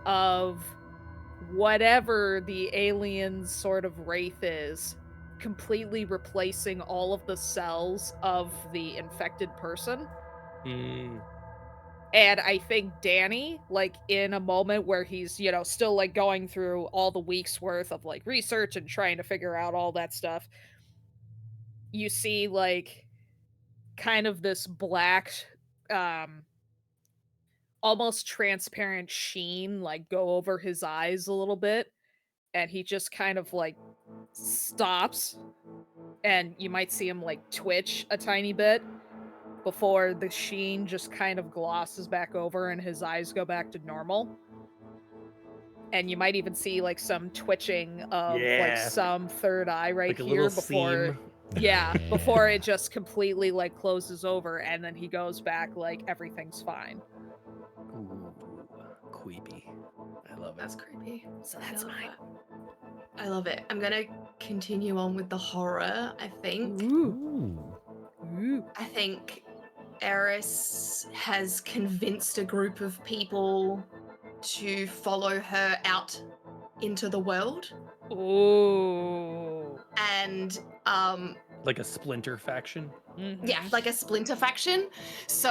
of whatever the alien sort of wraith is, completely replacing all of the cells of the infected person. And I think Danny, like in a moment where he's, still like going through all the week's worth of like research and trying to figure out all that stuff, you see like kind of this black, almost transparent sheen like go over his eyes a little bit. And he just kind of like stops, and you might see him like twitch a tiny bit before the sheen just kind of glosses back over and his eyes go back to normal. And you might even see like some twitching of like some third eye right Like a here little before seam. yeah, before it just completely like closes over, and then he goes back like everything's fine. Ooh, creepy. I love it. That's creepy. So that's mine. I love it. I'm gonna continue on with the horror, I think. Ooh. I think Eris has convinced a group of people to follow her out into the world. Ooh. And Like a splinter faction. yeah, like a splinter faction. So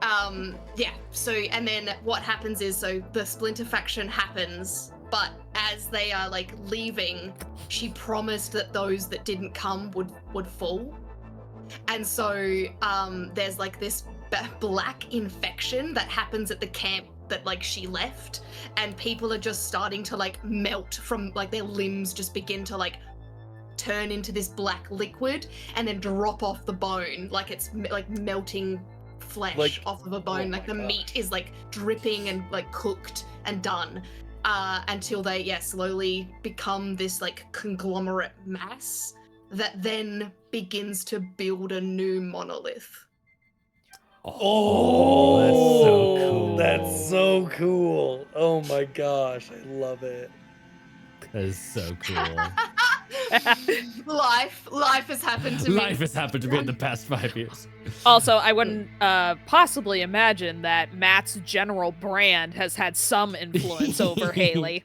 and then what happens is, so the splinter faction happens, but as they are like leaving, she promised that those that didn't come would fall. And so there's like this black infection that happens at the camp that like she left, and people are just starting to like melt from like their limbs just begin to like turn into this black liquid and then drop off the bone, like it's like melting flesh Like- off of a bone, like the meat is like dripping and like cooked and done, until they slowly become this like conglomerate mass that then begins to build a new monolith. Oh, that's so cool. That's so cool. Oh my gosh, I love it. That is so cool. Life has happened to me. Life has happened to me in the past 5 years. Also, I wouldn't possibly imagine that Matt's general brand has had some influence over Haley.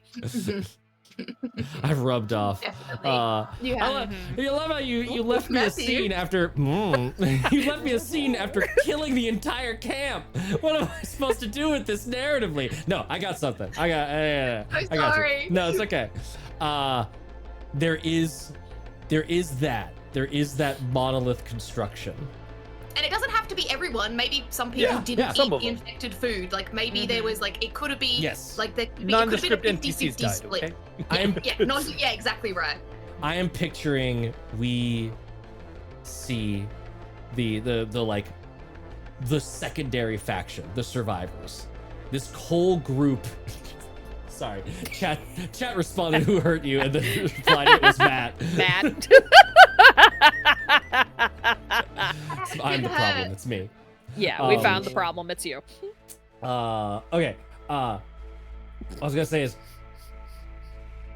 I've rubbed off. Definitely. You have. You love how you left me a Matthew. scene after you left me a scene after killing the entire camp. What am I supposed to do with this narratively? No, I got something. I got. I got sorry. you. No, it's okay. There there is that monolith construction. And it doesn't have to be everyone. Maybe some people didn't eat some of the them. infected food. Like maybe there was like it could have been like there could be, Nondescript it could have been a NPCs 50-50 died, split. okay? Yeah, exactly right. I am picturing we see the like the secondary faction, the survivors. This whole group. Sorry, chat responded, "Who hurt you?" and then replied, "It was Matt." Matt. I'm the problem. It's me. Yeah, we found the problem. It's you. Okay. I was gonna say is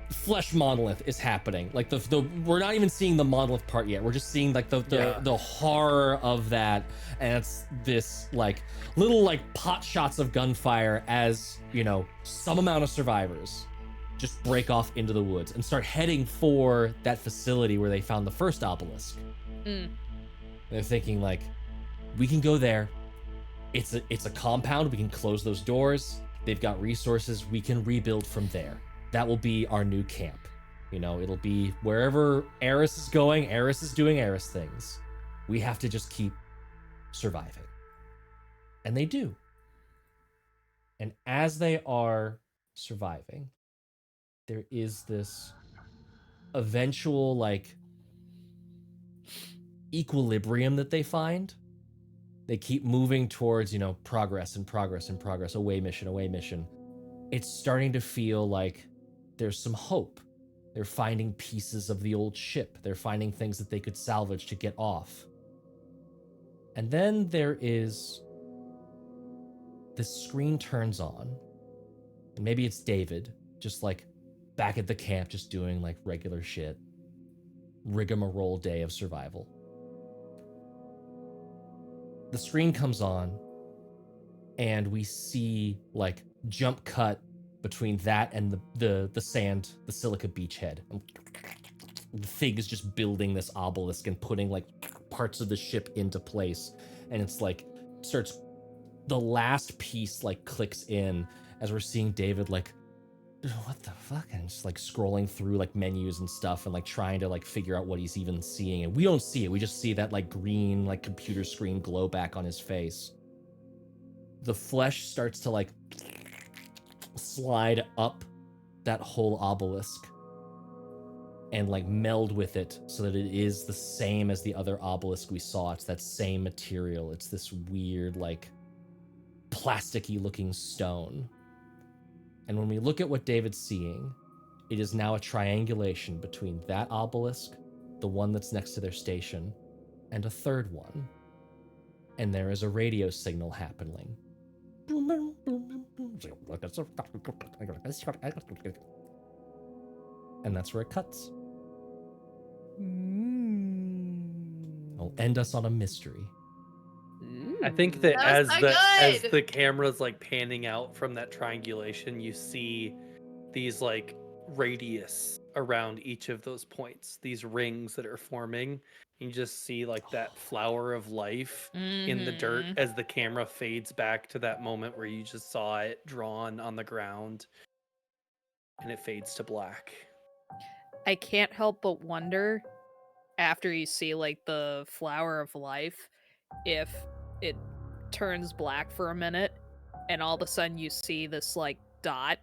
flesh monolith is happening. Like the we're not even seeing the monolith part yet. We're just seeing like the horror of that, and it's this like little like pot shots of gunfire as some amount of survivors just break off into the woods and start heading for that facility where they found the first obelisk. They're thinking like, we can go there. It's a compound. We can close those doors. They've got resources. We can rebuild from there. That will be our new camp. It'll be wherever Eris is going. Eris is doing Eris things. We have to just keep surviving. And they do. And as they are surviving, there is this eventual like equilibrium that they find. They keep moving towards, progress and progress and progress, away mission. It's starting to feel like there's some hope. They're finding pieces of the old ship. They're finding things that they could salvage to get off. And then there is the screen turns on, and maybe it's David, just like back at the camp, just doing like regular shit. Rigmarole day of survival. The screen comes on, and we see like jump cut between that and the sand, the silica beachhead. The thing is just building this obelisk and putting like parts of the ship into place, and it's like starts. The last piece like clicks in as we're seeing David like, what the fuck, and just like scrolling through like menus and stuff and like trying to like figure out what he's even seeing, and we don't see it. We just see that like green like computer screen glow back on his face. The flesh starts to like slide up that whole obelisk and like meld with it so that it is the same as the other obelisk we saw. It's that same material. It's this weird like plasticky looking stone. And when we look at what David's seeing, it is now a triangulation between that obelisk, the one that's next to their station, and a third one. And there is a radio signal happening. And that's where it cuts. It'll end us on a mystery. I think that That was so as good. the camera's like panning out from that triangulation, you see these like radius around each of those points, these rings that are forming. You just see like that flower of life in the dirt as the camera fades back to that moment where you just saw it drawn on the ground, and it fades to black. I can't help but wonder, after you see like the flower of life, if it turns black for a minute and all of a sudden you see this like dot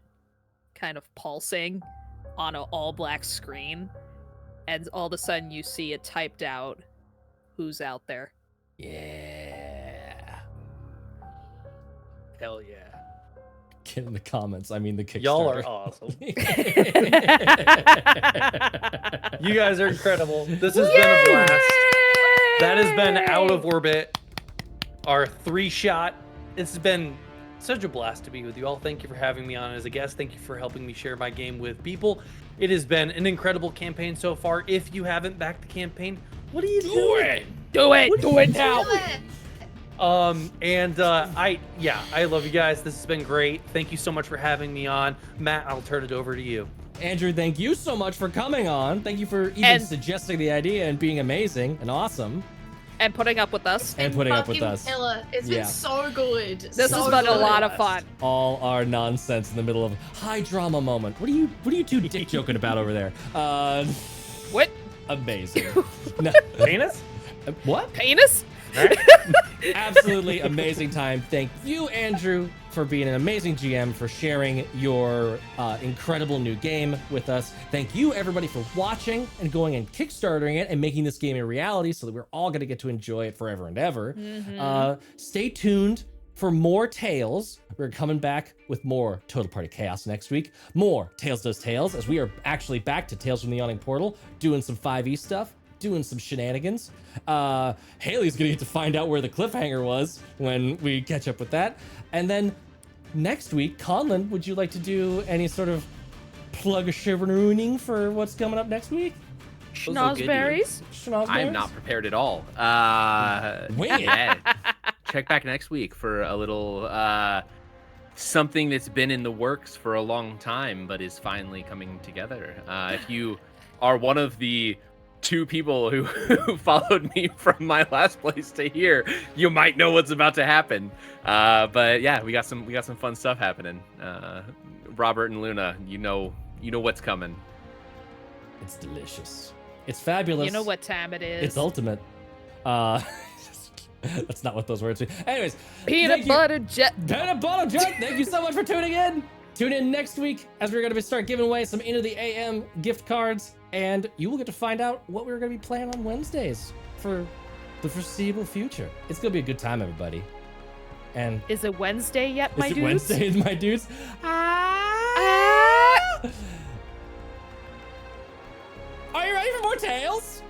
kind of pulsing on an all black screen, and all of a sudden you see it typed out who's out there. Yeah. Hell yeah. Get in the comments. I mean the Kickstarter. Y'all are awesome. You guys are incredible. This has been a blast. That has been Out of Orbit, our 3-shot. It's been such a blast to be with you all. Thank you for having me on as a guest. Thank you for helping me share my game with people. It has been an incredible campaign so far. If you haven't backed the campaign, what are you doing? Do it now. I love you guys. This has been great. Thank you so much for having me on. Matt, I'll turn it over to you. Andrew, thank you so much for coming on. Thank you for even suggesting the idea and being amazing and awesome. And putting up with us. And putting up with us. Killer. It's been so good. This has been a lot of fun. All our nonsense in the middle of a high drama moment. What are you two dick joking about over there? What? amazing. No, Penis? what? Penis? Absolutely amazing time. Thank you, Andrew, for being an amazing GM, for sharing your incredible new game with us. Thank you, everybody, for watching and going and kickstartering it and making this game a reality so that we're all going to get to enjoy it forever and ever. Stay tuned for more Tales. We're coming back with more Total Party Chaos next week. More Tales Does Tales, as we are actually back to Tales from the Yawning Portal, doing some 5e stuff, doing some shenanigans. Haley's gonna get to find out where the cliffhanger was when we catch up with that. And then next week, Conlon, would you like to do any sort of plug shivering for what's coming up next week? Schnozberries? I am not prepared at all. Wing it. Yeah. Check back next week for a little something that's been in the works for a long time, but is finally coming together. If you are one of the 2 people who followed me from my last place to here, you might know what's about to happen. But yeah, we got some fun stuff happening. Robert and Luna, you know what's coming. It's delicious. It's fabulous. You know what time it is. It's ultimate. That's not what those words mean. Anyways, Peanut butter jet. Peanut butter jet. Thank you so much for tuning in. Tune in next week as we're going to start giving away some Into the AM gift cards, and you will get to find out what we're going to be playing on Wednesdays for the foreseeable future. It's going to be a good time, everybody. And Is it Wednesday yet, my is it dudes? Wednesday, my dudes? Are you ready for more tales?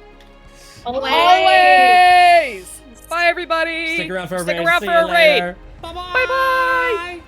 Always! Bye, everybody. Stick around for a Stick raid. around See for you a raid. later. Bye-bye. Bye-bye.